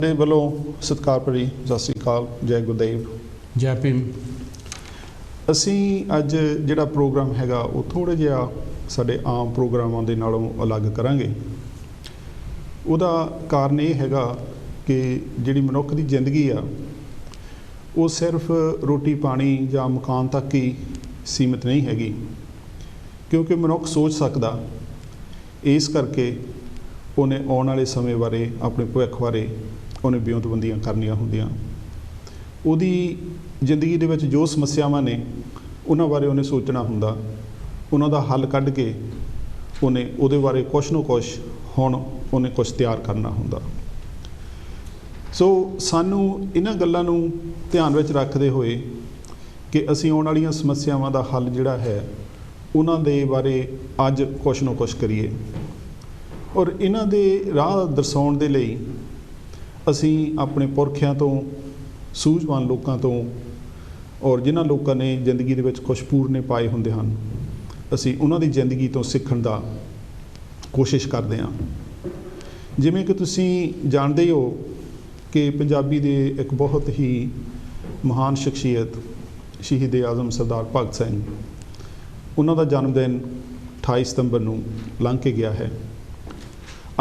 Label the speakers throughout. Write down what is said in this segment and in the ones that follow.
Speaker 1: ਦੇ ਵੱਲੋਂ ਸਤਿਕਾਰ ਭਰੀ ਸਤਿ ਸ਼੍ਰੀ ਅਕਾਲ, ਜੈ ਗੁਰਦੇਵ,
Speaker 2: ਜੈ ਭੀਮ।
Speaker 1: ਅਸੀਂ ਅੱਜ ਜਿਹੜਾ ਪ੍ਰੋਗਰਾਮ ਹੈਗਾ ਉਹ ਥੋੜ੍ਹਾ ਜਿਹਾ ਸਾਡੇ ਆਮ ਪ੍ਰੋਗਰਾਮਾਂ ਦੇ ਨਾਲੋਂ ਅਲੱਗ ਕਰਾਂਗੇ। ਉਹਦਾ ਕਾਰਨ ਇਹ ਹੈਗਾ ਕਿ ਜਿਹੜੀ ਮਨੁੱਖ ਦੀ ਜ਼ਿੰਦਗੀ ਆ ਉਹ ਸਿਰਫ ਰੋਟੀ ਪਾਣੀ ਜਾਂ ਮਕਾਨ ਤੱਕ ਹੀ ਸੀਮਿਤ ਨਹੀਂ ਹੈਗੀ, ਕਿਉਂਕਿ ਮਨੁੱਖ ਸੋਚ ਸਕਦਾ। ਇਸ ਕਰਕੇ ਉਹਨੇ ਆਉਣ ਵਾਲੇ ਸਮੇਂ ਬਾਰੇ, ਆਪਣੇ ਭਵਿੱਖ ਬਾਰੇ ਉਹਨੇ ਵਿਉਂਤਬੰਦੀਆਂ ਕਰਨੀਆਂ ਹੁੰਦੀਆਂ। ਉਹਦੀ ਜ਼ਿੰਦਗੀ ਦੇ ਵਿੱਚ ਜੋ ਸਮੱਸਿਆਵਾਂ ਨੇ ਉਹਨਾਂ ਬਾਰੇ ਉਹਨੇ ਸੋਚਣਾ ਹੁੰਦਾ, ਉਹਨਾਂ ਦਾ ਹੱਲ ਕੱਢ ਕੇ ਉਹਦੇ ਬਾਰੇ ਕੁਛ ਨਾ ਕੁਛ ਹੁਣ ਉਹਨੇ ਕੁਛ ਤਿਆਰ ਕਰਨਾ ਹੁੰਦਾ। ਸੋ ਸਾਨੂੰ ਇਹਨਾਂ ਗੱਲਾਂ ਨੂੰ ਧਿਆਨ ਵਿੱਚ ਰੱਖਦੇ ਹੋਏ ਕਿ ਅਸੀਂ ਆਉਣ ਵਾਲੀਆਂ ਸਮੱਸਿਆਵਾਂ ਦਾ ਹੱਲ ਜਿਹੜਾ ਹੈ ਉਹਨਾਂ ਦੇ ਬਾਰੇ ਅੱਜ ਕੁਛ ਨਾ ਕੁਛ ਕਰੀਏ, ਔਰ ਇਹਨਾਂ ਦੇ ਰਾਹ ਦਰਸਾਉਣ ਦੇ ਲਈ ਅਸੀਂ ਆਪਣੇ ਪੁਰਖਿਆਂ ਤੋਂ, ਸੂਝਵਾਨ ਲੋਕਾਂ ਤੋਂ, ਔਰ ਜਿਨ੍ਹਾਂ ਲੋਕਾਂ ਨੇ ਜ਼ਿੰਦਗੀ ਦੇ ਵਿੱਚ ਕੁਛ ਪੂਰਨੇ ਪਾਏ ਹੁੰਦੇ ਹਨ, ਅਸੀਂ ਉਹਨਾਂ ਦੀ ਜ਼ਿੰਦਗੀ ਤੋਂ ਸਿੱਖਣ ਦਾ ਕੋਸ਼ਿਸ਼ ਕਰਦੇ ਹਾਂ। ਜਿਵੇਂ ਕਿ ਤੁਸੀਂ ਜਾਣਦੇ ਹੋ ਕਿ ਪੰਜਾਬੀ ਦੇ ਇੱਕ ਬਹੁਤ ਹੀ ਮਹਾਨ ਸ਼ਖਸੀਅਤ ਸ਼ਹੀਦ ਆਜ਼ਮ ਸਰਦਾਰ ਭਗਤ ਸਿੰਘ, ਉਹਨਾਂ ਦਾ ਜਨਮ ਦਿਨ 28 ਸਤੰਬਰ ਨੂੰ ਲੰਘ ਕੇ ਗਿਆ ਹੈ।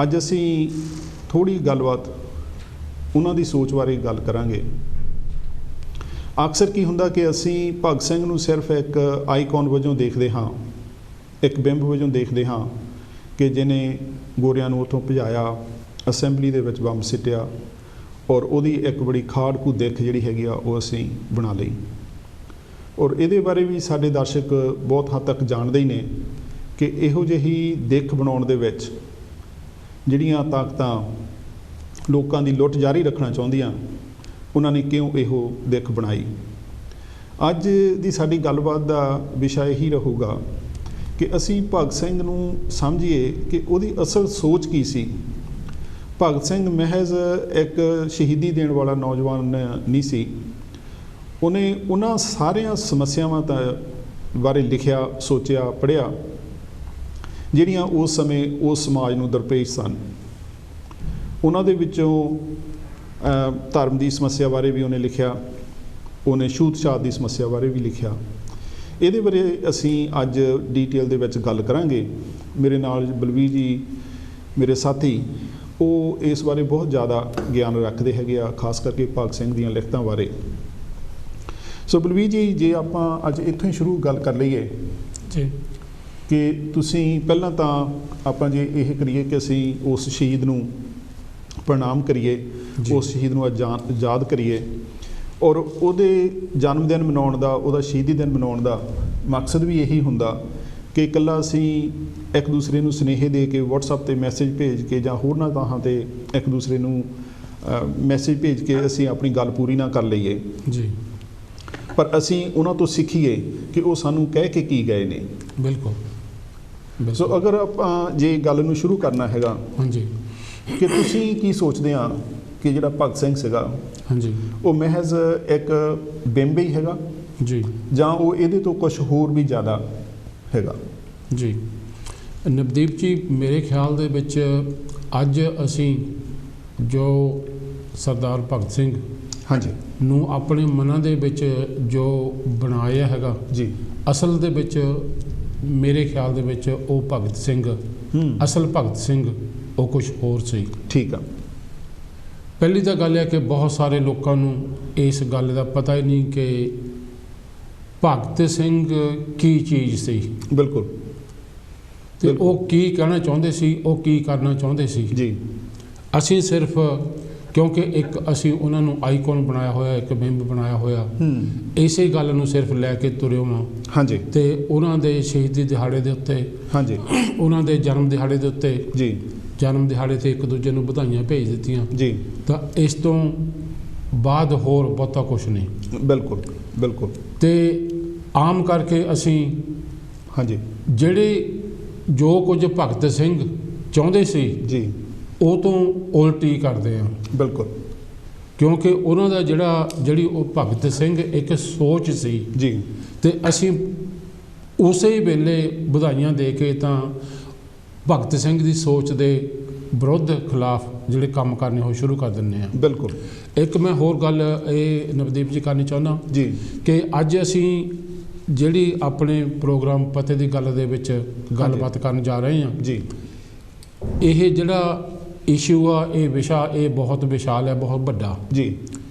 Speaker 1: ਅੱਜ ਅਸੀਂ ਥੋੜ੍ਹੀ ਗੱਲਬਾਤ ਉਹਨਾਂ ਦੀ ਸੋਚ ਬਾਰੇ ਗੱਲ ਕਰਾਂਗੇ। ਅਕਸਰ ਕੀ ਹੁੰਦਾ ਕਿ ਅਸੀਂ ਭਗਤ ਸਿੰਘ ਨੂੰ ਸਿਰਫ ਇੱਕ ਆਈਕਨ ਵਜੋਂ ਦੇਖਦੇ ਹਾਂ, ਇੱਕ ਬਿੰਬ ਵਜੋਂ ਦੇਖਦੇ ਹਾਂ ਕਿ ਜਿਹਨੇ ਗੋਰਿਆਂ ਨੂੰ ਉੱਥੋਂ ਭਜਾਇਆ, ਅਸੈਂਬਲੀ ਦੇ ਵਿੱਚ ਬੰਬ ਸਿੱਟਿਆ, ਔਰ ਉਹਦੀ ਇੱਕ ਬੜੀ ਖਾੜਕੂ ਦਿੱਖ ਜਿਹੜੀ ਹੈਗੀ ਆ ਉਹ ਅਸੀਂ ਬਣਾ ਲਈ। ਔਰ ਇਹਦੇ ਬਾਰੇ ਵੀ ਸਾਡੇ ਦਰਸ਼ਕ ਬਹੁਤ ਹੱਦ ਤੱਕ ਜਾਣਦੇ ਹੀ ਨੇ ਕਿ ਇਹੋ ਜਿਹੀ ਦਿੱਖ ਬਣਾਉਣ ਦੇ ਵਿੱਚ ਜਿਹੜੀਆਂ ਤਾਕਤਾਂ ਲੋਕਾਂ ਦੀ ਲੁੱਟ ਜਾਰੀ ਰੱਖਣਾ ਚਾਹੁੰਦੀਆਂ, ਉਹਨਾਂ ਨੇ ਕਿਉਂ ਇਹੋ ਦਿੱਖ ਬਣਾਈ। ਅੱਜ ਦੀ ਸਾਡੀ ਗੱਲਬਾਤ ਦਾ ਵਿਸ਼ਾ ਇਹੀ ਰਹੂਗਾ ਕਿ ਅਸੀਂ ਭਗਤ ਸਿੰਘ ਨੂੰ ਸਮਝੀਏ ਕਿ ਉਹਦੀ ਅਸਲ ਸੋਚ ਕੀ ਸੀ। ਭਗਤ ਸਿੰਘ ਮਹਿਜ਼ ਇੱਕ ਸ਼ਹੀਦੀ ਦੇਣ ਵਾਲਾ ਨੌਜਵਾਨ ਨਹੀਂ ਸੀ। ਉਹਨੇ ਉਹਨਾਂ ਸਾਰੀਆਂ ਸਮੱਸਿਆਵਾਂ ਬਾਰੇ ਲਿਖਿਆ, ਸੋਚਿਆ, ਪੜ੍ਹਿਆ ਜਿਹੜੀਆਂ ਉਸ ਸਮੇਂ ਉਸ ਸਮਾਜ ਨੂੰ ਦਰਪੇਸ਼ ਸਨ। ਉਹਨਾਂ ਦੇ ਵਿੱਚੋਂ ਧਰਮ ਦੀ ਸਮੱਸਿਆ ਬਾਰੇ ਵੀ ਉਹਨੇ ਲਿਖਿਆ, ਉਹਨੇ ਛੂਤ-ਛਾਤ ਦੀ ਸਮੱਸਿਆ ਬਾਰੇ ਵੀ ਲਿਖਿਆ। ਇਹਦੇ ਬਾਰੇ ਅਸੀਂ ਅੱਜ ਡੀਟੇਲ ਦੇ ਵਿੱਚ ਗੱਲ ਕਰਾਂਗੇ। ਮੇਰੇ ਨਾਲ ਬਲਵੀਰ ਜੀ, ਮੇਰੇ ਸਾਥੀ, ਉਹ ਇਸ ਬਾਰੇ ਬਹੁਤ ਜ਼ਿਆਦਾ ਗਿਆਨ ਰੱਖਦੇ ਹੈਗੇ ਆ, ਖਾਸ ਕਰਕੇ ਭਗਤ ਸਿੰਘ ਦੀਆਂ ਲਿਖਤਾਂ ਬਾਰੇ। ਸੋ ਬਲਵੀਰ ਜੀ, ਜੇ ਆਪਾਂ ਅੱਜ ਇੱਥੋਂ ਹੀ ਸ਼ੁਰੂ ਗੱਲ ਕਰ ਲਈਏ
Speaker 2: ਜੀ
Speaker 1: ਕਿ ਤੁਸੀਂ ਪਹਿਲਾਂ ਤਾਂ ਆਪਾਂ ਜੇ ਇਹ ਕਰੀਏ ਕਿ ਅਸੀਂ ਉਸ ਸ਼ਹੀਦ ਨੂੰ ਪ੍ਰਣਾਮ ਕਰੀਏ, ਉਸ ਸ਼ਹੀਦ ਨੂੰ ਯਾਦ ਕਰੀਏ, ਔਰ ਉਹਦੇ ਜਨਮ ਦਿਨ ਮਨਾਉਣ ਦਾ, ਉਹਦਾ ਸ਼ਹੀਦੀ ਦਿਨ ਮਨਾਉਣ ਦਾ ਮਕਸਦ ਵੀ ਇਹੀ ਹੁੰਦਾ ਕਿ ਇਕੱਲਾ ਅਸੀਂ ਇੱਕ ਦੂਸਰੇ ਨੂੰ ਸੁਨੇਹੇ ਦੇ ਕੇ, ਵਟਸਐਪ 'ਤੇ ਮੈਸੇਜ ਭੇਜ ਕੇ ਜਾਂ ਹੋਰਨਾਂ ਥਾਵਾਂ 'ਤੇ ਇੱਕ ਦੂਸਰੇ ਨੂੰ ਮੈਸੇਜ ਭੇਜ ਕੇ ਅਸੀਂ ਆਪਣੀ ਗੱਲ ਪੂਰੀ ਨਾ ਕਰ ਲਈਏ
Speaker 2: ਜੀ,
Speaker 1: ਪਰ ਅਸੀਂ ਉਹਨਾਂ ਤੋਂ ਸਿੱਖੀਏ ਕਿ ਉਹ ਸਾਨੂੰ ਕਹਿ ਕੇ ਕੀ ਗਏ ਨੇ।
Speaker 2: ਬਿਲਕੁਲ।
Speaker 1: ਸੋ ਅਗਰ ਆਪਾਂ ਜੇ ਗੱਲ ਨੂੰ ਸ਼ੁਰੂ ਕਰਨਾ ਹੈਗਾ,
Speaker 2: ਹਾਂਜੀ,
Speaker 1: ਕਿ ਤੁਸੀਂ ਕੀ ਸੋਚਦੇ ਆ ਕਿ ਜਿਹੜਾ ਭਗਤ ਸਿੰਘ ਸੀਗਾ,
Speaker 2: ਹਾਂਜੀ,
Speaker 1: ਉਹ ਮਹਿਜ਼ ਇੱਕ ਬਿੰਬ ਹੀ ਹੈਗਾ
Speaker 2: ਜੀ,
Speaker 1: ਜਾਂ ਉਹ ਇਹਦੇ ਤੋਂ ਕੁਝ ਹੋਰ ਵੀ ਜ਼ਿਆਦਾ ਹੈਗਾ?
Speaker 2: ਜੀ ਨਵਦੀਪ ਜੀ, ਮੇਰੇ ਖਿਆਲ ਦੇ ਵਿੱਚ ਅੱਜ ਅਸੀਂ ਜੋ ਸਰਦਾਰ ਭਗਤ ਸਿੰਘ
Speaker 1: ਹਾਂਜੀ
Speaker 2: ਨੂੰ ਆਪਣੇ ਮਨਾਂ ਦੇ ਵਿੱਚ ਜੋ ਬਣਾਇਆ ਹੈਗਾ
Speaker 1: ਜੀ,
Speaker 2: ਅਸਲ ਦੇ ਵਿੱਚ ਮੇਰੇ ਖਿਆਲ ਦੇ ਵਿੱਚ ਉਹ ਭਗਤ ਸਿੰਘ, ਅਸਲ ਭਗਤ ਸਿੰਘ ਉਹ ਕੁਝ ਹੋਰ ਸੀ।
Speaker 1: ਠੀਕ ਆ।
Speaker 2: ਪਹਿਲੀ ਤਾਂ ਗੱਲ ਹੈ ਕਿ ਬਹੁਤ ਸਾਰੇ ਲੋਕਾਂ ਨੂੰ ਇਸ ਗੱਲ ਦਾ ਪਤਾ ਹੀ ਨਹੀਂ ਕਿ ਭਗਤ ਸਿੰਘ ਕੀ ਚੀਜ਼ ਸੀ।
Speaker 1: ਬਿਲਕੁਲ।
Speaker 2: ਤੇ ਉਹ ਕੀ ਕਹਿਣਾ ਚਾਹੁੰਦੇ ਸੀ, ਉਹ ਕੀ ਕਰਨਾ ਚਾਹੁੰਦੇ ਸੀ
Speaker 1: ਜੀ।
Speaker 2: ਅਸੀਂ ਸਿਰਫ ਕਿਉਂਕਿ ਇੱਕ ਅਸੀਂ ਉਹਨਾਂ ਨੂੰ ਆਈਕਨ ਬਣਾਇਆ ਹੋਇਆ, ਇੱਕ ਬਿੰਬ ਬਣਾਇਆ ਹੋਇਆ, ਇਸੇ ਗੱਲ ਨੂੰ ਸਿਰਫ ਲੈ ਕੇ ਤੁਰੇ ਹਾਂ।
Speaker 1: ਹਾਂਜੀ।
Speaker 2: ਤੇ ਉਹਨਾਂ ਦੇ ਸ਼ਹੀਦੀ ਦਿਹਾੜੇ ਦੇ ਉੱਤੇ,
Speaker 1: ਹਾਂਜੀ,
Speaker 2: ਉਹਨਾਂ ਦੇ ਜਨਮ ਦਿਹਾੜੇ ਦੇ ਉੱਤੇ,
Speaker 1: ਜੀ,
Speaker 2: ਜਨਮ ਦਿਹਾੜੇ 'ਤੇ ਇੱਕ ਦੂਜੇ ਨੂੰ ਵਧਾਈਆਂ ਭੇਜ ਦਿੱਤੀਆਂ
Speaker 1: ਜੀ।
Speaker 2: ਤਾਂ ਇਸ ਤੋਂ ਬਾਅਦ ਹੋਰ ਬਹੁਤਾ ਕੁਛ ਨਹੀਂ।
Speaker 1: ਬਿਲਕੁਲ ਬਿਲਕੁਲ।
Speaker 2: ਤੇ ਆਮ ਕਰਕੇ ਅਸੀਂ
Speaker 1: ਹਾਂਜੀ
Speaker 2: ਜੋ ਕੁਝ ਭਗਤ ਸਿੰਘ ਚਾਹੁੰਦੇ ਸੀ
Speaker 1: ਜੀ,
Speaker 2: ਉਹ ਤੋਂ ਉਲਟੀ ਕਰਦੇ ਹਾਂ।
Speaker 1: ਬਿਲਕੁਲ।
Speaker 2: ਕਿਉਂਕਿ ਉਹਨਾਂ ਦਾ ਜਿਹੜੀ ਉਹ ਭਗਤ ਸਿੰਘ ਇੱਕ ਸੋਚ ਸੀ
Speaker 1: ਜੀ,
Speaker 2: ਤੇ ਅਸੀਂ ਉਸੇ ਵੇਲੇ ਵਧਾਈਆਂ ਦੇ ਕੇ ਤਾਂ ਭਗਤ ਸਿੰਘ ਦੀ ਸੋਚ ਦੇ ਵਿਰੁੱਧ ਖਿਲਾਫ ਜਿਹੜੇ ਕੰਮ ਕਰਨੇ ਉਹ ਸ਼ੁਰੂ ਕਰ ਦਿੰਦੇ ਆ।
Speaker 1: ਬਿਲਕੁਲ।
Speaker 2: ਇੱਕ ਮੈਂ ਹੋਰ ਗੱਲ ਇਹ ਨਵਦੀਪ ਜੀ ਕਰਨੀ ਚਾਹੁੰਦਾ
Speaker 1: ਜੀ
Speaker 2: ਕਿ ਅੱਜ ਅਸੀਂ ਜਿਹੜੀ ਆਪਣੇ ਪ੍ਰੋਗਰਾਮ ਪਤੇ ਦੀ ਗੱਲ ਦੇ ਵਿੱਚ ਗੱਲਬਾਤ ਕਰਨ ਜਾ ਰਹੇ ਹਾਂ
Speaker 1: ਜੀ,
Speaker 2: ਇਹ ਜਿਹੜਾ ਇਸ਼ੂ ਆ, ਇਹ ਵਿਸ਼ਾ ਇਹ ਬਹੁਤ ਵਿਸ਼ਾਲ ਹੈ, ਬਹੁਤ ਵੱਡਾ
Speaker 1: ਜੀ।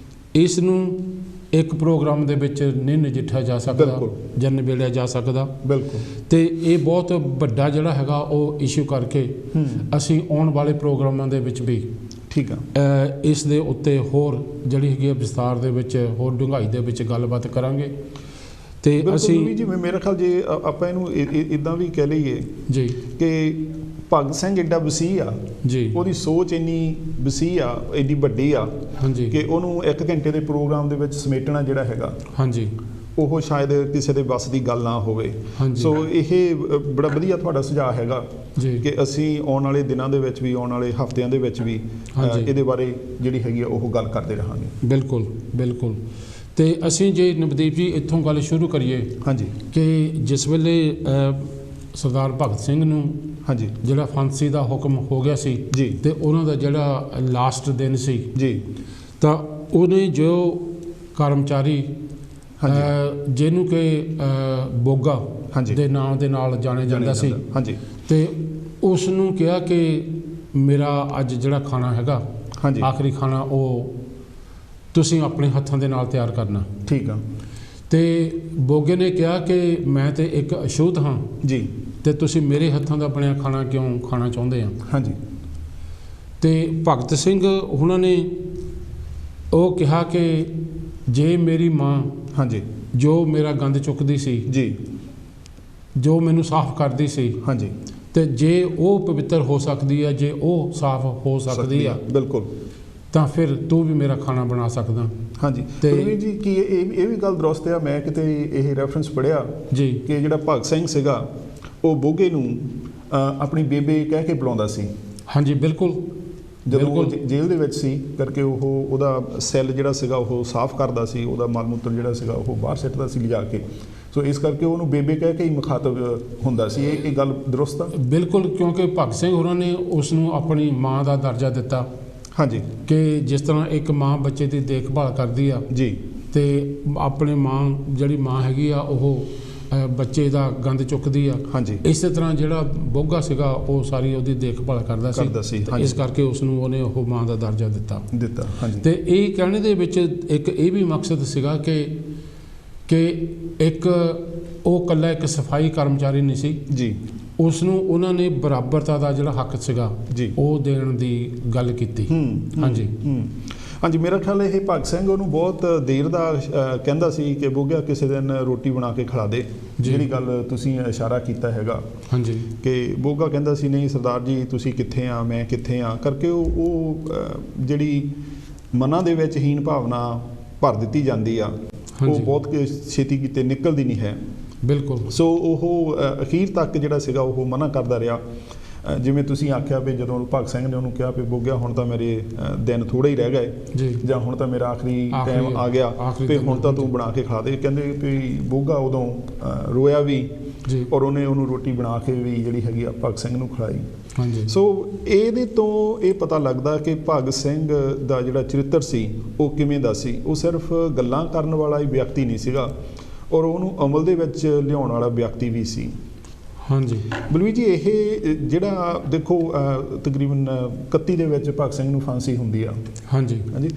Speaker 2: ਇਸ ਨੂੰ ਇੱਕ ਪ੍ਰੋਗਰਾਮ ਦੇ ਵਿੱਚ ਨਹੀਂ ਨਜਿੱਠਿਆ ਜਾ ਸਕਦਾ ਜਾਂ ਨਿਬੇੜਿਆ ਜਾ ਸਕਦਾ।
Speaker 1: ਬਿਲਕੁਲ।
Speaker 2: ਤੇ ਇਹ ਬਹੁਤ ਵੱਡਾ ਜਿਹੜਾ ਹੈਗਾ ਉਹ ਇਸ਼ੂ ਕਰਕੇ ਅਸੀਂ ਆਉਣ ਵਾਲੇ ਪ੍ਰੋਗਰਾਮਾਂ ਦੇ ਵਿੱਚ ਵੀ
Speaker 1: ਠੀਕ ਆ
Speaker 2: ਇਸ ਦੇ ਉੱਤੇ ਹੋਰ ਜਿਹੜੀ ਹੈਗੀ ਵਿਸਤਾਰ ਦੇ ਵਿੱਚ ਹੋਰ ਡੂੰਘਾਈ ਦੇ ਵਿੱਚ ਗੱਲਬਾਤ ਕਰਾਂਗੇ। ਤੇ ਅਸੀਂ
Speaker 1: ਜੀ ਮੇਰਾ ਖਿਆਲ ਜੇ ਆਪਾਂ ਇਹਨੂੰ ਇਦਾਂ ਵੀ ਕਹਿ ਲਈਏ
Speaker 2: ਜੀ
Speaker 1: ਕਿ ਭਗਤ ਸਿੰਘ ਐਡਾ ਵਸੀਹ ਆ
Speaker 2: ਜੀ,
Speaker 1: ਉਹਦੀ ਸੋਚ ਇੰਨੀ ਵਸੀਹ ਆ, ਐਡੀ ਵੱਡੀ ਆ
Speaker 2: ਹਾਂਜੀ,
Speaker 1: ਕਿ ਉਹਨੂੰ 1 ਘੰਟੇ ਦੇ ਪ੍ਰੋਗਰਾਮ ਦੇ ਵਿੱਚ ਸਮੇਟਣਾ ਜਿਹੜਾ ਹੈਗਾ
Speaker 2: ਹਾਂਜੀ
Speaker 1: ਉਹ ਸ਼ਾਇਦ ਕਿਸੇ ਦੇ ਵੱਸ ਦੀ ਗੱਲ ਨਾ ਹੋਵੇ। ਸੋ ਇਹ ਬੜਾ ਵਧੀਆ ਤੁਹਾਡਾ ਸੁਝਾਅ ਹੈਗਾ ਕਿ ਅਸੀਂ ਆਉਣ ਵਾਲੇ ਦਿਨਾਂ ਦੇ ਵਿੱਚ ਵੀ, ਆਉਣ ਵਾਲੇ ਹਫ਼ਤਿਆਂ ਦੇ ਵਿੱਚ ਵੀ ਇਹਦੇ ਬਾਰੇ ਜਿਹੜੀ ਹੈਗੀ ਆ ਉਹ ਗੱਲ ਕਰਦੇ ਰਹਾਂਗੇ।
Speaker 2: ਬਿਲਕੁਲ ਬਿਲਕੁਲ। ਤੇ ਅਸੀਂ ਜੇ ਨਵਦੀਪ ਜੀ ਇੱਥੋਂ ਗੱਲ ਸ਼ੁਰੂ ਕਰੀਏ
Speaker 1: ਹਾਂਜੀ
Speaker 2: ਕਿ ਜਿਸ ਵੇਲੇ ਸਰਦਾਰ ਭਗਤ ਸਿੰਘ ਨੂੰ
Speaker 1: ਹਾਂਜੀ
Speaker 2: ਜਿਹੜਾ ਫਾਂਸੀ ਦਾ ਹੁਕਮ ਹੋ ਗਿਆ ਸੀ
Speaker 1: ਜੀ,
Speaker 2: ਤੇ ਉਹਨਾਂ ਦਾ ਜਿਹੜਾ ਲਾਸਟ ਦਿਨ ਸੀ
Speaker 1: ਜੀ, ਤਾਂ
Speaker 2: ਉਹਨੇ ਜੋ ਕਰਮਚਾਰੀ ਜਿਹਨੂੰ ਕਿ ਬੋਗਾ ਦੇ ਨਾਮ ਦੇ ਨਾਲ ਜਾਣਿਆ ਜਾਂਦਾ ਸੀ,
Speaker 1: ਹਾਂਜੀ,
Speaker 2: ਤੇ ਉਸ ਨੂੰ ਕਿਹਾ ਕਿ ਮੇਰਾ ਅੱਜ ਜਿਹੜਾ ਖਾਣਾ ਹੈਗਾ ਆਖਰੀ ਖਾਣਾ ਉਹ ਤੁਸੀਂ ਆਪਣੇ ਹੱਥਾਂ ਦੇ ਨਾਲ ਤਿਆਰ ਕਰਨਾ।
Speaker 1: ਠੀਕ ਆ।
Speaker 2: ਤੇ ਬੋਗੇ ਨੇ ਕਿਹਾ ਕਿ ਮੈਂ ਤੇ ਇੱਕ ਅਛੂਤ ਹਾਂ
Speaker 1: ਜੀ,
Speaker 2: ਤੇ ਤੁਸੀਂ ਮੇਰੇ ਹੱਥਾਂ ਦਾ ਬਣਿਆ ਖਾਣਾ ਕਿਉਂ ਖਾਣਾ ਚਾਹੁੰਦੇ ਆ?
Speaker 1: ਹਾਂਜੀ।
Speaker 2: ਤੇ ਭਗਤ ਸਿੰਘ ਉਹਨਾਂ ਨੇ ਉਹ ਕਿਹਾ ਕਿ ਜੇ ਮੇਰੀ ਮਾਂ
Speaker 1: ਹਾਂਜੀ
Speaker 2: ਜੋ ਮੇਰਾ ਗੰਦ ਚੁੱਕਦੀ ਸੀ
Speaker 1: ਜੀ,
Speaker 2: ਜੋ ਮੈਨੂੰ ਸਾਫ਼ ਕਰਦੀ ਸੀ, ਹਾਂਜੀ, ਤੇ ਜੇ ਉਹ ਪਵਿੱਤਰ ਹੋ ਸਕਦੀ ਹੈ, ਜੇ ਉਹ ਸਾਫ਼ ਹੋ ਸਕਦੀ ਆ, ਬਿਲਕੁਲ, ਤਾਂ ਫਿਰ ਤੂੰ ਵੀ ਮੇਰਾ ਖਾਣਾ ਬਣਾ ਸਕਦਾ। ਹਾਂਜੀ।
Speaker 1: ਤੇ ਜੀ ਕੀ ਇਹ ਵੀ ਗੱਲ ਦਰੁਸਤ ਆ, ਮੈਂ ਕਿਤੇ ਇਹ ਰੈਫਰੈਂਸ ਪੜ੍ਹਿਆ ਜੀ ਕਿ ਜਿਹੜਾ ਭਗਤ ਸਿੰਘ ਸੀਗਾ ਉਹ ਬੋਗੇ ਨੂੰ ਆਪਣੀ ਬੇਬੇ ਕਹਿ ਕੇ ਬੁਲਾਉਂਦਾ ਸੀ।
Speaker 2: ਹਾਂਜੀ ਬਿਲਕੁਲ।
Speaker 1: ਜਦੋਂ ਜੇਲ੍ਹ ਦੇ ਵਿੱਚ ਸੀ ਕਰਕੇ ਉਹਦਾ ਸੈੱਲ ਜਿਹੜਾ ਸੀਗਾ ਉਹ ਸਾਫ਼ ਕਰਦਾ ਸੀ, ਉਹਦਾ ਮਲ ਮੂਤਰ ਜਿਹੜਾ ਸੀਗਾ ਉਹ ਬਾਹਰ ਸਿੱਟਦਾ ਸੀ ਲਿਜਾ ਕੇ। ਸੋ ਇਸ ਕਰਕੇ ਉਹਨੂੰ ਬੇਬੇ ਕਹਿ ਕੇ ਹੀ ਮੁਖਾਤਬ ਹੁੰਦਾ ਸੀ। ਇਹ ਗੱਲ ਦਰੁਸਤ ਆ? ਬਿਲਕੁਲ, ਕਿਉਂਕਿ ਭਗਤ ਸਿੰਘ ਹੋਰਾਂ ਨੇ ਉਸ ਨੂੰ ਆਪਣੀ ਮਾਂ ਦਾ ਦਰਜਾ ਦਿੱਤਾ। ਹਾਂਜੀ। ਕਿ ਜਿਸ ਤਰ੍ਹਾਂ ਇੱਕ ਮਾਂ ਬੱਚੇ ਦੀ ਦੇਖਭਾਲ ਕਰਦੀ ਆ ਜੀ, ਤੇ ਆਪਣੀ ਮਾਂ ਜਿਹੜੀ ਮਾਂ ਹੈਗੀ ਆ ਉਹ ਬੱਚੇ ਦਾ ਗੰਦ ਚੁੱਕਦੀ ਆ। ਹਾਂਜੀ। ਇਸੇ ਤਰ੍ਹਾਂ ਜਿਹੜਾ ਬੋਗਾ ਸੀਗਾ ਉਹ ਸਾਰੀ ਉਹਦੀ ਦੇਖਭਾਲ ਕਰਦਾ ਸੀ। ਇਸ ਕਰਕੇ ਉਸ ਨੂੰ ਉਹਨੇ ਉਹ ਮਾਂ ਦਾ ਦਰਜਾ ਦਿੱਤਾ। ਹਾਂਜੀ। ਤੇ ਇਹ ਕਹਿਣੇ ਦੇ ਵਿੱਚ ਇੱਕ ਇਹ ਵੀ ਮਕਸਦ ਸੀਗਾ ਕਿ ਇੱਕ ਉਹ ਇਕੱਲਾ ਇੱਕ ਸਫਾਈ ਕਰਮਚਾਰੀ ਨਹੀਂ ਸੀ ਜੀ, ਉਸ ਨੂੰ ਉਹਨਾਂ ਨੇ ਬਰਾਬਰਤਾ ਦਾ ਜਿਹੜਾ ਹੱਕ ਸੀਗਾ ਜੀ ਉਹ ਦੇਣ ਦੀ ਗੱਲ ਕੀਤੀ। ਹਾਂਜੀ ਹਾਂਜੀ। ਮੇਰਾ ਖਿਆਲ ਇਹ ਭਗਤ ਸਿੰਘ ਉਹਨੂੰ ਬਹੁਤ ਦੇਰ ਦਾ ਕਹਿੰਦਾ ਸੀ ਕਿ ਬੋਗਿਆ ਕਿਸੇ ਦਿਨ ਰੋਟੀ ਬਣਾ ਕੇ ਖਿਲਾ ਦੇ, ਜਿਹੜੀ ਗੱਲ ਤੁਸੀਂ ਇਸ਼ਾਰਾ ਕੀਤਾ ਹੈਗਾ। ਹਾਂਜੀ। ਕਿ ਬੋਗਾ ਕਹਿੰਦਾ ਸੀ ਨਹੀਂ ਸਰਦਾਰ ਜੀ ਤੁਸੀਂ ਕਿੱਥੇ ਆ, ਮੈਂ ਕਿੱਥੇ ਆ ਕਰਕੇ ਉਹ ਜਿਹੜੀ ਮਨਾਂ ਦੇ ਵਿੱਚ ਹੀਨ ਭਾਵਨਾ ਭਰ ਦਿੱਤੀ ਜਾਂਦੀ ਆ ਉਹ ਬਹੁਤ ਛੇਤੀ ਕਿਤੇ ਨਿਕਲਦੀ ਨਹੀਂ ਹੈ। ਬਿਲਕੁਲ। ਸੋ ਉਹ ਅਖੀਰ ਤੱਕ ਜਿਹੜਾ ਸੀਗਾ ਉਹ ਮਨਾ ਕਰਦਾ ਰਿਹਾ। ਜਿਵੇਂ ਤੁਸੀਂ ਆਖਿਆ ਵੀ ਜਦੋਂ ਭਗਤ ਸਿੰਘ ਨੇ ਉਹਨੂੰ ਕਿਹਾ ਵੀ ਬੋਗਿਆ ਹੁਣ ਤਾਂ ਮੇਰੇ ਦਿਨ ਥੋੜ੍ਹੇ ਹੀ ਰਹਿ ਗਏ ਜਾਂ ਹੁਣ ਤਾਂ ਮੇਰਾ ਆਖਰੀ ਟਾਈਮ ਆ ਗਿਆ ਤੇ ਹੁਣ ਤਾਂ ਤੂੰ ਬਣਾ ਕੇ ਖਾ ਦੇ, ਕਹਿੰਦੇ ਵੀ ਬੋਗਾ ਉਦੋਂ ਰੋਇਆ ਵੀ ਔਰ ਉਹਨੇ ਉਹਨੂੰ ਰੋਟੀ ਬਣਾ ਕੇ ਵੀ ਜਿਹੜੀ ਹੈਗੀ ਆ ਭਗਤ ਸਿੰਘ ਨੂੰ ਖਿਲਾਈ। ਹਾਂਜੀ। ਸੋ ਇਹਦੇ ਤੋਂ ਇਹ ਪਤਾ ਲੱਗਦਾ ਕਿ ਭਗਤ ਸਿੰਘ ਦਾ ਜਿਹੜਾ ਚਰਿੱਤਰ ਸੀ ਉਹ ਕਿਵੇਂ ਦਾ ਸੀ। ਉਹ ਸਿਰਫ ਗੱਲਾਂ ਕਰਨ ਵਾਲਾ ਹੀ ਵਿਅਕਤੀ ਨਹੀਂ ਸੀਗਾ ਔਰ ਉਹਨੂੰ ਅਮਲ ਦੇ ਵਿੱਚ ਲਿਆਉਣ ਵਾਲਾ ਵਿਅਕਤੀ ਵੀ ਸੀ। ਹਾਂਜੀ। ਬਲਵੀਰ ਜੀ ਇਹ ਜਿਹੜਾ ਦੇਖੋ ਤਕਰੀਬਨ 31 ਦੇ ਵਿੱਚ ਭਗਤ ਸਿੰਘ ਨੂੰ ਫਾਂਸੀ ਹੁੰਦੀ ਆ। ਹਾਂਜੀ ਹਾਂਜੀ।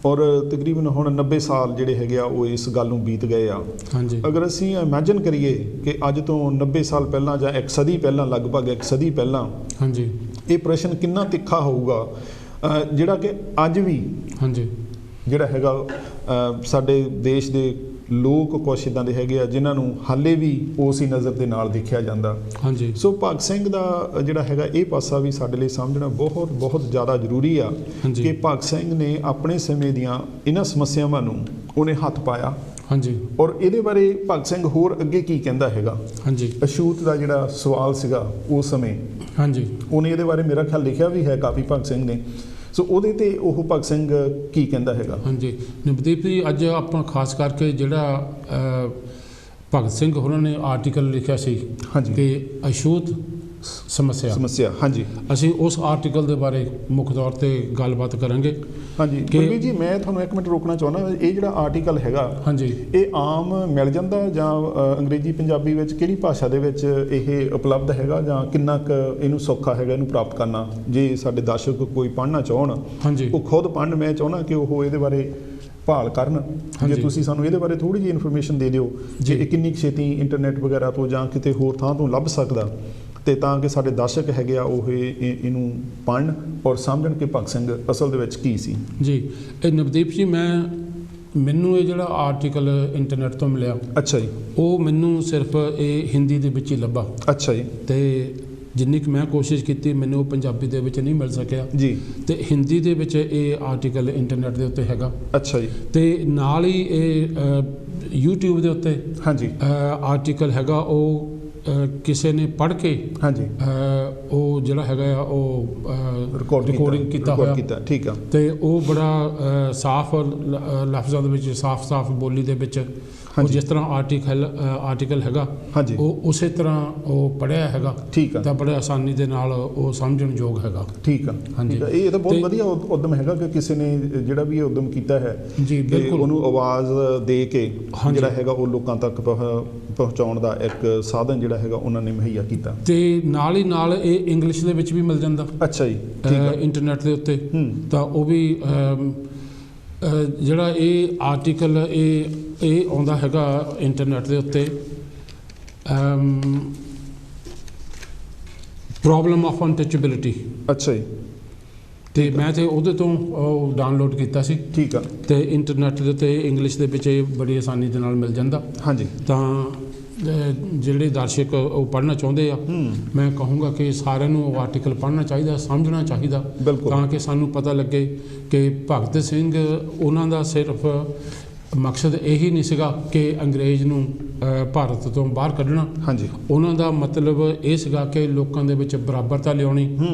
Speaker 1: ਔਰ ਤਕਰੀਬਨ ਹੁਣ 90 ਸਾਲ ਜਿਹੜੇ ਹੈਗੇ ਆ ਉਹ ਇਸ ਗੱਲ ਨੂੰ ਬੀਤ ਗਏ ਆ। ਹਾਂਜੀ। ਅਗਰ ਅਸੀਂ ਇਮੈਜਿਨ ਕਰੀਏ ਕਿ ਅੱਜ ਤੋਂ 90 ਸਾਲ ਪਹਿਲਾਂ ਜਾਂ ਇੱਕ ਸਦੀ ਪਹਿਲਾਂ, ਲਗਭਗ ਇੱਕ ਸਦੀ ਪਹਿਲਾਂ, ਹਾਂਜੀ, ਇਹ ਪ੍ਰਸ਼ਨ ਕਿੰਨਾ ਤਿੱਖਾ ਹੋਊਗਾ ਜਿਹੜਾ ਕਿ ਅੱਜ ਵੀ ਹਾਂਜੀ ਜਿਹੜਾ ਹੈਗਾ ਸਾਡੇ ਦੇਸ਼ ਦੇ ਲੋਕ ਕੁਛ ਇੱਦਾਂ ਦੇ ਹੈਗੇ ਆ ਜਿਨ੍ਹਾਂ ਨੂੰ ਹਾਲੇ ਵੀ ਉਸ ਹੀ ਨਜ਼ਰ ਦੇ ਨਾਲ ਦੇਖਿਆ ਜਾਂਦਾ। ਹਾਂਜੀ। ਸੋ ਭਗਤ ਸਿੰਘ ਦਾ ਜਿਹੜਾ ਹੈਗਾ ਇਹ ਪਾਸਾ ਵੀ ਸਾਡੇ ਲਈ ਸਮਝਣਾ ਬਹੁਤ ਬਹੁਤ ਜ਼ਿਆਦਾ ਜ਼ਰੂਰੀ ਆ ਕਿ ਭਗਤ ਸਿੰਘ ਨੇ ਆਪਣੇ ਸਮੇਂ ਦੀਆਂ ਇਹਨਾਂ ਸਮੱਸਿਆਵਾਂ ਨੂੰ ਉਹਨੇ ਹੱਥ ਪਾਇਆ। ਹਾਂਜੀ। ਔਰ ਇਹਦੇ ਬਾਰੇ ਭਗਤ ਸਿੰਘ ਹੋਰ ਅੱਗੇ ਕੀ ਕਹਿੰਦਾ ਹੈਗਾ। ਹਾਂਜੀ। ਅਛੂਤ ਦਾ ਜਿਹੜਾ ਸਵਾਲ ਸੀਗਾ ਉਸ ਸਮੇਂ, ਹਾਂਜੀ, ਉਹਨੇ ਇਹਦੇ ਬਾਰੇ ਮੇਰਾ ਖਿਆਲ ਲਿਖਿਆ ਵੀ ਹੈ ਕਾਫੀ ਭਗਤ ਸਿੰਘ ਨੇ। ਸੋ ਉਹਦੇ ਤੇ ਉਹ ਭਗਤ ਸਿੰਘ ਕੀ ਕਹਿੰਦਾ ਹੈਗਾ। ਹਾਂਜੀ। ਨਵਦੀਪ ਜੀ ਅੱਜ ਆਪਾਂ ਖਾਸ ਕਰਕੇ ਜਿਹੜਾ ਭਗਤ ਸਿੰਘ ਹੋਰਾਂ ਨੇ ਆਰਟੀਕਲ ਲਿਖਿਆ ਸੀ ਕਿ ਅਛੂਤ
Speaker 2: ਸਮੱਸਿਆ
Speaker 1: ਹਾਂਜੀ
Speaker 2: ਅਸੀਂ ਉਸ ਆਰਟੀਕਲ ਦੇ ਬਾਰੇ ਮੁੱਖ ਤੌਰ ਤੇ ਗੱਲਬਾਤ ਕਰਾਂਗੇ।
Speaker 1: ਹਾਂਜੀ ਬਲਵੀਰ ਜੀ, ਮੈਂ ਤੁਹਾਨੂੰ ਇੱਕ ਮਿੰਟ ਰੋਕਣਾ ਚਾਹੁੰਦਾ। ਇਹ ਜਿਹੜਾ ਆਰਟੀਕਲ ਹੈਗਾ
Speaker 2: ਹਾਂਜੀ,
Speaker 1: ਇਹ ਆਮ ਮਿਲ ਜਾਂਦਾ ਜਾਂ ਅੰਗਰੇਜ਼ੀ ਪੰਜਾਬੀ ਵਿੱਚ ਕਿਹੜੀ ਭਾਸ਼ਾ ਦੇ ਵਿੱਚ ਇਹ ਉਪਲਬਧ ਹੈਗਾ, ਜਾਂ ਕਿੰਨਾ ਕੁ ਇਹਨੂੰ ਸੌਖਾ ਹੈਗਾ ਇਹਨੂੰ ਪ੍ਰਾਪਤ ਕਰਨਾ? ਜੇ ਸਾਡੇ ਦਰਸ਼ਕ ਕੋਈ ਪੜ੍ਹਨਾ ਚਾਹਣ,
Speaker 2: ਹਾਂਜੀ,
Speaker 1: ਉਹ ਖੁਦ ਪੜ੍ਹਨ, ਮੈਂ ਚਾਹੁੰਦਾ ਕਿ ਉਹ ਇਹਦੇ ਬਾਰੇ ਭਾਲ ਕਰਨ। ਜੇ ਤੁਸੀਂ ਸਾਨੂੰ ਇਹਦੇ ਬਾਰੇ ਥੋੜ੍ਹੀ ਜਿਹੀ ਇਨਫੋਰਮੇਸ਼ਨ ਦੇ ਦਿਓ ਕਿ ਇਹ ਕਿੰਨੀ ਛੇਤੀ ਇੰਟਰਨੈਟ ਵਗੈਰਾ ਤੋਂ ਜਾਂ ਕਿਤੇ ਹੋਰ ਥਾਂ ਤੋਂ ਲੱਭ ਸਕਦਾ, ਤੇ ਤਾਂ ਕਿ ਸਾਡੇ ਦਰਸ਼ਕ ਹੈਗੇ ਆ ਉਹ ਇਹਨੂੰ ਪੜ੍ਹਨ ਔਰ ਸਮਝਣ ਕਿ ਭਗਤ ਸਿੰਘ ਅਸਲ ਦੇ ਵਿੱਚ ਕੀ ਸੀ।
Speaker 2: ਜੀ, ਇਹ ਨਵਦੀਪ ਜੀ, ਮੈਨੂੰ ਇਹ ਜਿਹੜਾ ਆਰਟੀਕਲ ਇੰਟਰਨੈਟ ਤੋਂ ਮਿਲਿਆ,
Speaker 1: ਅੱਛਾ ਜੀ,
Speaker 2: ਉਹ ਮੈਨੂੰ ਸਿਰਫ ਇਹ ਹਿੰਦੀ ਦੇ ਵਿੱਚ ਹੀ ਲੱਭਾ।
Speaker 1: ਅੱਛਾ ਜੀ।
Speaker 2: ਤੇ ਜਿੰਨੀ ਕੁ ਮੈਂ ਕੋਸ਼ਿਸ਼ ਕੀਤੀ ਮੈਨੂੰ ਉਹ ਪੰਜਾਬੀ ਦੇ ਵਿੱਚ ਨਹੀਂ ਮਿਲ ਸਕਿਆ
Speaker 1: ਜੀ, ਤੇ
Speaker 2: ਹਿੰਦੀ ਦੇ ਵਿੱਚ ਇਹ ਆਰਟੀਕਲ ਇੰਟਰਨੈਟ ਦੇ ਉੱਤੇ ਹੈਗਾ।
Speaker 1: ਅੱਛਾ ਜੀ।
Speaker 2: ਤੇ ਨਾਲ ਹੀ ਇਹ YouTube ਦੇ ਉੱਤੇ
Speaker 1: ਹਾਂਜੀ
Speaker 2: ਆਰਟੀਕਲ ਹੈਗਾ, ਉਹ ਕਿਸੇ ਨੇ ਪੜ੍ਹ ਕੇ
Speaker 1: ਹਾਂਜੀ
Speaker 2: ਉਹ ਜਿਹੜਾ ਹੈਗਾ ਆ ਉਹ ਰਿਕਾਰਡਿੰਗ ਕੀਤਾ ਹੋਇਆ।
Speaker 1: ਠੀਕ ਆ।
Speaker 2: ਤੇ ਉਹ ਬੜਾ ਸਾਫ਼ ਲਫ਼ਜ਼ਾਂ ਦੇ ਵਿੱਚ, ਸਾਫ਼ ਬੋਲੀ ਦੇ ਵਿੱਚ ਉਹ ਜਿਸ ਤਰ੍ਹਾਂ ਆਰਟੀਕਲ ਹੈਗਾ ਉਹ ਉਸੇ ਤਰ੍ਹਾਂ ਉਹ ਪੜ੍ਹਿਆ ਹੈਗਾ। ਠੀਕ ਆ। ਤਾਂ ਬੜੇ ਆਸਾਨੀ ਦੇ ਨਾਲ ਉਹ ਸਮਝਣ ਯੋਗ ਹੈਗਾ। ਠੀਕ ਆ। ਹਾਂਜੀ,
Speaker 1: ਇਹ ਤਾਂ ਬਹੁਤ ਵਧੀਆ ਉਦਮ ਹੈਗਾ ਕਿ ਕਿਸੇ ਨੇ ਜਿਹੜਾ ਵੀ ਇਹ ਉਦਮ ਕੀਤਾ ਹੈ
Speaker 2: ਜੀ, ਬਿਲਕੁਲ,
Speaker 1: ਉਹਨੂੰ ਆਵਾਜ਼ ਦੇ ਕੇ ਜਿਹੜਾ ਹੈਗਾ ਉਹ ਲੋਕਾਂ ਤੱਕ ਪਹੁੰਚਾਉਣ ਦਾ ਇੱਕ ਸਾਧਨ ਜਿਹੜਾ ਹੈਗਾ ਉਹਨਾਂ ਨੇ ਮੁਹੱਈਆ ਕੀਤਾ। ਤੇ
Speaker 2: ਨਾਲ ਹੀ ਨਾਲ ਇਹ ਇੰਗਲਿਸ਼ ਦੇ ਵਿੱਚ ਵੀ ਮਿਲ ਜਾਂਦਾ।
Speaker 1: ਅੱਛਾ ਜੀ।
Speaker 2: ਇੰਟਰਨੈਟ ਦੇ ਉੱਤੇ ਤਾਂ ਉਹ ਵੀ ਜਿਹੜਾ ਇਹ ਆਰਟੀਕਲ ਇਹ ਆਉਂਦਾ ਹੈਗਾ ਇੰਟਰਨੈਟ ਦੇ ਉੱਤੇ, ਪ੍ਰੋਬਲਮ ਆਫ ਅਨਟਚੇਬਿਲਿਟੀ।
Speaker 1: ਅੱਛਾ ਜੀ।
Speaker 2: ਤੇ ਮੈਂ ਤੇ ਉਹਦੇ ਤੋਂ ਉਹ ਡਾਊਨਲੋਡ ਕੀਤਾ ਸੀ।
Speaker 1: ਠੀਕ ਆ।
Speaker 2: ਤੇ ਇੰਟਰਨੈਟ ਦੇ ਉੱਤੇ ਇੰਗਲਿਸ਼ ਦੇ ਵਿੱਚ ਇਹ ਬੜੀ ਆਸਾਨੀ ਦੇ ਨਾਲ ਮਿਲ ਜਾਂਦਾ।
Speaker 1: ਹਾਂਜੀ।
Speaker 2: ਤਾਂ ਜਿਹੜੇ ਦਰਸ਼ਕ ਉਹ ਪੜ੍ਹਨਾ ਚਾਹੁੰਦੇ ਆ, ਮੈਂ ਕਹੂੰਗਾ ਕਿ ਸਾਰਿਆਂ ਨੂੰ ਉਹ ਆਰਟੀਕਲ ਪੜ੍ਹਨਾ ਚਾਹੀਦਾ, ਸਮਝਣਾ ਚਾਹੀਦਾ, ਤਾਂ ਕਿ ਸਾਨੂੰ ਪਤਾ ਲੱਗੇ ਕਿ ਭਗਤ ਸਿੰਘ ਉਹਨਾਂ ਦਾ ਸਿਰਫ ਮਕਸਦ ਇਹੀ ਨਹੀਂ ਸੀਗਾ ਕਿ ਅੰਗਰੇਜ਼ ਨੂੰ ਭਾਰਤ ਤੋਂ ਬਾਹਰ ਕੱਢਣਾ। ਹਾਂਜੀ। ਉਹਨਾਂ ਦਾ ਮਤਲਬ ਇਹ ਸੀਗਾ ਕਿ ਲੋਕਾਂ ਦੇ ਵਿੱਚ ਬਰਾਬਰਤਾ ਲਿਆਉਣੀ,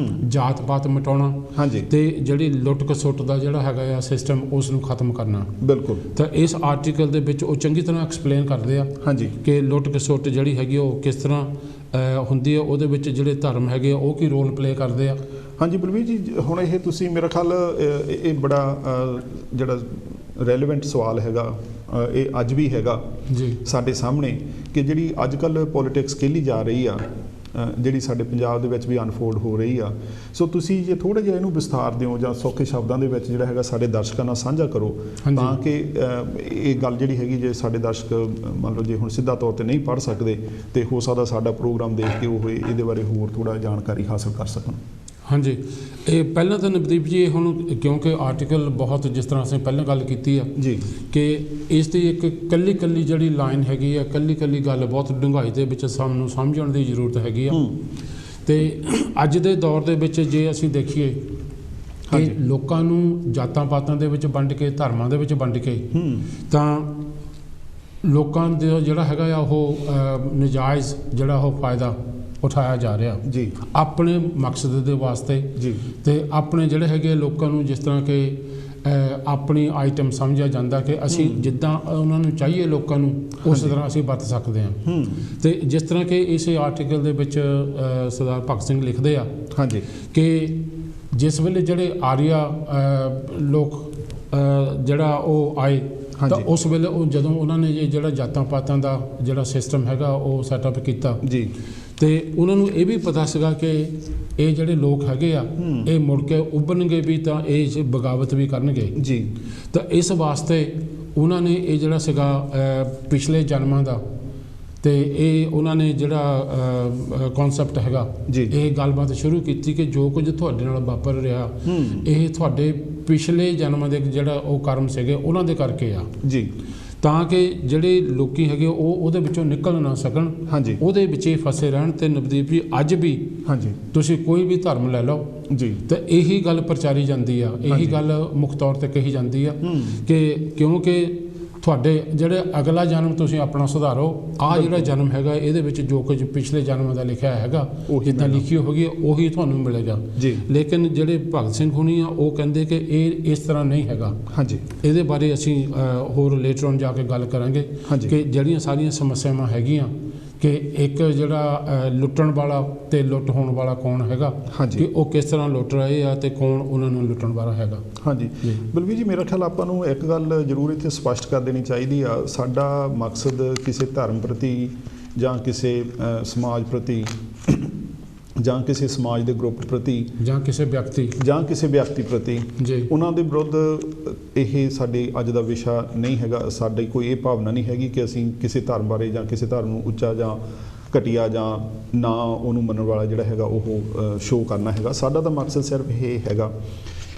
Speaker 2: ਜਾਤ ਪਾਤ ਮਿਟਾਉਣਾ। ਹਾਂਜੀ। ਤੇ ਜਿਹੜੀ ਲੁੱਟ ਖਸੁੱਟ ਦਾ ਜਿਹੜਾ ਹੈਗਾ ਆ ਸਿਸਟਮ, ਉਸ ਨੂੰ ਖਤਮ ਕਰਨਾ। ਬਿਲਕੁਲ। ਤਾਂ ਇਸ ਆਰਟੀਕਲ ਦੇ ਵਿੱਚ ਉਹ ਚੰਗੀ ਤਰ੍ਹਾਂ ਐਕਸਪਲੇਨ ਕਰਦੇ ਆ। ਹਾਂਜੀ। ਕਿ ਲੁੱਟ ਖਸੁੱਟ ਜਿਹੜੀ ਹੈਗੀ ਉਹ ਕਿਸ ਤਰ੍ਹਾਂ ਹੁੰਦੀ ਹੈ, ਉਹਦੇ ਵਿੱਚ ਜਿਹੜੇ ਧਰਮ ਹੈਗੇ ਆ ਉਹ ਕੀ ਰੋਲ ਪਲੇ ਕਰਦੇ ਆ।
Speaker 1: ਹਾਂਜੀ ਬਲਵੀਰ ਜੀ, ਹੁਣ ਇਹ ਤੁਸੀਂ ਮੇਰਾ ਖਿਆਲ ਇਹ ਬੜਾ ਜਿਹੜਾ ਰੈਲੇਵੈਂਟ ਸਵਾਲ ਹੈਗਾ, ਇਹ ਅੱਜ ਵੀ ਹੈਗਾ ਜੀ ਸਾਡੇ ਸਾਹਮਣੇ, ਕਿ ਜਿਹੜੀ ਅੱਜ ਕੱਲ੍ਹ ਪੋਲੀਟਿਕਸ ਖੇਲੀ ਜਾ ਰਹੀ ਆ, ਜਿਹੜੀ ਸਾਡੇ ਪੰਜਾਬ ਦੇ ਵਿੱਚ ਵੀ ਅਨਫੋਲਡ ਹੋ ਰਹੀ ਆ। ਸੋ ਤੁਸੀਂ ਜੇ ਥੋੜ੍ਹਾ ਜਿਹਾ ਇਹਨੂੰ ਵਿਸਥਾਰ ਦਿਓ ਜਾਂ ਸੌਖੇ ਸ਼ਬਦਾਂ ਦੇ ਵਿੱਚ ਜਿਹੜਾ ਹੈਗਾ ਸਾਡੇ ਦਰਸ਼ਕਾਂ ਨਾਲ ਸਾਂਝਾ ਕਰੋ, ਤਾਂ ਕਿ ਇਹ ਗੱਲ ਜਿਹੜੀ ਹੈਗੀ, ਜੇ ਸਾਡੇ ਦਰਸ਼ਕ ਮੰਨ ਲਓ ਜੇ ਹੁਣ ਸਿੱਧਾ ਤੌਰ 'ਤੇ ਨਹੀਂ ਪੜ੍ਹ ਸਕਦੇ, ਤੇ ਹੋ ਸਕਦਾ ਸਾਡਾ ਪ੍ਰੋਗਰਾਮ ਦੇਖ ਕੇ ਉਹ ਇਹਦੇ ਬਾਰੇ ਹੋਰ ਥੋੜ੍ਹਾ ਜਾਣਕਾਰੀ ਹਾਸਲ ਕਰ ਸਕਣ।
Speaker 2: ਹਾਂਜੀ, ਇਹ ਪਹਿਲਾਂ ਤਾਂ ਨਵਦੀਪ ਜੀ, ਇਹ ਹੁਣ ਕਿਉਂਕਿ ਆਰਟੀਕਲ ਬਹੁਤ, ਜਿਸ ਤਰ੍ਹਾਂ ਅਸੀਂ ਪਹਿਲਾਂ ਗੱਲ ਕੀਤੀ ਆ ਜੀ, ਕਿ ਇਸ ਦੀ ਇੱਕ ਕੱਲੀ ਜਿਹੜੀ ਲਾਈਨ ਹੈਗੀ ਆ, ਕੱਲੀ ਗੱਲ ਬਹੁਤ ਡੂੰਘਾਈ ਦੇ ਵਿੱਚ ਸਾਨੂੰ ਸਮਝਣ ਦੀ ਜ਼ਰੂਰਤ ਹੈਗੀ ਆ। ਤੇ ਅੱਜ ਦੇ ਦੌਰ ਦੇ ਵਿੱਚ ਜੇ ਅਸੀਂ ਦੇਖੀਏ ਕਿ ਲੋਕਾਂ ਨੂੰ ਜਾਤਾਂ ਪਾਤਾਂ ਦੇ ਵਿੱਚ ਵੰਡ ਕੇ, ਧਰਮਾਂ ਦੇ ਵਿੱਚ ਵੰਡ ਕੇ, ਤਾਂ ਲੋਕਾਂ ਦਾ ਜਿਹੜਾ ਹੈਗਾ ਆ ਉਹ ਨਜਾਇਜ਼ ਜਿਹੜਾ ਉਹ ਫਾਇਦਾ ਉਠਾਇਆ ਜਾ ਰਿਹਾ ਜੀ, ਆਪਣੇ ਮਕਸਦ ਦੇ ਵਾਸਤੇ ਜੀ। ਤੇ ਆਪਣੇ ਜਿਹੜੇ ਹੈਗੇ ਲੋਕਾਂ ਨੂੰ ਜਿਸ ਤਰ੍ਹਾਂ ਕਿ ਆਪਣੀ ਆਈਟਮ ਸਮਝਿਆ ਜਾਂਦਾ ਕਿ ਅਸੀਂ ਜਿੱਦਾਂ ਉਹਨਾਂ ਨੂੰ ਚਾਹੀਏ ਲੋਕਾਂ ਨੂੰ ਉਸ ਤਰ੍ਹਾਂ ਅਸੀਂ ਵਰਤ ਸਕਦੇ ਹਾਂ। ਤੇ ਜਿਸ ਤਰ੍ਹਾਂ ਕਿ ਇਸ ਆਰਟੀਕਲ ਦੇ ਵਿੱਚ ਸਰਦਾਰ ਭਗਤ ਸਿੰਘ ਲਿਖਦੇ ਆ ਹਾਂਜੀ, ਕਿ ਜਿਸ ਵੇਲੇ ਜਿਹੜੇ ਆਰੀਆ ਲੋਕ ਜਿਹੜਾ ਉਹ ਆਏ, ਤਾਂ ਉਸ ਵੇਲੇ ਉਹ ਜਦੋਂ ਉਹਨਾਂ ਨੇ ਜਿਹੜਾ ਜਾਤਾਂ ਪਾਤਾਂ ਦਾ ਜਿਹੜਾ ਸਿਸਟਮ ਹੈਗਾ ਉਹ ਸੈਟਅਪ ਕੀਤਾ ਜੀ, ਤੇ ਉਹਨਾਂ ਨੂੰ ਇਹ ਵੀ ਪਤਾ ਸੀਗਾ ਕਿ ਇਹ ਜਿਹੜੇ ਲੋਕ ਹੈਗੇ ਆ ਇਹ ਮੁੜ ਕੇ ਉੱਭਰਨਗੇ ਵੀ, ਤਾਂ ਇਹ ਬਗਾਵਤ ਵੀ ਕਰਨਗੇ ਜੀ। ਤਾਂ ਇਸ ਵਾਸਤੇ ਉਹਨਾਂ ਨੇ ਇਹ ਜਿਹੜਾ ਸੀਗਾ ਪਿਛਲੇ ਜਨਮਾਂ ਦਾ, ਤੇ ਇਹ ਉਹਨਾਂ ਨੇ ਜਿਹੜਾ ਕਨਸੈਪਟ ਹੈਗਾ ਇਹ ਗੱਲਬਾਤ ਸ਼ੁਰੂ ਕੀਤੀ ਕਿ ਜੋ ਕੁਝ ਤੁਹਾਡੇ ਨਾਲ ਵਾਪਰ ਰਿਹਾ ਇਹ ਤੁਹਾਡੇ ਪਿਛਲੇ ਜਨਮਾਂ ਦੇ ਜਿਹੜਾ ਉਹ ਕਰਮ ਸੀਗੇ ਉਹਨਾਂ ਦੇ ਕਰਕੇ ਆ ਜੀ, ਤਾਂ ਕਿ ਜਿਹੜੇ ਲੋਕੀ ਹੈਗੇ ਉਹ ਉਹਦੇ ਵਿੱਚੋਂ ਨਿਕਲ ਨਾ ਸਕਣ, ਉਹਦੇ ਵਿੱਚ ਹੀ ਫਸੇ ਰਹਿਣ। ਤੇ ਨਵਦੀਪ ਜੀ, ਅੱਜ ਵੀ ਤੁਸੀਂ ਕੋਈ ਵੀ ਧਰਮ ਲੈ ਲਓ ਜੀ, ਤਾਂ ਇਹੀ ਗੱਲ ਪ੍ਰਚਾਰੀ ਜਾਂਦੀ ਆ, ਇਹੀ ਗੱਲ ਮੁੱਖ ਤੌਰ ਤੇ ਕਹੀ ਜਾਂਦੀ ਆ ਕਿ ਕਿਉਂਕਿ ਤੁਹਾਡੇ ਜਿਹੜੇ ਅਗਲਾ ਜਨਮ ਤੁਸੀਂ ਆਪਣਾ ਸੁਧਾਰੋ, ਆਹ ਜਿਹੜਾ ਜਨਮ ਹੈਗਾ ਇਹਦੇ ਵਿੱਚ ਜੋ ਕੁਝ ਪਿਛਲੇ ਜਨਮਾਂ ਦਾ ਲਿਖਿਆ ਹੈਗਾ ਜਿੱਦਾਂ ਲਿਖੀ ਹੋਗੀ ਉਹੀ ਤੁਹਾਨੂੰ ਮਿਲੇਗਾ ਜੀ। ਲੇਕਿਨ ਜਿਹੜੇ ਭਗਤ ਸਿੰਘ ਹੁਣੀ ਆ ਉਹ ਕਹਿੰਦੇ ਕਿ ਇਹ ਇਸ ਤਰ੍ਹਾਂ ਨਹੀਂ ਹੈਗਾ। ਹਾਂਜੀ, ਇਹਦੇ ਬਾਰੇ ਅਸੀਂ ਹੋਰ ਲੇਟਰ ਔਨ ਜਾ ਕੇ ਗੱਲ ਕਰਾਂਗੇ ਕਿ ਜਿਹੜੀਆਂ ਸਾਰੀਆਂ ਸਮੱਸਿਆਵਾਂ ਹੈਗੀਆਂ ਕਿ ਇੱਕ ਜਿਹੜਾ ਲੁੱਟਣ ਵਾਲਾ ਤੇ ਲੁੱਟ ਹੋਣ ਵਾਲਾ ਕੌਣ ਹੈਗਾ, ਕਿ ਉਹ ਕਿਸ ਤਰ੍ਹਾਂ ਲੁੱਟ ਰਹੇ ਆ ਤੇ ਕੌਣ ਉਹਨਾਂ ਨੂੰ ਲੁੱਟਣ ਵਾਲਾ ਹੈਗਾ।
Speaker 1: ਹਾਂਜੀ ਬਲਵੀਰ ਜੀ, ਮੇਰਾ ਖਿਆਲ ਆਪਾਂ ਨੂੰ ਇੱਕ ਗੱਲ ਜ਼ਰੂਰ ਇੱਥੇ ਸਪਸ਼ਟ ਕਰ ਦੇਣੀ ਚਾਹੀਦੀ ਆ। ਸਾਡਾ ਮਕਸਦ ਕਿਸੇ ਧਰਮ ਪ੍ਰਤੀ ਜਾਂ ਕਿਸੇ ਸਮਾਜ ਪ੍ਰਤੀ ਜਾਂ ਕਿਸੇ ਸਮਾਜ ਦੇ ਗਰੁੱਪ ਪ੍ਰਤੀ
Speaker 2: ਜਾਂ ਕਿਸੇ ਵਿਅਕਤੀ
Speaker 1: ਪ੍ਰਤੀ ਉਹਨਾਂ ਦੇ ਵਿਰੁੱਧ ਇਹ ਸਾਡੇ ਅੱਜ ਦਾ ਵਿਸ਼ਾ ਨਹੀਂ ਹੈਗਾ। ਸਾਡੀ ਕੋਈ ਇਹ ਭਾਵਨਾ ਨਹੀਂ ਹੈਗੀ ਕਿ ਅਸੀਂ ਕਿਸੇ ਧਰਮ ਬਾਰੇ ਜਾਂ ਕਿਸੇ ਧਰਮ ਨੂੰ ਉੱਚਾ ਜਾਂ ਘਟੀਆ ਜਾਂ ਨਾ ਉਹਨੂੰ ਮੰਨਣ ਵਾਲਾ ਜਿਹੜਾ ਹੈਗਾ ਉਹ ਸ਼ੋਅ ਕਰਨਾ ਹੈਗਾ। ਸਾਡਾ ਤਾਂ ਮਕਸਦ ਸਿਰਫ ਇਹ ਹੈਗਾ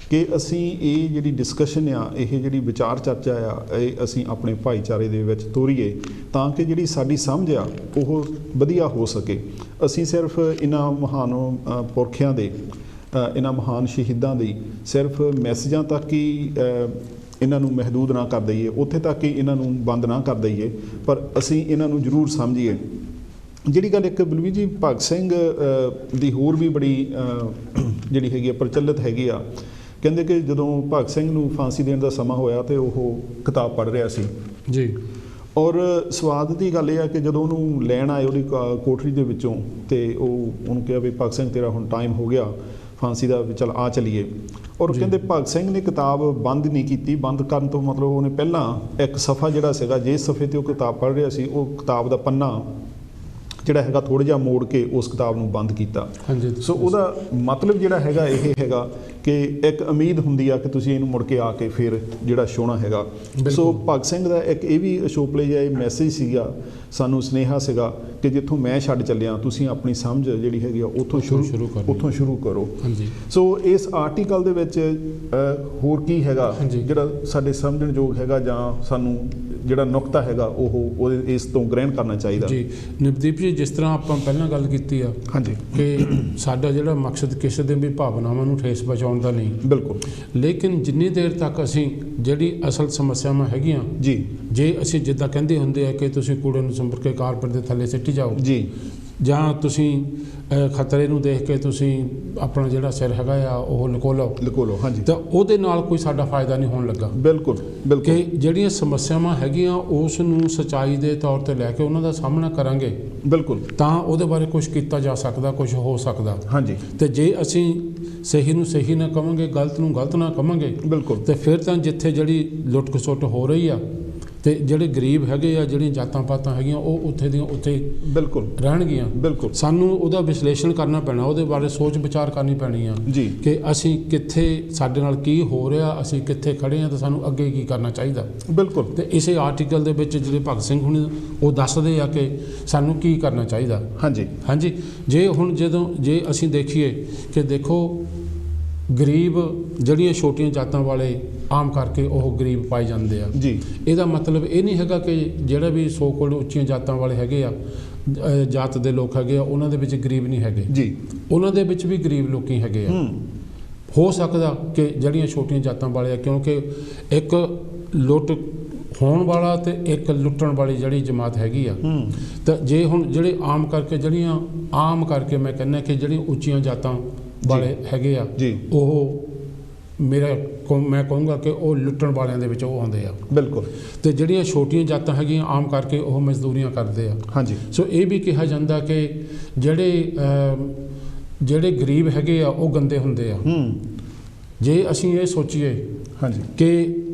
Speaker 1: ਕਿ ਅਸੀਂ ਇਹ ਜਿਹੜੀ ਡਿਸਕਸ਼ਨ ਆ, ਇਹ ਜਿਹੜੀ ਵਿਚਾਰ ਚਰਚਾ ਆ, ਇਹ ਅਸੀਂ ਆਪਣੇ ਭਾਈਚਾਰੇ ਦੇ ਵਿੱਚ ਤੋਰੀਏ ਤਾਂ ਕਿ ਜਿਹੜੀ ਸਾਡੀ ਸਮਝ ਆ ਉਹ ਵਧੀਆ ਹੋ ਸਕੇ। ਅਸੀਂ ਸਿਰਫ ਇਹਨਾਂ ਮਹਾਨ ਪੁਰਖਿਆਂ ਦੇ, ਇਹਨਾਂ ਮਹਾਨ ਸ਼ਹੀਦਾਂ ਦੀ ਸਿਰਫ ਮੈਸੇਜਾਂ ਤੱਕ ਹੀ ਇਹਨਾਂ ਨੂੰ ਮਹਿਦੂਦ ਨਾ ਕਰ ਦਈਏ, ਉੱਥੇ ਤੱਕ ਹੀ ਇਹਨਾਂ ਨੂੰ ਬੰਦ ਨਾ ਕਰ ਦਈਏ, ਪਰ ਅਸੀਂ ਇਹਨਾਂ ਨੂੰ ਜ਼ਰੂਰ ਸਮਝੀਏ। ਜਿਹੜੀ ਗੱਲ ਇੱਕ ਬਲਵੀਰ ਜੀ ਭਗਤ ਸਿੰਘ ਦੀ ਹੋਰ ਵੀ ਬੜੀ ਜਿਹੜੀ ਹੈਗੀ ਆ ਪ੍ਰਚਲਿਤ ਹੈਗੀ ਆ। ਕਹਿੰਦੇ ਕਿ ਜਦੋਂ ਭਗਤ ਸਿੰਘ ਨੂੰ ਫਾਂਸੀ ਦੇਣ ਦਾ ਸਮਾਂ ਹੋਇਆ ਤੇ ਉਹ ਕਿਤਾਬ ਪੜ੍ਹ ਰਿਹਾ ਸੀ
Speaker 2: ਜੀ,
Speaker 1: ਔਰ ਸਵਾਦ ਦੀ ਗੱਲ ਇਹ ਆ ਕਿ ਜਦੋਂ ਉਹਨੂੰ ਲੈਣ ਆਏ ਉਹਦੀ ਕੋਠਰੀ ਦੇ ਵਿੱਚੋਂ ਤੇ ਉਹਨੂੰ ਕਿਹਾ ਵੀ ਭਗਤ ਸਿੰਘ ਤੇਰਾ ਹੁਣ ਟਾਈਮ ਹੋ ਗਿਆ ਫਾਂਸੀ ਦਾ, ਵੀ ਚੱਲ ਆ ਚਲੀਏ। ਔਰ ਕਹਿੰਦੇ ਭਗਤ ਸਿੰਘ ਨੇ ਕਿਤਾਬ ਬੰਦ ਨਹੀਂ ਕੀਤੀ। ਬੰਦ ਕਰਨ ਤੋਂ ਮਤਲਬ ਉਹਨੇ ਪਹਿਲਾਂ ਇੱਕ ਸਫ਼ਾ ਜਿਹੜਾ ਸੀਗਾ, ਜਿਸ ਸਫ਼ੇ ਤੇ ਉਹ ਕਿਤਾਬ ਪੜ੍ਹ ਰਿਹਾ ਸੀ, ਉਹ ਕਿਤਾਬ ਦਾ ਪੰਨਾ ਜਿਹੜਾ ਹੈਗਾ ਥੋੜ੍ਹਾ ਜਿਹਾ ਮੋੜ ਕੇ ਉਸ ਕਿਤਾਬ ਨੂੰ ਬੰਦ ਕੀਤਾ। ਸੋ ਉਹਦਾ ਮਤਲਬ ਜਿਹੜਾ ਹੈਗਾ ਇਹ ਹੈਗਾ ਕਿ ਇੱਕ ਉਮੀਦ ਹੁੰਦੀ ਆ ਕਿ ਤੁਸੀਂ ਇਹਨੂੰ ਮੁੜ ਕੇ ਆ ਕੇ ਫਿਰ ਜਿਹੜਾ ਛੋਹਣਾ ਹੈਗਾ। ਸੋ ਭਗਤ ਸਿੰਘ ਦਾ ਇੱਕ ਇਹ ਵੀ ਅਸ਼ੋਪਲੇ ਜਿਹਾ ਇਹ ਮੈਸੇਜ ਸੀਗਾ, ਸਾਨੂੰ ਸੁਨੇਹਾ ਸੀਗਾ ਕਿ ਜਿੱਥੋਂ ਮੈਂ ਛੱਡ ਚੱਲਿਆ ਤੁਸੀਂ ਆਪਣੀ ਸਮਝ ਜਿਹੜੀ ਹੈਗੀ ਆ ਉੱਥੋਂ ਸ਼ੁਰੂ ਕਰੋ। ਸੋ ਇਸ ਆਰਟੀਕਲ ਦੇ ਵਿੱਚ ਹੋਰ ਕੀ ਹੈਗਾ ਜਿਹੜਾ ਸਾਡੇ ਸਮਝਣਯੋਗ ਹੈਗਾ ਜਾਂ ਸਾਨੂੰ ਜਿਹੜਾ ਨੁਕਤਾ ਹੈਗਾ ਉਹ ਇਸ ਤੋਂ ਗ੍ਰਹਿਣ ਕਰਨਾ ਚਾਹੀਦਾ?
Speaker 2: ਜੀ ਨਵਦੀਪ ਜੀ, ਜਿਸ ਤਰ੍ਹਾਂ ਆਪਾਂ ਪਹਿਲਾਂ ਗੱਲ ਕੀਤੀ ਆ ਕਿ ਸਾਡਾ ਜਿਹੜਾ ਮਕਸਦ ਕਿਸੇ ਦੇ ਵੀ ਭਾਵਨਾਵਾਂ ਨੂੰ ਠੇਸ ਪਹੁੰਚਾਉਣ ਦਾ ਨਹੀਂ,
Speaker 1: ਬਿਲਕੁਲ,
Speaker 2: ਲੇਕਿਨ ਜਿੰਨੀ ਦੇਰ ਤੱਕ ਅਸੀਂ ਜਿਹੜੀ ਅਸਲ ਸਮੱਸਿਆਵਾਂ ਹੈਗੀਆਂ
Speaker 1: ਜੀ,
Speaker 2: ਜੇ ਅਸੀਂ ਜਿੱਦਾਂ ਕਹਿੰਦੇ ਹੁੰਦੇ ਆ ਕਿ ਤੁਸੀਂ ਕੂੜੇ ਨੂੰ ਸੰਭਰ ਕੇ ਕਾਰਪੇਟ ਦੇ ਥੱਲੇ ਸਿੱਟੀ ਜਾਓ
Speaker 1: ਜੀ,
Speaker 2: ਜਾਂ ਤੁਸੀਂ ਖਤਰੇ ਨੂੰ ਦੇਖ ਕੇ ਤੁਸੀਂ ਆਪਣਾ ਜਿਹੜਾ ਸਿਰ ਹੈਗਾ ਆ ਉਹ ਲੁਕੋ ਲਓ, ਹਾਂਜੀ, ਤਾਂ ਉਹਦੇ ਨਾਲ ਕੋਈ ਸਾਡਾ ਫਾਇਦਾ ਨਹੀਂ ਹੋਣ ਲੱਗਾ।
Speaker 1: ਬਿਲਕੁਲ
Speaker 2: ਕਿ ਜਿਹੜੀਆਂ ਸਮੱਸਿਆਵਾਂ ਹੈਗੀਆਂ ਉਸ ਨੂੰ ਸੱਚਾਈ ਦੇ ਤੌਰ ਤੇ ਲੈ ਕੇ ਉਹਨਾਂ ਦਾ ਸਾਹਮਣਾ ਕਰਾਂਗੇ,
Speaker 1: ਬਿਲਕੁਲ, ਤਾਂ
Speaker 2: ਉਹਦੇ ਬਾਰੇ ਕੁਝ ਕੀਤਾ ਜਾ ਸਕਦਾ, ਕੁਝ ਹੋ ਸਕਦਾ।
Speaker 1: ਹਾਂਜੀ,
Speaker 2: ਤੇ ਜੇ ਅਸੀਂ ਸਹੀ ਨੂੰ ਸਹੀ ਨਾ ਕਵਾਂਗੇ, ਗਲਤ ਨੂੰ ਗਲਤ ਨਾ ਕਵਾਂਗੇ,
Speaker 1: ਬਿਲਕੁਲ,
Speaker 2: ਤੇ ਫਿਰ ਤਾਂ ਜਿੱਥੇ ਜਿਹੜੀ ਲੁੱਟ ਖਸੁੱਟ ਹੋ ਰਹੀ ਆ ਤੇ ਜਿਹੜੇ ਗਰੀਬ ਹੈਗੇ ਆ, ਜਿਹੜੀਆਂ ਜਾਤਾਂ ਪਾਤਾਂ ਹੈਗੀਆਂ ਉਹ ਉੱਥੇ ਦੀਆਂ ਉੱਥੇ
Speaker 1: ਬਿਲਕੁਲ
Speaker 2: ਰਹਿਣਗੀਆਂ।
Speaker 1: ਬਿਲਕੁਲ,
Speaker 2: ਸਾਨੂੰ ਉਹਦਾ ਵਿਸ਼ਲੇਸ਼ਣ ਕਰਨਾ ਪੈਣਾ, ਉਹਦੇ ਬਾਰੇ ਸੋਚ ਵਿਚਾਰ ਕਰਨੀ ਪੈਣੀ ਆ
Speaker 1: ਜੀ
Speaker 2: ਕਿ ਅਸੀਂ ਕਿੱਥੇ, ਸਾਡੇ ਨਾਲ ਕੀ ਹੋ ਰਿਹਾ, ਅਸੀਂ ਕਿੱਥੇ ਖੜੇ ਆ ਤੇ ਸਾਨੂੰ ਅੱਗੇ ਕੀ ਕਰਨਾ ਚਾਹੀਦਾ।
Speaker 1: ਬਿਲਕੁਲ,
Speaker 2: ਤੇ ਇਸੇ ਆਰਟੀਕਲ ਦੇ ਵਿੱਚ ਜਿਹੜੇ ਭਗਤ ਸਿੰਘ ਹੁਣ ਉਹ ਦੱਸਦੇ ਆ ਕਿ ਸਾਨੂੰ ਕੀ ਕਰਨਾ ਚਾਹੀਦਾ। ਹਾਂਜੀ, ਜੇ ਅਸੀਂ ਦੇਖੀਏ ਕਿ ਦੇਖੋ ਗਰੀਬ ਜਿਹੜੀਆਂ ਛੋਟੀਆਂ ਜਾਤਾਂ ਵਾਲੇ ਆਮ ਕਰਕੇ ਉਹ ਗਰੀਬ ਪਾਏ ਜਾਂਦੇ ਆ ਜੀ। ਇਹਦਾ ਮਤਲਬ ਇਹ ਨਹੀਂ ਹੈਗਾ ਕਿ ਜਿਹੜਾ ਵੀ ਸੋ ਕੋਲ ਉੱਚੀਆਂ ਜਾਤਾਂ ਵਾਲੇ ਹੈਗੇ ਆ, ਜਾਤ ਦੇ ਲੋਕ ਹੈਗੇ ਆ, ਉਹਨਾਂ ਦੇ ਵਿੱਚ ਗਰੀਬ ਨਹੀਂ ਹੈਗੇ ਜੀ, ਉਹਨਾਂ ਦੇ ਵਿੱਚ ਵੀ ਗਰੀਬ ਲੋਕੀ ਹੈਗੇ ਆ। ਹੋ ਸਕਦਾ ਕਿ ਜਿਹੜੀਆਂ ਛੋਟੀਆਂ ਜਾਤਾਂ ਵਾਲੇ ਆ, ਕਿਉਂਕਿ ਇੱਕ ਲੁੱਟ ਹੋਣ ਵਾਲਾ ਤੇ ਇੱਕ ਲੁੱਟਣ ਵਾਲੀ ਜਿਹੜੀ ਜਮਾਤ ਹੈਗੀ ਆ, ਤਾਂ ਜੇ ਹੁਣ ਜਿਹੜੇ ਆਮ ਕਰਕੇ ਮੈਂ ਕਹਿੰਦਾ ਕਿ ਜਿਹੜੀਆਂ ਉੱਚੀਆਂ ਜਾਤਾਂ ਵਾਲੇ ਹੈਗੇ ਆ ਉਹ ਮੈਂ ਕਹੂੰਗਾ ਕਿ ਉਹ ਲੁੱਟਣ ਵਾਲਿਆਂ ਦੇ ਵਿੱਚ ਉਹ ਆਉਂਦੇ ਆ। ਬਿਲਕੁਲ, ਤੇ ਜਿਹੜੀਆਂ ਛੋਟੀਆਂ ਜਾਤਾਂ ਹੈਗੀਆਂ ਆਮ ਕਰਕੇ ਉਹ ਮਜ਼ਦੂਰੀਆਂ ਕਰਦੇ ਆ। ਹਾਂਜੀ, ਸੋ ਇਹ ਵੀ ਕਿਹਾ ਜਾਂਦਾ ਕਿ ਜਿਹੜੇ ਗਰੀਬ ਹੈਗੇ ਆ ਉਹ ਗੰਦੇ ਹੁੰਦੇ ਆ। ਜੇ ਅਸੀਂ ਇਹ ਸੋਚੀਏ ਕਿ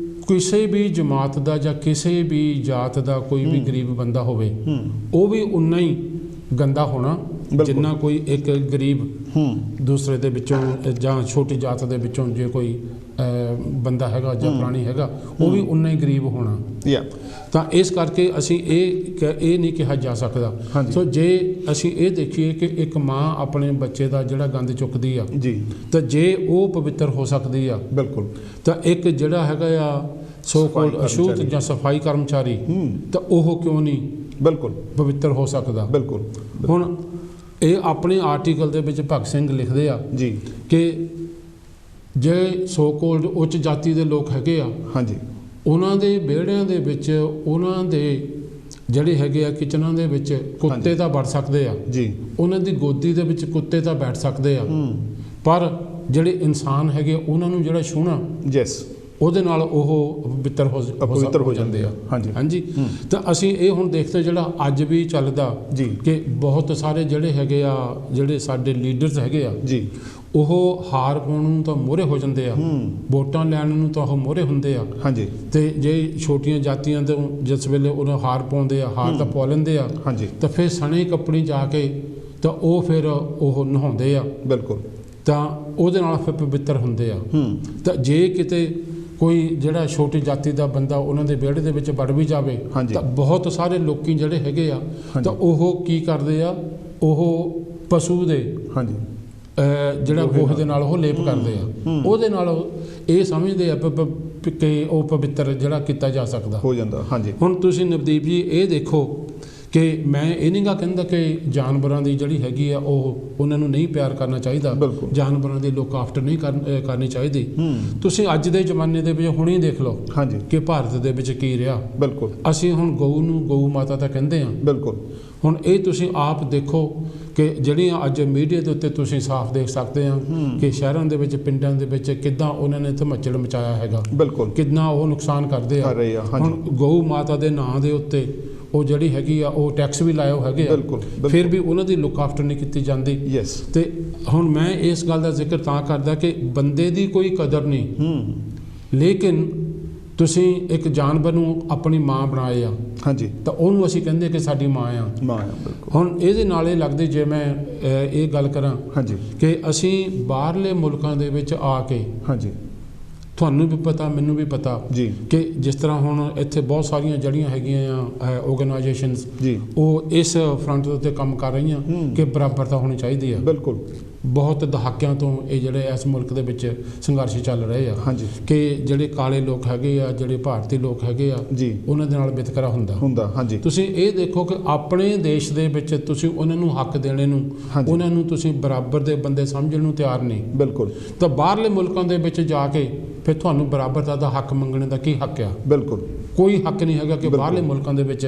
Speaker 2: ਕਿਸੇ ਵੀ ਜਮਾਤ ਦਾ ਜਾਂ ਕਿਸੇ ਵੀ ਜਾਤ ਦਾ ਕੋਈ ਵੀ ਗਰੀਬ ਬੰਦਾ ਹੋਵੇ, ਉਹ ਵੀ ਉਨਾ ਹੀ ਗੰਦਾ ਹੋਣਾ ਜਿੰਨਾ ਕੋਈ ਇੱਕ ਗਰੀਬ ਦੂਸਰੇ ਦੇ ਵਿੱਚੋਂ ਜਾਂ ਛੋਟੀ ਜਾਤ ਦੇ ਵਿੱਚੋਂ ਜੇ ਕੋਈ ਬੰਦਾ ਹੈਗਾ ਜਾਂ ਪ੍ਰਾਣੀ ਹੈਗਾ, ਉਹ ਵੀ ਉਨਾ ਹੀ ਗਰੀਬ ਹੋਣਾ। ਤਾਂ ਇਸ ਕਰਕੇ ਅਸੀਂ ਇਹ ਨਹੀਂ ਕਿਹਾ ਜਾ ਸਕਦਾ। ਸੋ ਜੇ ਅਸੀਂ ਇਹ ਦੇਖੀਏ ਕਿ ਇੱਕ ਮਾਂ ਆਪਣੇ ਬੱਚੇ ਦਾ ਜਿਹੜਾ ਗੰਦ ਚੁੱਕਦੀ ਆ ਜੀ, ਤਾਂ ਜੇ ਉਹ ਪਵਿੱਤਰ ਹੋ ਸਕਦੀ ਆ, ਬਿਲਕੁਲ, ਤਾਂ ਇੱਕ ਜਿਹੜਾ ਹੈਗਾ ਆ ਸੋ ਕਾਲਡ ਅਛੂਤ ਜਾਂ ਸਫਾਈ ਕਰਮਚਾਰੀ, ਤਾਂ ਉਹ ਕਿਉਂ ਨਹੀਂ ਬਿਲਕੁਲ ਪਵਿੱਤਰ ਹੋ ਸਕਦਾ। ਬਿਲਕੁਲ, ਹੁਣ ਇਹ ਆਪਣੇ ਆਰਟੀਕਲ ਦੇ ਵਿੱਚ ਭਗਤ ਸਿੰਘ ਲਿਖਦੇ ਆ ਜੀ ਕਿ ਜੇ ਸੋ ਕਾਲਡ ਉੱਚ ਜਾਤੀ ਦੇ ਲੋਕ ਹੈਗੇ ਆ, ਹਾਂਜੀ, ਉਹਨਾਂ ਦੇ ਵਿਹੜਿਆਂ ਦੇ ਵਿੱਚ, ਉਹਨਾਂ ਦੇ ਜਿਹੜੇ ਹੈਗੇ ਆ ਕਿਚਨਾਂ ਦੇ ਵਿੱਚ ਕੁੱਤੇ ਤਾਂ ਵੜ ਸਕਦੇ ਆ ਜੀ, ਉਹਨਾਂ ਦੀ ਗੋਦੀ ਦੇ ਵਿੱਚ ਕੁੱਤੇ ਤਾਂ ਬੈਠ ਸਕਦੇ ਆ, ਪਰ ਜਿਹੜੇ ਇਨਸਾਨ ਹੈਗੇ ਉਹਨਾਂ ਨੂੰ ਜਿਹੜਾ ਛੂਹਣਾ ਉਹਦੇ ਨਾਲ ਉਹ ਪਵਿੱਤਰ ਹੋ ਜਾਂਦੇ ਆ। ਹਾਂਜੀ ਤਾਂ ਅਸੀਂ ਇਹ ਹੁਣ ਦੇਖਦੇ ਜਿਹੜਾ ਅੱਜ ਵੀ ਚੱਲਦਾ ਕਿ ਬਹੁਤ ਸਾਰੇ ਜਿਹੜੇ ਹੈਗੇ ਆ, ਜਿਹੜੇ ਸਾਡੇ ਲੀਡਰਸ ਹੈਗੇ ਆ ਉਹ ਹਾਰ ਪਾਉਣ ਨੂੰ ਤਾਂ ਮੋਹਰੇ ਹੋ ਜਾਂਦੇ ਆ, ਵੋਟਾਂ ਲੈਣ ਨੂੰ ਤਾਂ ਉਹ ਮੋਹਰੇ ਹੁੰਦੇ ਆ। ਤੇ ਜੇ ਛੋਟੀਆਂ ਜਾਤੀਆਂ ਤੋਂ ਜਿਸ ਵੇਲੇ ਉਹਨਾਂ ਹਾਰ ਪਾਉਂਦੇ ਆ, ਹਾਰ ਤਾਂ ਪਾ ਲੈਂਦੇ ਆ, ਤਾਂ ਫਿਰ ਸਣੇ ਕੱਪੜੇ ਜਾ ਕੇ ਤਾਂ ਉਹ ਫਿਰ ਉਹ ਨਹਾਉਂਦੇ ਆ, ਬਿਲਕੁਲ, ਤਾਂ ਉਹਦੇ ਨਾਲ ਫਿਰ ਪਵਿੱਤਰ ਹੁੰਦੇ ਆ। ਤਾਂ ਜੇ ਕਿਤੇ ਕੋਈ ਜਿਹੜਾ ਛੋਟੀ ਜਾਤੀ ਦਾ ਬੰਦਾ ਉਹਨਾਂ ਦੇ ਵਿਹੜੇ ਦੇ ਵਿੱਚ ਵੜ ਵੀ ਜਾਵੇ ਤਾਂ ਬਹੁਤ ਸਾਰੇ ਲੋਕੀ ਜਿਹੜੇ ਹੈਗੇ ਆ ਤਾਂ ਉਹ ਕੀ ਕਰਦੇ ਆ, ਉਹ ਪਸ਼ੂ ਦੇ ਜਿਹੜਾ ਗੋਹੇ ਦੇ ਨਾਲ ਉਹ ਲੇਪ ਕਰਦੇ ਆ, ਉਹਦੇ ਨਾਲ ਇਹ ਸਮਝਦੇ ਆ ਕਿ ਉਹ ਪਵਿੱਤਰ ਜਿਹੜਾ ਕੀਤਾ ਜਾ ਸਕਦਾ ਹੋ ਜਾਂਦਾ। ਹੁਣ ਤੁਸੀਂ ਨਵਦੀਪ ਜੀ ਇਹ ਦੇਖੋ ਕਿ ਮੈਂ ਇਹ ਨਹੀਂ ਗਾ ਕਹਿੰਦਾ ਕਿ ਜਾਨਵਰਾਂ ਦੀ ਜਿਹੜੀ ਹੈਗੀ ਆ ਉਹ ਉਹਨਾਂ ਨੂੰ ਨਹੀਂ ਪਿਆਰ ਕਰਨਾ ਚਾਹੀਦਾ, ਜਾਨਵਰਾਂ ਦੀ ਲੁੱਕ ਆਫਟਰ ਨਹੀਂ ਕਰਨੀ ਚਾਹੀਦੀ। ਤੁਸੀਂ ਅੱਜ ਦੇ ਜ਼ਮਾਨੇ ਦੇ ਵਿੱਚ ਹੁਣੇ ਦੇਖ ਲਓ ਕਿ ਭਾਰਤ ਦੇ ਵਿੱਚ ਕੀ ਰਿਹਾ। ਬਿਲਕੁਲ, ਅਸੀਂ ਹੁਣ ਗਊ ਨੂੰ ਗਊ ਮਾਤਾ ਤਾਂ ਕਹਿੰਦੇ ਹਾਂ। ਬਿਲਕੁਲ, ਹੁਣ ਇਹ ਤੁਸੀਂ ਆਪ ਦੇਖੋ ਕਿ ਜਿਹੜੀਆਂ ਅੱਜ ਮੀਡੀਆ ਦੇ ਉੱਤੇ ਤੁਸੀਂ ਸਾਫ਼ ਦੇਖ ਸਕਦੇ ਆ ਕਿ ਸ਼ਹਿਰਾਂ ਦੇ ਵਿੱਚ, ਪਿੰਡਾਂ ਦੇ ਵਿੱਚ ਕਿੱਦਾਂ ਉਹਨਾਂ ਨੇ ਧਮੱਚੜ ਮਚਾਇਆ ਹੈਗਾ, ਬਿਲਕੁਲ, ਕਿੰਨਾ ਉਹ ਨੁਕਸਾਨ ਕਰਦੇ ਆ। ਹੁਣ ਗਊ ਮਾਤਾ ਦੇ ਨਾਂ ਦੇ ਉੱਤੇ ਉਹ ਜਿਹੜੀ ਹੈਗੀ ਆ ਉਹ ਟੈਕਸ ਵੀ ਲਾਏ ਹੈਗੇ ਆ, ਫਿਰ ਵੀ ਉਹਨਾਂ ਦੀ ਲੁੱਕ ਆਫਟਰ ਨਹੀਂ ਕੀਤੀ ਜਾਂਦੀ। ਤੇ ਹੁਣ ਮੈਂ ਇਸ ਗੱਲ ਦਾ ਜ਼ਿਕਰ ਤਾਂ ਕਰਦਾ ਕਿ ਬੰਦੇ ਦੀ ਕੋਈ ਕਦਰ ਨਹੀਂ, ਲੇਕਿਨ ਤੁਸੀਂ ਇੱਕ ਜਾਨਵਰ ਨੂੰ ਆਪਣੀ ਮਾਂ ਬਣਾਏ ਆ, ਤਾਂ ਉਹਨੂੰ ਅਸੀਂ ਕਹਿੰਦੇ ਕਿ ਸਾਡੀ ਮਾਂ ਆ। ਹੁਣ ਇਹਦੇ ਨਾਲ ਇਹ ਲੱਗਦੇ, ਜੇ ਮੈਂ ਇਹ ਗੱਲ ਕਰਾਂ ਕਿ ਅਸੀਂ ਬਾਹਰਲੇ ਮੁਲਕਾਂ ਦੇ ਵਿੱਚ ਆ ਕੇ, ਤੁਹਾਨੂੰ ਵੀ ਪਤਾ ਮੈਨੂੰ ਵੀ ਪਤਾ ਕਿ ਜਿਸ ਤਰ੍ਹਾਂ ਹੁਣ ਇੱਥੇ ਬਹੁਤ ਸਾਰੀਆਂ ਜਿਹੜੀਆਂ ਹੈਗੀਆਂ ਆ ਆਰਗੇਨਾਈਜੇਸ਼ਨਸ ਉਹ ਇਸ ਫਰੰਟ ਦੇ ਉੱਤੇ ਕੰਮ ਕਰ ਰਹੀਆਂ ਕਿ ਬਰਾਬਰਤਾ ਹੋਣੀ ਚਾਹੀਦੀ ਆ। ਬਿਲਕੁਲ, ਬਹੁਤ ਦਹਾਕਿਆਂ ਤੋਂ ਇਹ ਜਿਹੜੇ ਇਸ ਮੁਲਕ ਦੇ ਵਿੱਚ ਸੰਘਰਸ਼ ਚੱਲ ਰਹੇ ਆ ਕਿ ਜਿਹੜੇ ਕਾਲੇ ਲੋਕ ਹੈਗੇ ਆ, ਜਿਹੜੇ ਭਾਰਤੀ ਲੋਕ ਹੈਗੇ ਆ, ਉਹਨਾਂ ਦੇ ਨਾਲ ਵਿਤਕਰਾ ਹੁੰਦਾ। ਤੁਸੀਂ ਇਹ ਦੇਖੋ ਕਿ ਆਪਣੇ ਦੇਸ਼ ਦੇ ਵਿੱਚ ਤੁਸੀਂ ਉਹਨਾਂ ਨੂੰ ਹੱਕ ਦੇਣੇ ਨੂੰ, ਉਹਨਾਂ ਨੂੰ ਤੁਸੀਂ ਬਰਾਬਰ ਦੇ ਬੰਦੇ ਸਮਝਣ ਨੂੰ ਤਿਆਰ ਨਹੀਂ। ਬਿਲਕੁਲ, ਤਾਂ ਬਾਹਰਲੇ ਮੁਲਕਾਂ ਦੇ ਵਿੱਚ ਜਾ ਕੇ ਫਿਰ ਤੁਹਾਨੂੰ ਬਰਾਬਰਤਾ ਦਾ ਹੱਕ ਮੰਗਣ ਦਾ ਕੀ ਹੱਕ ਆ? ਬਿਲਕੁਲ, ਕੋਈ ਹੱਕ ਨਹੀਂ ਹੈਗਾ ਕਿ ਬਾਹਰਲੇ ਮੁਲਕਾਂ ਦੇ ਵਿੱਚ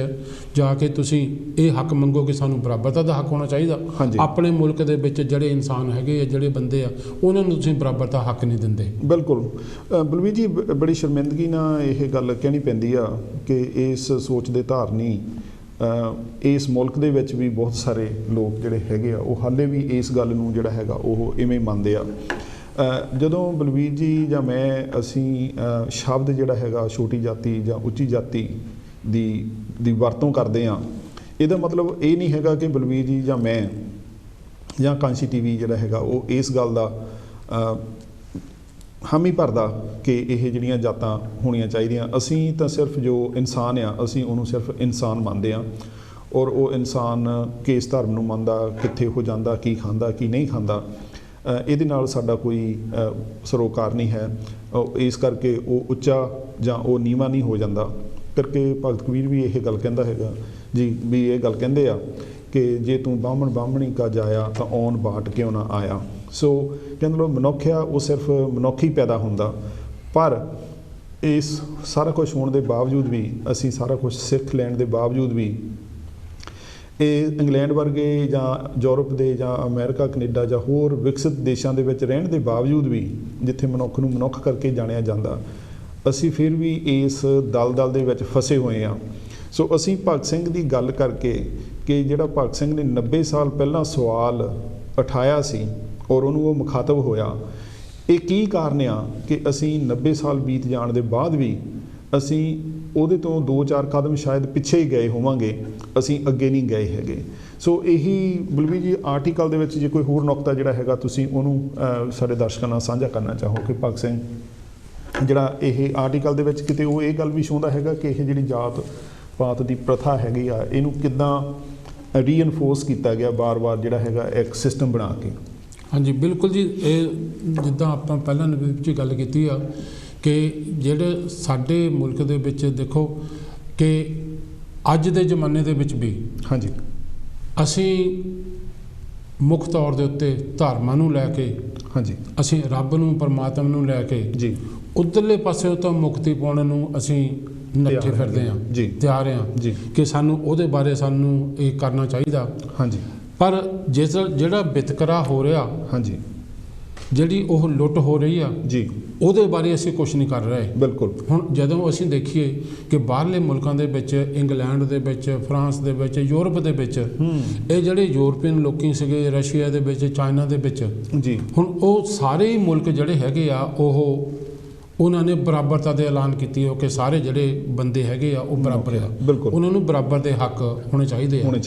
Speaker 2: ਜਾ ਕੇ ਤੁਸੀਂ ਇਹ ਹੱਕ ਮੰਗੋ ਕਿ ਸਾਨੂੰ ਬਰਾਬਰਤਾ ਦਾ ਹੱਕ ਹੋਣਾ ਚਾਹੀਦਾ। ਆਪਣੇ ਮੁਲਕ ਦੇ ਵਿੱਚ ਜਿਹੜੇ ਇਨਸਾਨ ਹੈਗੇ ਆ, ਜਿਹੜੇ ਬੰਦੇ ਆ, ਉਹਨਾਂ ਨੂੰ ਤੁਸੀਂ ਬਰਾਬਰਤਾ ਹੱਕ ਨਹੀਂ ਦਿੰਦੇ। ਬਿਲਕੁਲ ਬਲਵੀਰ ਜੀ, ਬੜੀ ਸ਼ਰਮਿੰਦਗੀ ਨਾਲ ਇਹ ਗੱਲ ਕਹਿਣੀ ਪੈਂਦੀ ਆ ਕਿ ਇਸ ਸੋਚ ਦੇ ਧਾਰਨੀ ਇਸ ਮੁਲਕ ਦੇ ਵਿੱਚ ਵੀ ਬਹੁਤ ਸਾਰੇ ਲੋਕ ਜਿਹੜੇ ਹੈਗੇ ਆ ਉਹ ਹਾਲੇ ਵੀ ਇਸ ਗੱਲ ਨੂੰ ਜਿਹੜਾ ਹੈਗਾ ਉਹ ਇਵੇਂ ਮੰਨਦੇ ਆ। ਜਦੋਂ ਬਲਵੀਰ ਜੀ ਜਾਂ ਮੈਂ, ਅਸੀਂ ਸ਼ਬਦ ਜਿਹੜਾ ਹੈਗਾ ਛੋਟੀ ਜਾਤੀ ਜਾਂ ਉੱਚੀ ਜਾਤੀ ਦੀ ਵਰਤੋਂ ਕਰਦੇ ਹਾਂ, ਇਹਦਾ ਮਤਲਬ ਇਹ ਨਹੀਂ ਹੈਗਾ ਕਿ ਬਲਵੀਰ ਜੀ ਜਾਂ ਮੈਂ ਜਾਂ ਕਾਂਸੀ TV ਜਿਹੜਾ ਹੈਗਾ ਉਹ ਇਸ ਗੱਲ ਦਾ ਹਾਮੀ ਭਰਦਾ ਕਿ ਇਹ ਜਿਹੜੀਆਂ ਜਾਤਾਂ ਹੋਣੀਆਂ ਚਾਹੀਦੀਆਂ। ਅਸੀਂ ਤਾਂ ਸਿਰਫ ਜੋ ਇਨਸਾਨ ਆ, ਅਸੀਂ ਉਹਨੂੰ ਸਿਰਫ ਇਨਸਾਨ ਮੰਨਦੇ ਹਾਂ, ਔਰ ਉਹ ਇਨਸਾਨ ਕਿਸ ਧਰਮ ਨੂੰ ਮੰਨਦਾ, ਕਿੱਥੇ ਹੋ ਜਾਂਦਾ, ਕੀ ਖਾਂਦਾ, ਕੀ ਨਹੀਂ ਖਾਂਦਾ, ਇਹਦੇ ਨਾਲ ਸਾਡਾ ਕੋਈ ਸਰੋਕਾਰ ਨਹੀਂ ਹੈ। ਇਸ ਕਰਕੇ ਉਹ ਉੱਚਾ ਜਾਂ ਉਹ ਨੀਵਾਂ ਨਹੀਂ ਹੋ ਜਾਂਦਾ। ਕਰਕੇ ਭਗਤ ਕਬੀਰ ਵੀ ਇਹ ਗੱਲ ਕਹਿੰਦਾ ਹੈਗਾ ਜੀ, ਵੀ ਇਹ ਗੱਲ ਕਹਿੰਦੇ ਆ ਕਿ ਜੇ ਤੂੰ ਬਾਹਮਣ ਬਾਹਮਣੀ ਕਾ ਜਾਇਆ ਤਾਂ ਔਨ ਬਾਟ ਕਿਉਂ ਨਾ ਆਇਆ। ਸੋ ਕਹਿੰਦੇ ਲੋ ਮਨੁੱਖ ਆ ਉਹ ਸਿਰਫ ਮਨੁੱਖ ਹੀ ਪੈਦਾ ਹੁੰਦਾ, ਪਰ ਇਸ ਸਾਰਾ ਕੁਛ ਹੋਣ ਦੇ ਬਾਵਜੂਦ ਵੀ, ਅਸੀਂ ਸਾਰਾ ਕੁਛ ਸਿੱਖ ਲੈਣ ਦੇ ਬਾਵਜੂਦ ਵੀ, ਇਹ ਇੰਗਲੈਂਡ ਵਰਗੇ ਜਾਂ ਯੂਰਪ ਦੇ ਜਾਂ ਅਮਰੀਕਾ, ਕੈਨੇਡਾ ਜਾਂ ਹੋਰ ਵਿਕਸਿਤ ਦੇਸ਼ਾਂ ਦੇ ਵਿੱਚ ਰਹਿਣ ਦੇ ਬਾਵਜੂਦ ਵੀ, ਜਿੱਥੇ ਮਨੁੱਖ ਨੂੰ ਮਨੁੱਖ ਕਰਕੇ ਜਾਣਿਆ ਜਾਂਦਾ, ਅਸੀਂ ਫਿਰ ਵੀ ਇਸ ਦਲਦਲ ਦੇ ਵਿੱਚ ਫਸੇ ਹੋਏ ਹਾਂ। ਸੋ ਅਸੀਂ ਭਗਤ ਸਿੰਘ ਦੀ ਗੱਲ ਕਰਕੇ ਕਿ ਜਿਹੜਾ ਭਗਤ ਸਿੰਘ ਨੇ 90 ਸਾਲ ਪਹਿਲਾਂ ਸਵਾਲ ਉਠਾਇਆ ਸੀ ਔਰ ਉਹਨੂੰ ਉਹ ਮੁਖਾਤਬ ਹੋਇਆ, ਇਹ ਕੀ ਕਾਰਨ ਆ ਕਿ ਅਸੀਂ 90 ਸਾਲ ਬੀਤ ਜਾਣ ਦੇ ਬਾਅਦ ਵੀ ਅਸੀਂ ਉਹਦੇ ਤੋਂ 2-4 ਕਦਮ ਸ਼ਾਇਦ ਪਿੱਛੇ ਹੀ ਗਏ ਹੋਵਾਂਗੇ, ਅਸੀਂ ਅੱਗੇ ਨਹੀਂ ਗਏ ਹੈਗੇ। ਸੋ ਇਹੀ ਬਲਵੀਰ ਜੀ ਆਰਟੀਕਲ ਦੇ ਵਿੱਚ ਜੇ ਕੋਈ ਹੋਰ ਨੁਕਤਾ ਜਿਹੜਾ ਹੈਗਾ ਤੁਸੀਂ ਉਹਨੂੰ ਸਾਡੇ ਦਰਸ਼ਕਾਂ ਨਾਲ ਸਾਂਝਾ ਕਰਨਾ ਚਾਹੋ ਕਿ ਭਗਤ ਸਿੰਘ ਜਿਹੜਾ ਇਹ ਆਰਟੀਕਲ ਦੇ ਵਿੱਚ ਕਿਤੇ ਉਹ ਇਹ ਗੱਲ ਵੀ ਚਾਹੁੰਦਾ ਹੈਗਾ ਕਿ ਇਹ ਜਿਹੜੀ ਜਾਤ ਪਾਤ ਦੀ ਪ੍ਰਥਾ ਹੈਗੀ ਆ, ਇਹਨੂੰ ਕਿੱਦਾਂ ਰੀਇਨਫੋਰਸ ਕੀਤਾ ਗਿਆ ਬਾਰ-ਬਾਰ ਜਿਹੜਾ ਹੈਗਾ ਇੱਕ ਸਿਸਟਮ ਬਣਾ ਕੇ। ਹਾਂਜੀ ਬਿਲਕੁਲ ਜੀ, ਇਹ ਜਿੱਦਾਂ ਆਪਾਂ ਪਹਿਲਾਂ ਨਵੀਪ ਜੀ ਗੱਲ ਕੀਤੀ ਆ ਕਿ ਜਿਹੜੇ ਸਾਡੇ ਮੁਲਕ ਦੇ ਵਿੱਚ ਦੇਖੋ ਕਿ ਅੱਜ ਦੇ ਜ਼ਮਾਨੇ ਦੇ ਵਿੱਚ ਵੀ
Speaker 1: ਹਾਂਜੀ
Speaker 2: ਅਸੀਂ ਮੁੱਖ ਤੌਰ ਦੇ ਉੱਤੇ ਧਰਮਾਂ ਨੂੰ ਲੈ ਕੇ,
Speaker 1: ਹਾਂਜੀ,
Speaker 2: ਅਸੀਂ ਰੱਬ ਨੂੰ, ਪਰਮਾਤਮਾ ਨੂੰ ਲੈ ਕੇ
Speaker 1: ਜੀ
Speaker 2: ਉੱਧਰਲੇ ਪਾਸੇ ਤੋਂ ਮੁਕਤੀ ਪਾਉਣ ਨੂੰ ਅਸੀਂ ਨੱਠੇ ਫਿਰਦੇ ਹਾਂ, ਤਿਆਰ ਹਾਂ ਜੀ ਕਿ ਸਾਨੂੰ ਉਹਦੇ ਬਾਰੇ ਸਾਨੂੰ ਇਹ ਕਰਨਾ ਚਾਹੀਦਾ।
Speaker 1: ਹਾਂਜੀ,
Speaker 2: ਪਰ ਜਿਹੜਾ ਵਿਤਕਰਾ ਹੋ ਰਿਹਾ,
Speaker 1: ਹਾਂਜੀ,
Speaker 2: ਜਿਹੜੀ ਉਹ ਲੁੱਟ ਹੋ ਰਹੀ ਆ
Speaker 1: ਜੀ,
Speaker 2: ਉਹਦੇ ਬਾਰੇ ਅਸੀਂ ਕੁਝ ਨਹੀਂ ਕਰ ਰਹੇ।
Speaker 1: ਬਿਲਕੁਲ।
Speaker 2: ਹੁਣ ਜਦੋਂ ਅਸੀਂ ਦੇਖੀਏ ਕਿ ਬਾਹਰਲੇ ਮੁਲਕਾਂ ਦੇ ਵਿੱਚ, ਇੰਗਲੈਂਡ ਦੇ ਵਿੱਚ, ਫਰਾਂਸ ਦੇ ਵਿੱਚ, ਯੂਰਪ ਦੇ ਵਿੱਚ, ਇਹ ਜਿਹੜੇ ਯੂਰਪੀਅਨ ਲੋਕੀ ਸੀਗੇ, ਰਸ਼ੀਆ ਦੇ ਵਿੱਚ, ਚਾਈਨਾ ਦੇ ਵਿੱਚ
Speaker 1: ਜੀ, ਹੁਣ
Speaker 2: ਉਹ ਸਾਰੇ ਹੀ ਮੁਲਕ ਜਿਹੜੇ ਹੈਗੇ ਆ ਉਹਨਾਂ ਨੇ ਬਰਾਬਰਤਾ ਦੇ ਐਲਾਨ ਕੀਤੀ ਹੋ ਕਿ ਸਾਰੇ ਜਿਹੜੇ ਬੰਦੇ ਹੈਗੇ ਆ ਉਹ ਬਰਾਬਰ ਆ, ਉਹਨਾਂ ਨੂੰ ਬਰਾਬਰ ਦੇ ਹੱਕ ਹੋਣੇ ਚਾਹੀਦੇ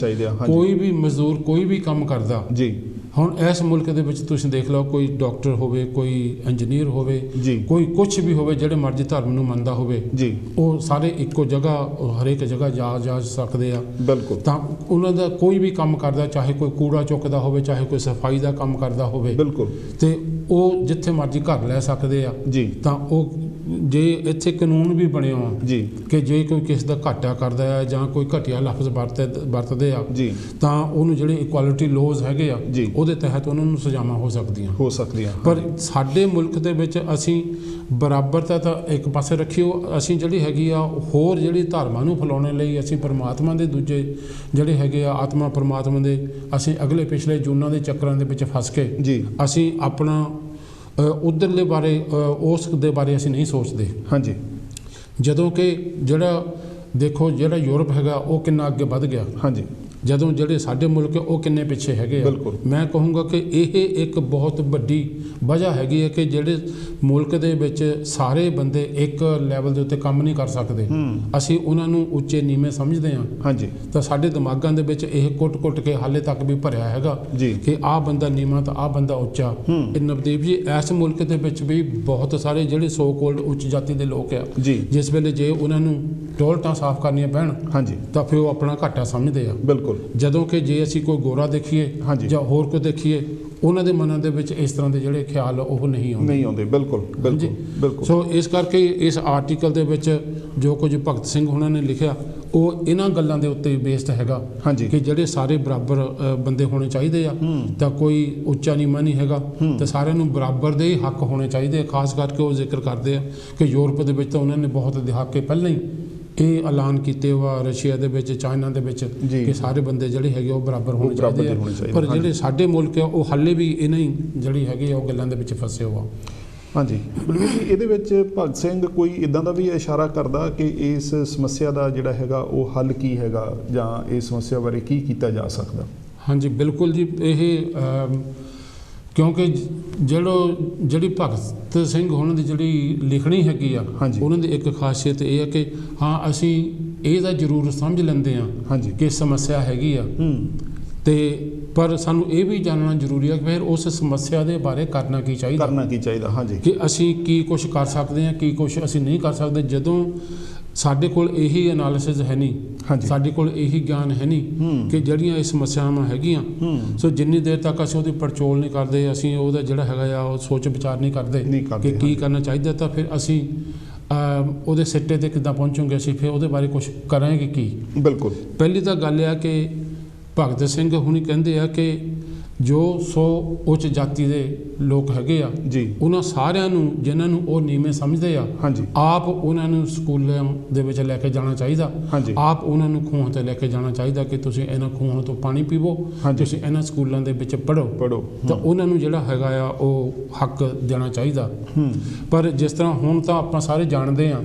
Speaker 2: ਆ। ਕੋਈ ਵੀ ਮਜ਼ਦੂਰ ਕੋਈ ਵੀ ਕੰਮ ਕਰਦਾ
Speaker 1: ਜੀ,
Speaker 2: ਹੁਣ ਇਸ ਮੁਲਕ ਦੇ ਵਿੱਚ ਤੁਸੀਂ ਦੇਖ ਲਓ, ਕੋਈ ਡਾਕਟਰ ਹੋਵੇ, ਕੋਈ ਇੰਜੀਨੀਅਰ ਹੋਵੇ, ਕੋਈ ਕੁਛ ਵੀ ਹੋਵੇ, ਜਿਹੜੇ ਮਰਜ਼ੀ ਧਰਮ ਨੂੰ ਮੰਨਦਾ ਹੋਵੇ ਜੀ, ਉਹ ਸਾਰੇ ਇੱਕੋ ਜਗ੍ਹਾ ਹਰੇਕ ਜਗ੍ਹਾ ਜਾ ਸਕਦੇ ਆ। ਬਿਲਕੁਲ। ਤਾਂ ਉਹਨਾਂ ਦਾ ਕੋਈ ਵੀ ਕੰਮ ਕਰਦਾ, ਚਾਹੇ ਕੋਈ ਕੂੜਾ ਚੁੱਕਦਾ ਹੋਵੇ, ਚਾਹੇ ਕੋਈ ਸਫਾਈ ਦਾ ਕੰਮ ਕਰਦਾ ਹੋਵੇ, ਬਿਲਕੁਲ, ਤੇ ਉਹ ਜਿੱਥੇ ਮਰਜ਼ੀ ਘਰ ਲੈ ਸਕਦੇ ਆ ਜੀ। ਤਾਂ ਉਹ ਜੇ ਇੱਥੇ ਕਾਨੂੰਨ ਵੀ ਬਣਿਆ ਆ ਜੀ ਕਿ ਜੇ ਕੋਈ ਕਿਸੇ ਦਾ ਘਾਟਾ ਕਰਦਾ ਹੈ ਜਾਂ ਕੋਈ ਘਟੀਆ ਲਫ਼ਜ਼ ਵਰਤਦੇ ਆ ਜੀ, ਤਾਂ ਉਹਨੂੰ ਜਿਹੜੇ ਇਕੁਐਲਿਟੀ ਲੋਜ਼ ਹੈਗੇ ਆ ਜੀ, ਉਹਦੇ ਤਹਿਤ ਉਹਨਾਂ ਨੂੰ ਸਜ਼ਾਵਾਂ ਹੋ ਸਕਦੀਆਂ। ਪਰ ਸਾਡੇ ਮੁਲਕ ਦੇ ਵਿੱਚ ਅਸੀਂ ਬਰਾਬਰਤਾ ਤਾਂ ਇੱਕ ਪਾਸੇ ਰੱਖੀਓ, ਅਸੀਂ ਜਿਹੜੀ ਹੈਗੀ ਆ ਹੋਰ ਜਿਹੜੀ ਧਰਮਾਂ ਨੂੰ ਫੈਲਾਉਣ ਲਈ ਅਸੀਂ ਪਰਮਾਤਮਾ ਦੇ ਦੂਜੇ ਜਿਹੜੇ ਹੈਗੇ ਆ ਆਤਮਾ ਪਰਮਾਤਮਾ ਦੇ, ਅਸੀਂ ਅਗਲੇ ਪਿਛਲੇ ਜੂਨਾਂ ਦੇ ਚੱਕਰਾਂ ਦੇ ਵਿੱਚ ਫਸ ਕੇ ਜੀ ਅਸੀਂ ਆਪਣਾ ਉਧਰਲੇ ਬਾਰੇ ਉਸ ਦੇ ਬਾਰੇ ਅਸੀਂ ਨਹੀਂ ਸੋਚਦੇ। ਹਾਂਜੀ। ਜਦੋਂ ਕਿ ਜਿਹੜਾ ਦੇਖੋ ਜਿਹੜਾ ਯੂਰਪ ਹੈਗਾ ਉਹ ਕਿੰਨਾ ਅੱਗੇ ਵੱਧ ਗਿਆ। ਹਾਂਜੀ। ਜਦੋਂ ਜਿਹੜੇ ਸਾਡੇ ਮੁਲਕ ਉਹ ਕਿੰਨੇ ਪਿੱਛੇ ਹੈਗੇ ਆ। ਮੈਂ ਕਹੂੰਗਾ ਕਿ ਇਹ ਇੱਕ ਬਹੁਤ ਵੱਡੀ ਵਜ੍ਹਾ ਹੈਗੀ ਹੈ ਕਿ ਜਿਹੜੇ ਮੁਲਕ ਦੇ ਵਿੱਚ ਸਾਰੇ ਬੰਦੇ ਇੱਕ ਲੈਵਲ ਦੇ ਉੱਤੇ ਕੰਮ ਨਹੀਂ ਕਰ ਸਕਦੇ, ਅਸੀਂ ਉਹਨਾਂ ਨੂੰ ਉੱਚੇ ਨੀਵੇਂ ਸਮਝਦੇ ਹਾਂ। ਹਾਂਜੀ। ਤਾਂ ਸਾਡੇ ਦਿਮਾਗਾਂ ਦੇ ਵਿੱਚ ਇਹ ਕੁੱਟ ਕੇ ਹਾਲੇ ਤੱਕ ਵੀ ਭਰਿਆ ਹੈਗਾ ਕਿ ਆਹ ਬੰਦਾ ਨੀਵਾਂ ਤਾਂ ਆਹ ਬੰਦਾ ਉੱਚਾ। ਇਹ ਨਵਦੀਪ ਜੀ ਇਸ ਮੁਲਕ ਦੇ ਵਿੱਚ ਵੀ ਬਹੁਤ ਸਾਰੇ ਜਿਹੜੇ ਸੋ ਕੋਲਡ ਉੱਚ ਜਾਤੀ ਦੇ ਲੋਕ ਆ, ਜਿਸ ਵੇਲੇ ਜੇ ਉਹਨਾਂ ਨੂੰ ਟੋਲਟਾਂ ਸਾਫ਼ ਕਰਨੀਆਂ ਪੈਣ ਤਾਂ ਫਿਰ ਉਹ ਆਪਣਾ ਘਾਟਾ ਸਮਝਦੇ ਆ। ਬਿਲਕੁਲ। ਜਦੋਂ ਕਿ ਜੇ ਅਸੀਂ ਕੋਈ ਗੋਰਾ ਦੇਖੀਏ ਜਾਂ ਹੋਰ ਕੋਈ ਦੇਖੀਏ, ਉਹਨਾਂ ਦੇ ਮਨਾਂ ਦੇ ਵਿੱਚ ਇਸ ਤਰ੍ਹਾਂ ਦੇ ਜਿਹੜੇ ਖਿਆਲ ਉਹ ਨਹੀਂ ਆਉਂਦੇ। ਬਿਲਕੁਲ। ਸੋ ਇਸ ਕਰਕੇ ਇਸ ਆਰਟੀਕਲ ਦੇ ਵਿੱਚ ਜੋ ਕੁਝ ਭਗਤ ਸਿੰਘ ਉਹਨਾਂ ਨੇ ਲਿਖਿਆ ਉਹ ਇਹਨਾਂ ਗੱਲਾਂ ਦੇ ਉੱਤੇ ਬੇਸਡ ਹੈਗਾ ਕਿ ਜਿਹੜੇ ਸਾਰੇ ਬਰਾਬਰ ਬੰਦੇ ਹੋਣੇ ਚਾਹੀਦੇ ਆ, ਤਾਂ ਕੋਈ ਉੱਚਾ ਨੀਵਾਂ ਨਹੀਂ ਹੈਗਾ, ਤੇ ਸਾਰਿਆਂ ਨੂੰ ਬਰਾਬਰ ਦੇ ਹੀ ਹੱਕ ਹੋਣੇ ਚਾਹੀਦੇ। ਖਾਸ ਕਰਕੇ ਉਹ ਜ਼ਿਕਰ ਕਰਦੇ ਆ ਕਿ ਯੂਰਪ ਦੇ ਵਿੱਚ ਤਾਂ ਉਹਨਾਂ ਨੇ ਬਹੁਤ ਦਹਾਕੇ ਪਹਿਲਾਂ ਹੀ ਇਹ ਐਲਾਨ ਕੀਤੇ ਵਾ, ਰਸ਼ੀਆ ਦੇ ਵਿੱਚ, ਚਾਈਨਾ ਦੇ ਵਿੱਚ, ਕਿ ਸਾਰੇ ਬੰਦੇ ਜਿਹੜੇ ਹੈਗੇ ਉਹ ਬਰਾਬਰ ਹੋਣੇ ਚਾਹੀਦੇ ਆ। ਪਰ ਜਿਹੜੇ ਸਾਡੇ ਮੁਲਕ ਆ ਉਹ ਹਾਲੇ ਵੀ ਇਹਨਾਂ ਹੀ ਜਿਹੜੀ ਹੈਗੀ ਉਹ ਗੱਲਾਂ ਦੇ ਵਿੱਚ ਫਸੇ ਹੋਆ।
Speaker 1: ਹਾਂਜੀ ਬਲਵੀਰ ਜੀ, ਇਹਦੇ ਵਿੱਚ ਭਗਤ ਸਿੰਘ ਕੋਈ ਇੱਦਾਂ ਦਾ ਵੀ ਇਸ਼ਾਰਾ ਕਰਦਾ ਕਿ ਇਸ ਸਮੱਸਿਆ ਦਾ ਜਿਹੜਾ ਹੈਗਾ ਉਹ ਹੱਲ ਕੀ ਹੈਗਾ, ਜਾਂ ਇਸ ਸਮੱਸਿਆ ਬਾਰੇ ਕੀ ਕੀਤਾ ਜਾ ਸਕਦਾ?
Speaker 2: ਹਾਂਜੀ ਬਿਲਕੁਲ ਜੀ। ਇਹ ਕਿਉਂਕਿ ਜਿਹੜੀ ਭਗਤ ਸਿੰਘ ਉਹਨਾਂ ਦੀ ਜਿਹੜੀ ਲਿਖਣੀ ਹੈਗੀ ਆ, ਉਹਨਾਂ ਦੀ ਇੱਕ ਖਾਸੀਅਤ ਇਹ ਹੈ ਕਿ ਹਾਂ ਅਸੀਂ ਇਹ ਤਾਂ ਜ਼ਰੂਰ ਸਮਝ ਲੈਂਦੇ ਹਾਂ ਕਿ ਸਮੱਸਿਆ ਹੈਗੀ ਆ, ਤੇ ਪਰ ਸਾਨੂੰ ਇਹ ਵੀ ਜਾਣਨਾ ਜ਼ਰੂਰੀ ਹੈ ਕਿ ਫਿਰ ਉਸ ਸਮੱਸਿਆ ਦੇ ਬਾਰੇ ਕਰਨਾ ਕੀ ਚਾਹੀਦਾ। ਹਾਂਜੀ। ਕਿ ਅਸੀਂ ਕੀ ਕੁਛ ਕਰ ਸਕਦੇ ਹਾਂ, ਕੀ ਕੁਛ ਅਸੀਂ ਨਹੀਂ ਕਰ ਸਕਦੇ। ਜਦੋਂ ਸਾਡੇ ਕੋਲ ਇਹੀ ਐਨਾਲਿਸਿਸ ਹੈ ਨਹੀਂ, ਸਾਡੇ ਕੋਲ ਇਹੀ ਗਿਆਨ ਹੈ ਨਹੀਂ ਕਿ ਜਿਹੜੀਆਂ ਇਹ ਸਮੱਸਿਆਵਾਂ ਹੈਗੀਆਂ, ਸੋ ਜਿੰਨੀ ਦੇਰ ਤੱਕ ਅਸੀਂ ਉਹਦੀ ਪੜਚੋਲ ਨਹੀਂ ਕਰਦੇ, ਅਸੀਂ ਉਹਦਾ ਜਿਹੜਾ ਹੈਗਾ ਆ ਉਹ ਸੋਚ ਵਿਚਾਰ ਨਹੀਂ ਕਰਦੇ ਕਿ ਕੀ ਕਰਨਾ ਚਾਹੀਦਾ, ਤਾਂ ਫਿਰ ਅਸੀਂ ਉਹਦੇ ਸਿੱਟੇ ਤੇ ਕਿੱਦਾਂ ਪਹੁੰਚੂਗੇ, ਅਸੀਂ ਫਿਰ ਉਹਦੇ ਬਾਰੇ ਕੁਛ ਕਰਾਂਗੇ ਕੀ। ਬਿਲਕੁਲ। ਪਹਿਲੀ ਤਾਂ ਗੱਲ ਆ ਕਿ ਭਗਤ ਸਿੰਘ ਹੁਣੀ ਕਹਿੰਦੇ ਆ ਕਿ ਜੋ ਸੋ ਉੱਚ ਜਾਤੀ ਦੇ ਲੋਕ ਹੈਗੇ ਆ ਜੀ, ਉਹਨਾਂ ਸਾਰਿਆਂ ਨੂੰ ਜਿਨ੍ਹਾਂ ਨੂੰ ਉਹ ਨੀਵੇਂ ਸਮਝਦੇ ਆ, ਆਪ ਉਹਨਾਂ ਨੂੰ ਸਕੂਲਾਂ ਦੇ ਵਿੱਚ ਲੈ ਕੇ ਜਾਣਾ ਚਾਹੀਦਾ, ਆਪ ਉਹਨਾਂ ਨੂੰ ਖੂਹਾਂ ਤੇ ਲੈ ਕੇ ਜਾਣਾ ਚਾਹੀਦਾ ਕਿ ਤੁਸੀਂ ਇਹਨਾਂ ਖੂਹਾਂ ਤੋਂ ਪਾਣੀ ਪੀਵੋ, ਤੁਸੀਂ ਇਹਨਾਂ ਸਕੂਲਾਂ ਦੇ ਵਿੱਚ ਪੜ੍ਹੋ, ਤਾਂ ਉਹਨਾਂ ਨੂੰ ਜਿਹੜਾ ਹੈਗਾ ਆ ਉਹ ਹੱਕ ਦੇਣਾ ਚਾਹੀਦਾ। ਪਰ ਜਿਸ ਤਰ੍ਹਾਂ ਹੁਣ ਤਾਂ ਆਪਾਂ ਸਾਰੇ ਜਾਣਦੇ ਆ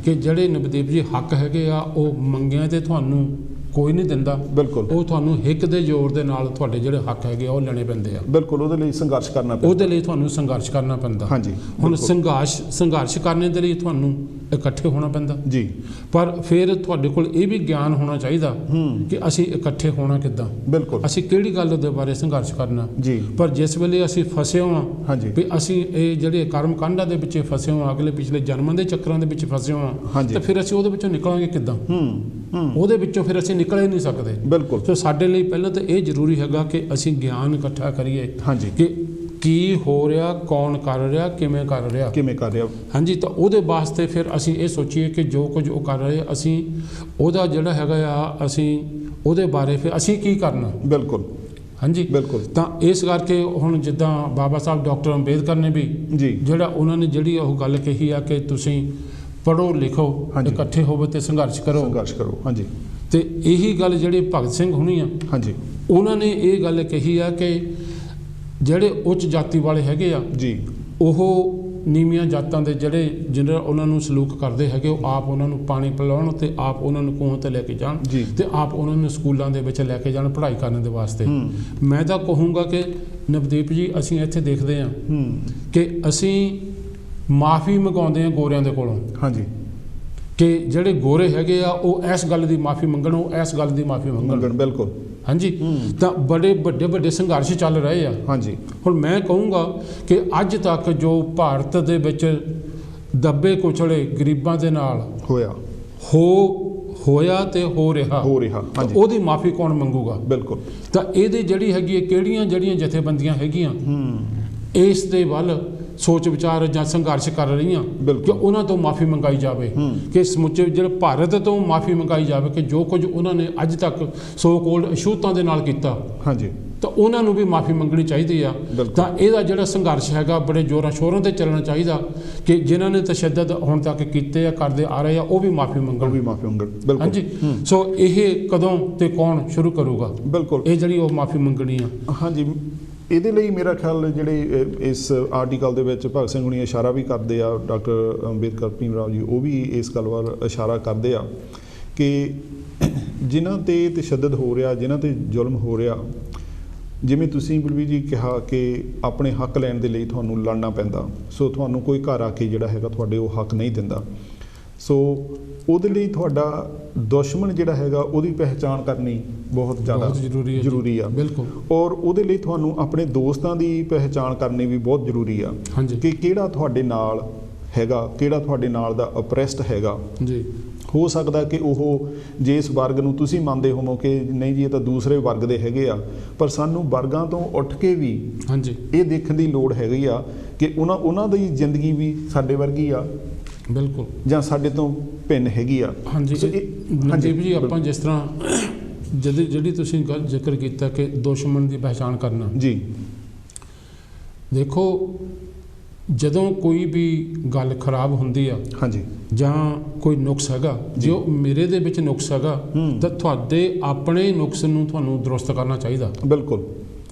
Speaker 2: ਕਿ ਜਿਹੜੇ ਨਵਦੀਪ ਜੀ ਹੱਕ ਹੈਗੇ ਆ ਉਹ ਮੰਗਿਆਂ ਤੇ ਤੁਹਾਨੂੰ ਕੋਈ ਨਹੀਂ ਦਿੰਦਾ। ਬਿਲਕੁਲ। ਉਹ ਤੁਹਾਨੂੰ ਹਿੱਕ ਦੇ ਜ਼ੋਰ ਦੇ ਨਾਲ ਤੁਹਾਡੇ ਜਿਹੜੇ ਹੱਕ ਹੈਗੇ ਉਹ ਲੈਣੇ ਪੈਂਦੇ ਆ। ਬਿਲਕੁਲ। ਉਹਦੇ ਲਈ ਸੰਘਰਸ਼ ਕਰਨਾ ਪੈਂਦਾ, ਉਹਦੇ ਲਈ ਤੁਹਾਨੂੰ ਸੰਘਰਸ਼ ਕਰਨਾ ਪੈਂਦਾ। ਹਾਂਜੀ। ਹੁਣ ਸੰਘਰਸ਼ ਕਰਨੇ ਦੇ ਲਈ ਤੁਹਾਨੂੰ ਇਕੱਠੇ ਹੋਣਾ ਪੈਂਦਾ ਜੀ। ਪਰ ਫਿਰ ਤੁਹਾਡੇ ਕੋਲ ਇਹ ਵੀ ਗਿਆਨ ਹੋਣਾ ਚਾਹੀਦਾ ਕਿ ਅਸੀਂ ਇਕੱਠੇ ਹੋਣਾ ਕਿੱਦਾਂ, ਬਿਲਕੁਲ, ਅਸੀਂ ਕਿਹੜੀ ਗੱਲ ਦੇ ਬਾਰੇ ਸੰਘਰਸ਼ ਕਰਨਾ ਜੀ। ਪਰ ਜਿਸ ਵੇਲੇ ਅਸੀਂ ਫਸੇ ਹਾਂ ਵੀ ਅਸੀਂ ਇਹ ਜਿਹੜੇ ਕਰਮ ਕਾਂਡਾਂ ਦੇ ਵਿੱਚ ਫਸੇ ਹਾਂ, ਅਗਲੇ ਪਿਛਲੇ ਜਨਮਾਂ ਦੇ ਚੱਕਰਾਂ ਦੇ ਵਿੱਚ ਫਸੇ ਹਾਂ, ਤਾਂ ਫਿਰ ਅਸੀਂ ਉਹਦੇ ਵਿੱਚੋਂ ਨਿਕਲਾਂਗੇ ਕਿੱਦਾਂ? ਉਹਦੇ ਵਿੱਚੋਂ ਫਿਰ ਅਸੀਂ ਨਿਕਲ ਹੀ ਨਹੀਂ ਸਕਦੇ। ਬਿਲਕੁਲ। ਸੋ ਸਾਡੇ ਲਈ ਪਹਿਲਾਂ ਤਾਂ ਇਹ ਜ਼ਰੂਰੀ ਹੈਗਾ ਕਿ ਅਸੀਂ ਗਿਆਨ ਇਕੱਠਾ ਕਰੀਏ ਕਿ ਕੀ ਹੋ ਰਿਹਾ, ਕੌਣ ਕਰ ਰਿਹਾ, ਕਿਵੇਂ ਕਰ ਰਿਹਾ। ਹਾਂਜੀ। ਤਾਂ ਉਹਦੇ ਵਾਸਤੇ ਫਿਰ ਅਸੀਂ ਇਹ ਸੋਚੀਏ ਕਿ ਜੋ ਕੁਝ ਉਹ ਕਰ ਰਹੇ ਅਸੀਂ ਉਹਦਾ ਜਿਹੜਾ ਹੈਗਾ ਆ, ਅਸੀਂ ਉਹਦੇ ਬਾਰੇ ਫਿਰ ਅਸੀਂ ਕੀ ਕਰਨਾ। ਬਿਲਕੁਲ। ਹਾਂਜੀ। ਬਿਲਕੁਲ। ਤਾਂ ਇਸ ਕਰਕੇ ਹੁਣ ਜਿੱਦਾਂ ਬਾਬਾ ਸਾਹਿਬ ਡਾਕਟਰ ਅੰਬੇਦਕਰ ਨੇ ਵੀ ਜਿਹੜਾ ਉਹਨਾਂ ਨੇ ਜਿਹੜੀ ਉਹ ਗੱਲ ਕਹੀ ਆ ਕਿ ਤੁਸੀਂ ਪੜ੍ਹੋ ਲਿਖੋ, ਇਕੱਠੇ ਹੋਵੋ ਤੇ ਸੰਘਰਸ਼ ਕਰੋ। ਹਾਂਜੀ। ਤੇ ਇਹੀ ਗੱਲ ਜਿਹੜੀ ਭਗਤ ਸਿੰਘ ਹੁਣੀ ਆ, ਉਹਨਾਂ ਨੇ ਇਹ ਗੱਲ ਕਹੀ ਆ ਕਿ ਜਿਹੜੇ ਉੱਚ ਜਾਤੀ ਵਾਲੇ ਹੈਗੇ ਆ
Speaker 1: ਜੀ,
Speaker 2: ਉਹ ਨੀਵੀਆਂ ਜਾਤਾਂ ਦੇ ਜਿਹੜੇ ਉਹਨਾਂ ਨੂੰ ਸਲੂਕ ਕਰਦੇ ਹੈਗੇ, ਉਹ ਆਪ ਉਹਨਾਂ ਨੂੰ ਪਾਣੀ ਪਿਲਾਉਣ ਤੇ ਆਪ ਉਹਨਾਂ ਨੂੰ ਕੂਹਾਂ ਤੇ ਲੈ ਕੇ ਜਾਣ ਤੇ ਆਪ ਉਹਨਾਂ ਨੂੰ ਸਕੂਲਾਂ ਦੇ ਵਿੱਚ ਲੈ ਕੇ ਜਾਣ ਪੜ੍ਹਾਈ ਕਰਨ ਦੇ ਵਾਸਤੇ। ਮੈਂ ਤਾਂ ਕਹੂੰਗਾ ਕਿ ਨਵਦੀਪ ਜੀ, ਅਸੀਂ ਇੱਥੇ ਦੇਖਦੇ ਹਾਂ ਕਿ ਅਸੀਂ ਮਾਫੀ ਮੰਗਾਉਂਦੇ ਹਾਂ ਗੋਰਿਆਂ ਦੇ ਕੋਲੋਂ।
Speaker 1: ਹਾਂਜੀ,
Speaker 2: ਕਿ ਜਿਹੜੇ ਗੋਰੇ ਹੈਗੇ ਆ ਉਹ ਇਸ ਗੱਲ ਦੀ ਮਾਫੀ ਮੰਗਣ, ਉਹ ਇਸ ਗੱਲ ਦੀ ਮਾਫੀ ਮੰਗਣ।
Speaker 1: ਬਿਲਕੁਲ।
Speaker 2: ਹਾਂਜੀ, ਤਾਂ ਬੜੇ ਵੱਡੇ ਸੰਘਰਸ਼ ਚੱਲ ਰਹੇ ਆ। ਹਾਂਜੀ, ਹੁਣ ਮੈਂ ਕਹੂੰਗਾ ਕਿ ਅੱਜ ਤੱਕ ਜੋ ਭਾਰਤ ਦੇ ਵਿੱਚ ਦੱਬੇ ਕੁਚਲੇ ਗਰੀਬਾਂ ਦੇ ਨਾਲ ਹੋਇਆ ਤੇ ਹੋ ਰਿਹਾ ਉਹਦੀ ਮਾਫੀ ਕੌਣ ਮੰਗੂਗਾ? ਬਿਲਕੁਲ। ਤਾਂ ਇਹਦੀ ਜਿਹੜੀ ਹੈਗੀ ਹੈ, ਕਿਹੜੀਆਂ ਜਥੇਬੰਦੀਆਂ ਹੈਗੀਆਂ ਇਸ ਦੇ ਵੱਲ ਸੋਚ ਵਿਚਾਰ ਜਾਂ ਸੰਘਰਸ਼ ਕਰ ਰਹੀਆਂ ਕਿ ਉਹਨਾਂ ਤੋਂ ਮਾਫੀ ਮੰਗਾਈ ਜਾਵੇ, ਕਿ ਸਮੁੱਚੇ ਜਿਹੜੇ ਭਾਰਤ ਤੋਂ ਮਾਫੀ ਮੰਗਾਈ ਜਾਵੇ ਕਿ ਜੋ ਕੁਝ ਉਹਨਾਂ ਨੇ ਅੱਜ ਤੱਕ ਸੋ ਕੋਲਡ ਅਛੂਤਾਂ ਦੇ ਨਾਲ ਕੀਤਾ। ਹਾਂਜੀ, ਤਾਂ ਉਹਨਾਂ ਨੂੰ ਵੀ ਮਾਫੀ ਮੰਗਣੀ ਚਾਹੀਦੀ ਆ। ਤਾਂ ਇਹਦਾ ਜਿਹੜਾ ਸੰਘਰਸ਼ ਹੈਗਾ ਬੜੇ ਜ਼ੋਰਾਂ ਸ਼ੋਰਾਂ ਤੇ ਚੱਲਣਾ ਚਾਹੀਦਾ ਕਿ ਜਿਨ੍ਹਾਂ ਨੇ ਤਸ਼ੱਦਦ ਹੁਣ ਤੱਕ ਕੀਤੇ ਆ, ਕਰਦੇ ਆ ਰਹੇ ਆ, ਉਹ ਵੀ ਮਾਫੀ ਮੰਗਣ। ਹਾਂਜੀ, ਸੋ ਇਹ ਕਦੋਂ ਤੇ ਕੌਣ ਸ਼ੁਰੂ ਕਰੂਗਾ? ਬਿਲਕੁਲ, ਇਹ ਜਿਹੜੀ ਉਹ ਮਾਫੀ ਮੰਗਣੀ ਆ।
Speaker 1: ਹਾਂਜੀ, ਇਹਦੇ ਲਈ ਮੇਰਾ ਖਿਆਲ ਜਿਹੜੇ ਇਸ ਆਰਟੀਕਲ ਦੇ ਵਿੱਚ ਭਗਤ ਸਿੰਘ ਹੁਣੀ ਇਸ਼ਾਰਾ ਵੀ ਕਰਦੇ ਆ, ਡਾਕਟਰ ਅੰਬੇਦਕਰ ਭੀਮ ਰਾਓ ਜੀ ਉਹ ਵੀ ਇਸ ਗੱਲ ਵੱਲ ਇਸ਼ਾਰਾ ਕਰਦੇ ਆ ਕਿ ਜਿਨ੍ਹਾਂ 'ਤੇ ਤਸ਼ੱਦਦ ਹੋ ਰਿਹਾ, ਜਿਨ੍ਹਾਂ 'ਤੇ ਜ਼ੁਲਮ ਹੋ ਰਿਹਾ, ਜਿਵੇਂ ਤੁਸੀਂ ਬਲਵੀਰ ਜੀ ਕਿਹਾ ਕਿ ਆਪਣੇ ਹੱਕ ਲੈਣ ਦੇ ਲਈ ਤੁਹਾਨੂੰ ਲੜਨਾ ਪੈਂਦਾ, ਸੋ ਤੁਹਾਨੂੰ ਕੋਈ ਘਰ ਆ ਕੇ ਜਿਹੜਾ ਹੈਗਾ ਤੁਹਾਡੇ ਉਹ ਹੱਕ ਨਹੀਂ ਦਿੰਦਾ, ਸੋ ਉਹਦੇ ਲਈ ਤੁਹਾਡਾ ਦੁਸ਼ਮਣ ਜਿਹੜਾ ਹੈਗਾ ਉਹਦੀ ਪਹਿਚਾਣ ਕਰਨੀ ਬਹੁਤ ਜ਼ਿਆਦਾ ਜ਼ਰੂਰੀ ਆ। ਬਿਲਕੁਲ। ਔਰ ਉਹਦੇ ਲਈ ਤੁਹਾਨੂੰ ਆਪਣੇ ਦੋਸਤਾਂ ਦੀ ਪਹਿਚਾਣ ਕਰਨੀ ਵੀ ਬਹੁਤ ਜ਼ਰੂਰੀ ਆ ਕਿ ਕਿਹੜਾ ਤੁਹਾਡੇ ਨਾਲ ਹੈਗਾ, ਕਿਹੜਾ ਤੁਹਾਡੇ ਨਾਲ ਦਾ ਅਪਰੈਸਡ ਹੈਗਾ। ਜੀ, ਹੋ ਸਕਦਾ ਕਿ ਉਹ ਜਿਸ ਵਰਗ ਨੂੰ ਤੁਸੀਂ ਮੰਨਦੇ ਹੋਵੋ ਕਿ ਨਹੀਂ ਜੀ ਇਹ ਤਾਂ ਦੂਸਰੇ ਵਰਗ ਦੇ ਹੈਗੇ ਆ, ਪਰ ਸਾਨੂੰ ਵਰਗਾਂ ਤੋਂ ਉੱਠ ਕੇ ਵੀ ਇਹ ਦੇਖਣ ਦੀ ਲੋੜ ਹੈਗੀ ਆ ਕਿ ਉਹਨਾਂ ਦੀ ਜ਼ਿੰਦਗੀ ਵੀ ਸਾਡੇ ਵਰਗੀ ਆ। ਬਿਲਕੁਲ। ਜਾਂ ਸਾਡੇ ਤੋਂ ਭਿੰਨ ਹੈਗੀ ਆ। ਹਾਂਜੀ
Speaker 2: ਨਵਦੀਪ ਜੀ, ਆਪਾਂ ਜਿਸ ਤਰ੍ਹਾਂ ਜਿਹੜੀ ਤੁਸੀਂ ਗੱਲ ਜ਼ਿਕਰ ਕੀਤਾ ਕਿ ਦੁਸ਼ਮਣ ਦੀ ਪਹਿਚਾਣ ਕਰਨਾ, ਜੀ ਦੇਖੋ ਜਦੋਂ ਕੋਈ ਵੀ ਗੱਲ ਖਰਾਬ ਹੁੰਦੀ ਆ, ਹਾਂਜੀ, ਜਾਂ ਕੋਈ ਨੁਕਸ ਹੈਗਾ, ਜੋ ਮੇਰੇ ਦੇ ਵਿੱਚ ਨੁਕਸ ਹੈਗਾ ਤਾਂ ਤੁਹਾਡੇ ਆਪਣੇ ਨੁਕਸ ਨੂੰ ਤੁਹਾਨੂੰ ਦਰੁਸਤ ਕਰਨਾ ਚਾਹੀਦਾ। ਬਿਲਕੁਲ।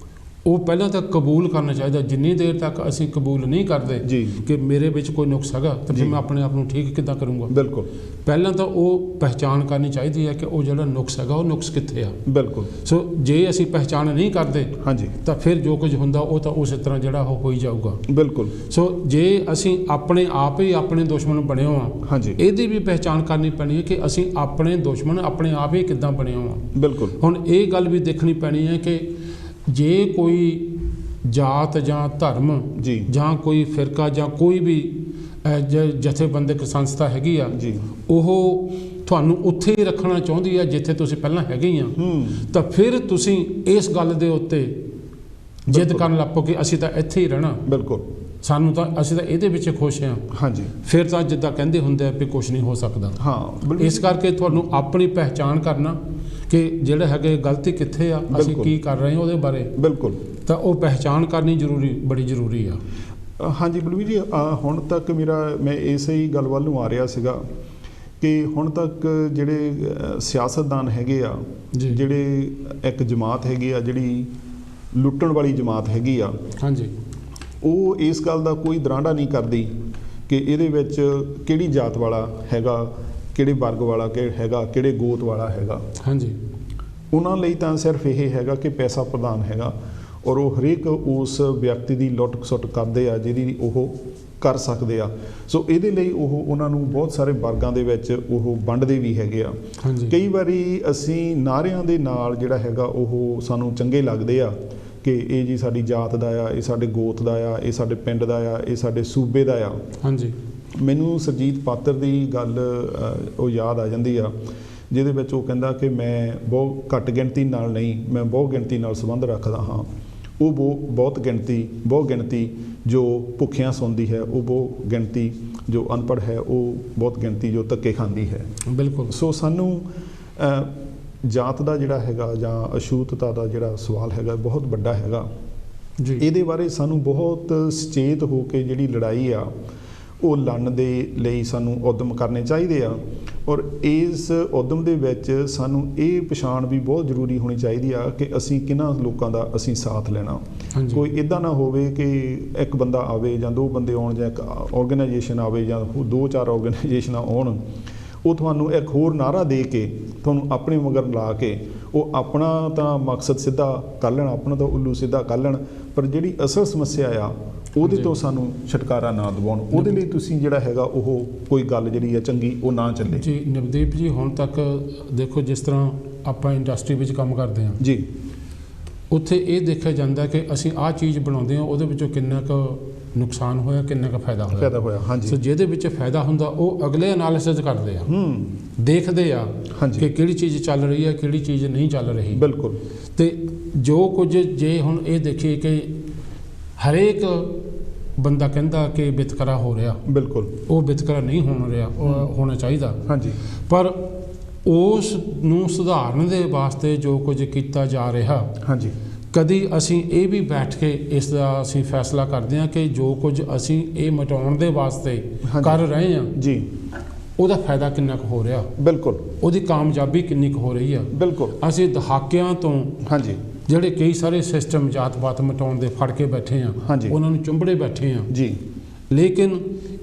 Speaker 2: ਉਹ ਪਹਿਲਾਂ ਤਾਂ ਕਬੂਲ ਕਰਨਾ ਚਾਹੀਦਾ। ਜਿੰਨੀ ਦੇਰ ਤੱਕ ਅਸੀਂ ਕਬੂਲ ਨਹੀਂ ਕਰਦੇ ਕਿ ਮੇਰੇ ਵਿੱਚ ਕੋਈ ਨੁਕਸ ਹੈਗਾ ਤਾਂ ਫਿਰ ਮੈਂ ਆਪਣੇ ਆਪ ਨੂੰ ਠੀਕ ਕਿੱਦਾਂ ਕਰੂੰਗਾ? ਬਿਲਕੁਲ। ਪਹਿਲਾਂ ਤਾਂ ਉਹ ਪਹਿਚਾਣ ਕਰਨੀ ਚਾਹੀਦੀ ਹੈ ਕਿ ਉਹ ਜਿਹੜਾ ਨੁਕਸ ਹੈਗਾ ਉਹ ਨੁਕਸ ਕਿੱਥੇ ਆ। ਬਿਲਕੁਲ। ਸੋ ਜੇ ਅਸੀਂ ਪਹਿਚਾਣ ਨਹੀਂ ਕਰਦੇ ਹਾਂਜੀ ਤਾਂ ਫਿਰ ਜੋ ਕੁਝ ਹੁੰਦਾ ਉਹ ਤਾਂ ਉਸੇ ਤਰ੍ਹਾਂ ਜਿਹੜਾ ਉਹ ਹੋਈ ਜਾਊਗਾ। ਬਿਲਕੁਲ। ਸੋ ਜੇ ਅਸੀਂ ਆਪਣੇ ਆਪ ਹੀ ਆਪਣੇ ਦੁਸ਼ਮਣ ਬਣੇ ਹੋਵਾਂ, ਹਾਂਜੀ, ਇਹਦੀ ਵੀ ਪਹਿਚਾਣ ਕਰਨੀ ਪੈਣੀ ਹੈ ਕਿ ਅਸੀਂ ਆਪਣੇ ਦੁਸ਼ਮਣ ਆਪਣੇ ਆਪ ਹੀ ਕਿੱਦਾਂ ਬਣੇ ਹੋਵਾਂ। ਬਿਲਕੁਲ। ਹੁਣ ਇਹ ਗੱਲ ਵੀ ਦੇਖਣੀ ਪੈਣੀ ਹੈ ਕਿ ਜੇ ਕੋਈ ਜਾਤ ਜਾਂ ਧਰਮ ਜਾਂ ਕੋਈ ਫਿਰਕਾ ਜਾਂ ਕੋਈ ਵੀ ਜਥੇਬੰਦਕ ਸੰਸਥਾ ਹੈਗੀ ਆ, ਉਹ ਤੁਹਾਨੂੰ ਉੱਥੇ ਹੀ ਰੱਖਣਾ ਚਾਹੁੰਦੀ ਆ ਜਿੱਥੇ ਤੁਸੀਂ ਪਹਿਲਾਂ ਹੈਗੇ ਹੀ ਆ, ਤਾਂ ਫਿਰ ਤੁਸੀਂ ਇਸ ਗੱਲ ਦੇ ਉੱਤੇ ਜਿੱਦ ਕਰਨ ਲੱਗ ਪਓ ਕਿ ਅਸੀਂ ਤਾਂ ਇੱਥੇ ਹੀ ਰਹਿਣਾ। ਬਿਲਕੁਲ। ਸਾਨੂੰ ਤਾਂ ਅਸੀਂ ਤਾਂ ਇਹਦੇ ਵਿੱਚ ਖੁਸ਼ ਹਾਂ। ਹਾਂਜੀ। ਫਿਰ ਤਾਂ ਜਿੱਦਾਂ ਕਹਿੰਦੇ ਹੁੰਦੇ ਆ ਵੀ ਕੁਛ ਨਹੀਂ ਹੋ ਸਕਦਾ। ਹਾਂ। ਇਸ ਕਰਕੇ ਤੁਹਾਨੂੰ ਆਪਣੀ ਪਹਿਚਾਣ ਕਰਨਾ ਕਿ ਜਿਹੜਾ ਹੈਗੇ ਗਲਤੀ ਕਿੱਥੇ ਆ, ਅਸੀਂ ਕੀ ਕਰ ਰਹੇ ਹਾਂ ਉਹਦੇ ਬਾਰੇ। ਬਿਲਕੁਲ। ਤਾਂ ਉਹ ਪਹਿਚਾਣ ਕਰਨੀ ਬੜੀ ਜ਼ਰੂਰੀ ਆ।
Speaker 1: ਹਾਂਜੀ ਬਲਵੀਰ ਜੀ, ਹੁਣ ਤੱਕ ਮੈਂ ਇਸੇ ਹੀ ਗੱਲ ਵੱਲ ਨੂੰ ਆ ਰਿਹਾ ਸੀਗਾ ਕਿ ਹੁਣ ਤੱਕ ਜਿਹੜੇ ਸਿਆਸਤਦਾਨ ਹੈਗੇ ਆ, ਜਿਹੜੇ ਇੱਕ ਜਮਾਤ ਹੈਗੀ ਆ ਜਿਹੜੀ ਲੁੱਟਣ ਵਾਲੀ ਜਮਾਤ ਹੈਗੀ ਆ, ਹਾਂਜੀ, ਉਹ ਇਸ ਗੱਲ ਦਾ ਕੋਈ ਦਰਾਂਡਾ ਨਹੀਂ ਕਰਦੀ ਕਿ ਇਹਦੇ ਵਿੱਚ ਕਿਹੜੀ ਜਾਤ ਵਾਲਾ ਹੈਗਾ, ਕਿਹੜੇ ਵਰਗ ਵਾਲਾ ਹੈਗਾ, ਕਿਹੜੇ ਗੋਤ ਵਾਲਾ ਹੈਗਾ। ਹਾਂਜੀ। ਉਹਨਾਂ ਲਈ ਤਾਂ ਸਿਰਫ ਇਹ ਹੈਗਾ ਕਿ ਪੈਸਾ ਪ੍ਰਧਾਨ ਹੈਗਾ ਔਰ ਉਹ ਹਰੇਕ ਉਸ ਵਿਅਕਤੀ ਦੀ ਲੁੱਟ ਖਸੁੱਟ ਕਰਦੇ ਆ ਜਿਹਦੀ ਉਹ ਕਰ ਸਕਦੇ ਆ। ਸੋ ਇਹਦੇ ਲਈ ਉਹਨਾਂ ਨੂੰ ਬਹੁਤ ਸਾਰੇ ਵਰਗਾਂ ਦੇ ਵਿੱਚ ਉਹ ਵੰਡਦੇ ਵੀ ਹੈਗੇ ਆ। ਕਈ ਵਾਰੀ ਅਸੀਂ ਨਾਅਰਿਆਂ ਦੇ ਨਾਲ ਜਿਹੜਾ ਹੈਗਾ ਉਹ ਸਾਨੂੰ ਚੰਗੇ ਲੱਗਦੇ ਆ ਕਿ ਇਹ ਜੀ ਸਾਡੀ ਜਾਤ ਦਾ ਆ, ਇਹ ਸਾਡੇ ਗੋਤ ਦਾ ਆ, ਇਹ ਸਾਡੇ ਪਿੰਡ ਦਾ ਆ, ਇਹ ਸਾਡੇ ਸੂਬੇ ਦਾ ਆ। ਹਾਂਜੀ। ਮੈਨੂੰ ਸੁਰਜੀਤ ਪਾਤਰ ਦੀ ਗੱਲ ਉਹ ਯਾਦ ਆ ਜਾਂਦੀ ਆ ਜਿਹਦੇ ਵਿੱਚ ਉਹ ਕਹਿੰਦਾ ਕਿ ਮੈਂ ਬਹੁਤ ਘੱਟ ਗਿਣਤੀ ਨਾਲ ਨਹੀਂ, ਮੈਂ ਬਹੁਤ ਗਿਣਤੀ ਨਾਲ ਸੰਬੰਧ ਰੱਖਦਾ ਹਾਂ। ਉਹ ਬਹੁਤ ਗਿਣਤੀ ਜੋ ਭੁੱਖਿਆਂ ਸੌਂਦੀ ਹੈ, ਉਹ ਬਹੁਤ ਗਿਣਤੀ ਜੋ ਅਨਪੜ੍ਹ ਹੈ, ਉਹ ਬਹੁਤ ਗਿਣਤੀ ਜੋ ਧੱਕੇ ਖਾਂਦੀ ਹੈ। ਬਿਲਕੁਲ। ਸੋ ਸਾਨੂੰ ਜਾਤ ਦਾ ਜਿਹੜਾ ਹੈਗਾ ਜਾਂ ਅਛੂਤਤਾ ਦਾ ਜਿਹੜਾ ਸਵਾਲ ਹੈਗਾ ਬਹੁਤ ਵੱਡਾ ਹੈਗਾ ਜੀ। ਇਹਦੇ ਬਾਰੇ ਸਾਨੂੰ ਬਹੁਤ ਸੁਚੇਤ ਹੋ ਕੇ ਜਿਹੜੀ ਲੜਾਈ ਆ ਉਹ ਲੜਨ ਦੇ ਲਈ ਸਾਨੂੰ ਉਦਮ ਕਰਨੇ ਚਾਹੀਦੇ ਆ। ਔਰ ਇਸ ਉਦਮ ਦੇ ਵਿੱਚ ਸਾਨੂੰ ਇਹ ਪਛਾਣ ਵੀ ਬਹੁਤ ਜ਼ਰੂਰੀ ਹੋਣੀ ਚਾਹੀਦੀ ਆ ਕਿ ਅਸੀਂ ਕਿਹਨਾਂ ਲੋਕਾਂ ਦਾ ਅਸੀਂ ਸਾਥ ਲੈਣਾ। ਕੋਈ ਇੱਦਾਂ ਨਾ ਹੋਵੇ ਕਿ ਇੱਕ ਬੰਦਾ ਆਵੇ ਜਾਂ ਦੋ ਬੰਦੇ ਆਉਣ ਜਾਂ ਇੱਕ ਆਰਗੇਨਾਈਜੇਸ਼ਨ ਆਵੇ ਜਾਂ 2-4 ਆਰਗੇਨਾਈਜੇਸ਼ਨਾਂ ਆਉਣ, ਉਹ ਤੁਹਾਨੂੰ ਇੱਕ ਹੋਰ ਨਾਅਰਾ ਦੇ ਕੇ ਤੁਹਾਨੂੰ ਆਪਣੇ ਮਗਰ ਲਾ ਕੇ ਉਹ ਆਪਣਾ ਤਾਂ ਮਕਸਦ ਸਿੱਧਾ ਕਰ ਲੈਣ, ਆਪਣਾ ਤਾਂ ਉੱਲੂ ਸਿੱਧਾ ਕਰ ਲੈਣ, ਪਰ ਜਿਹੜੀ ਅਸਲ ਸਮੱਸਿਆ ਆ ਉਹਦੇ ਤੋਂ ਸਾਨੂੰ ਛੁਟਕਾਰਾ ਨਾ ਦਿਵਾਉਣ। ਉਹਦੇ ਲਈ ਤੁਸੀਂ ਜਿਹੜਾ ਹੈਗਾ ਉਹ ਕੋਈ ਗੱਲ ਜਿਹੜੀ ਆ ਚੰਗੀ ਉਹ ਨਾ ਚੱਲੇ।
Speaker 2: ਜੀ ਨਵਦੀਪ ਜੀ, ਹੁਣ ਤੱਕ ਦੇਖੋ ਜਿਸ ਤਰ੍ਹਾਂ ਆਪਾਂ ਇੰਡਸਟਰੀ ਵਿੱਚ ਕੰਮ ਕਰਦੇ ਹਾਂ
Speaker 1: ਜੀ, ਉੱਥੇ
Speaker 2: ਇਹ ਦੇਖਿਆ ਜਾਂਦਾ ਕਿ ਅਸੀਂ ਆਹ ਚੀਜ਼ ਬਣਾਉਂਦੇ ਹਾਂ, ਉਹਦੇ ਵਿੱਚੋਂ ਕਿੰਨਾ ਕੁ ਨੁਕਸਾਨ ਹੋਇਆ, ਕਿੰਨਾ ਕੁ ਫਾਇਦਾ ਹੋਇਆ।
Speaker 1: ਹਾਂਜੀ।
Speaker 2: ਸੋ ਜਿਹਦੇ ਵਿੱਚ ਫਾਇਦਾ ਹੁੰਦਾ ਉਹ ਅਗਲੇ ਐਨਾਲਿਸਿਸ ਕਰਦੇ ਆ, ਦੇਖਦੇ ਆ ਕਿ ਕਿਹੜੀ ਚੀਜ਼ ਚੱਲ ਰਹੀ ਹੈ, ਕਿਹੜੀ ਚੀਜ਼ ਨਹੀਂ ਚੱਲ ਰਹੀ।
Speaker 1: ਬਿਲਕੁਲ।
Speaker 2: ਤੇ ਜੋ ਕੁਝ ਜੇ ਹੁਣ ਇਹ ਦੇਖੀਏ ਕਿ ਹਰੇਕ ਬੰਦਾ ਕਹਿੰਦਾ ਕਿ ਵਿਤਕਰਾ ਹੋ ਰਿਹਾ,
Speaker 1: ਬਿਲਕੁਲ
Speaker 2: ਉਹ ਵਿਤਕਰਾ ਨਹੀਂ ਹੋਣਾ ਹੋਣਾ ਚਾਹੀਦਾ।
Speaker 1: ਹਾਂਜੀ।
Speaker 2: ਪਰ ਉਸ ਨੂੰ ਸੁਧਾਰਨ ਦੇ ਵਾਸਤੇ ਜੋ ਕੁਝ ਕੀਤਾ ਜਾ ਰਿਹਾ,
Speaker 1: ਹਾਂਜੀ,
Speaker 2: ਕਦੀ ਅਸੀਂ ਇਹ ਵੀ ਬੈਠ ਕੇ ਇਸ ਦਾ ਅਸੀਂ ਫੈਸਲਾ ਕਰਦੇ ਹਾਂ ਕਿ ਜੋ ਕੁਝ ਅਸੀਂ ਇਹ ਮਿਟਾਉਣ ਦੇ ਵਾਸਤੇ ਕਰ ਰਹੇ ਹਾਂ ਜੀ, ਉਹਦਾ ਫਾਇਦਾ ਕਿੰਨਾ ਕੁ ਹੋ ਰਿਹਾ।
Speaker 1: ਬਿਲਕੁਲ। ਉਹਦੀ
Speaker 2: ਕਾਮਯਾਬੀ ਕਿੰਨੀ ਕੁ ਹੋ ਰਹੀ ਆ।
Speaker 1: ਬਿਲਕੁਲ।
Speaker 2: ਅਸੀਂ ਦਹਾਕਿਆਂ ਤੋਂ
Speaker 1: ਹਾਂਜੀ
Speaker 2: ਜਿਹੜੇ ਕਈ ਸਾਰੇ ਸਿਸਟਮ ਜਾਤ-ਪਾਤ ਮਿਟਾਉਣ ਦੇ ਫੜ ਕੇ ਬੈਠੇ ਆ, ਉਹਨਾਂ ਨੂੰ ਚੁੰਬੜੇ ਬੈਠੇ ਆ ਜੀ, ਲੇਕਿਨ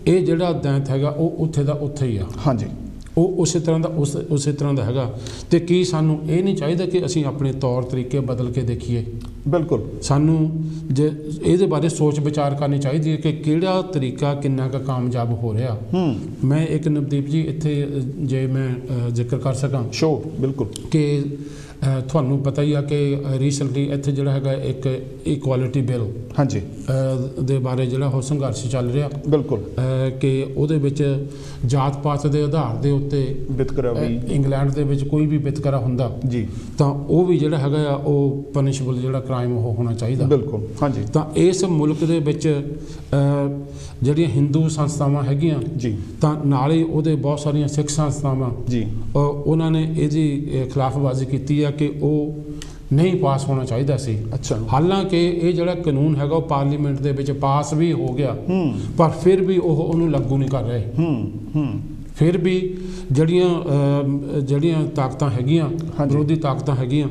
Speaker 2: ਇਹ ਜਿਹੜਾ ਦੈਂਤ ਹੈਗਾ ਉਹ ਉੱਥੇ ਦਾ ਉੱਥੇ ਹੀ ਆ। ਹਾਂਜੀ। ਉਹ ਉਸੇ ਤਰ੍ਹਾਂ ਦਾ ਹੈਗਾ। ਤੇ ਕੀ ਸਾਨੂੰ ਇਹ ਨਹੀਂ ਚਾਹੀਦਾ ਕਿ ਅਸੀਂ ਆਪਣੇ ਤੌਰ ਤਰੀਕੇ ਬਦਲ ਕੇ ਦੇਖੀਏ? ਬਿਲਕੁਲ। ਸਾਨੂੰ ਜੇ ਇਹਦੇ ਬਾਰੇ ਸੋਚ ਵਿਚਾਰ ਕਰਨੀ ਚਾਹੀਦੀ ਹੈ ਕਿ ਕਿਹੜਾ ਤਰੀਕਾ ਕਿੰਨਾ ਕੁ ਕਾਮਯਾਬ ਹੋ ਰਿਹਾ। ਮੈਂ ਇੱਕ ਨਵਦੀਪ ਜੀ ਇੱਥੇ ਜੇ ਮੈਂ ਜ਼ਿਕਰ ਕਰ ਸਕਾਂ ਬਿਲਕੁਲ ਕਿ ਤੁਹਾਨੂੰ ਪਤਾ ਹੀ ਆ ਕਿ ਰੀਸੈਂਟਲੀ ਇੱਥੇ ਜਿਹੜਾ ਹੈਗਾ ਇੱਕ ਇਕੁਆਲਿਟੀ ਬਿੱਲ ਹਾਂਜੀ ਦੇ ਬਾਰੇ ਜਿਹੜਾ ਉਹ ਸੰਘਰਸ਼ ਚੱਲ ਰਿਹਾ। ਬਿਲਕੁਲ। ਕਿ ਉਹਦੇ ਵਿੱਚ ਜਾਤ ਪਾਤ ਦੇ ਆਧਾਰ ਦੇ ਉੱਤੇ ਵਿਤਕਰਾ ਵੀ ਇੰਗਲੈਂਡ ਦੇ ਵਿੱਚ ਕੋਈ ਵੀ ਵਿਤਕਰਾ ਹੁੰਦਾ ਜੀ ਤਾਂ ਉਹ ਵੀ ਜਿਹੜਾ ਹੈਗਾ ਆ ਉਹ ਪਨਿਸ਼ਬਲ ਜਿਹੜਾ ਕ੍ਰਾਈਮ ਉਹ ਹੋਣਾ ਚਾਹੀਦਾ। ਬਿਲਕੁਲ। ਹਾਂਜੀ। ਤਾਂ ਇਸ ਮੁਲਕ ਦੇ ਵਿੱਚ ਜਿਹੜੀਆਂ ਹਿੰਦੂ ਸੰਸਥਾਵਾਂ ਹੈਗੀਆਂ ਜੀ ਤਾਂ ਨਾਲ ਹੀ ਉਹਦੇ ਬਹੁਤ ਸਾਰੀਆਂ ਸਿੱਖ ਸੰਸਥਾਵਾਂ ਜੀ ਉਹਨਾਂ ਨੇ ਇਹਦੀ ਖਿਲਾਫਵਰਜ਼ੀ ਕੀਤੀ ਆ ਕਿ ਉਹ ਨਹੀਂ ਪਾਸ ਹੋਣਾ ਚਾਹੀਦਾ ਸੀ। ਅੱਛਾ। ਹਾਲਾਂਕਿ ਇਹ ਜਿਹੜਾ ਕਾਨੂੰਨ ਹੈਗਾ ਉਹ ਪਾਰਲੀਮੈਂਟ ਦੇ ਵਿੱਚ ਪਾਸ ਵੀ ਹੋ ਗਿਆ ਪਰ ਫਿਰ ਵੀ ਉਹਨੂੰ ਲਾਗੂ ਨਹੀਂ ਕਰ ਰਹੇ। ਫਿਰ ਵੀ ਜਿਹੜੀਆਂ ਤਾਕਤਾਂ ਹੈਗੀਆਂ ਵਿਰੋਧੀ ਤਾਕਤਾਂ ਹੈਗੀਆਂ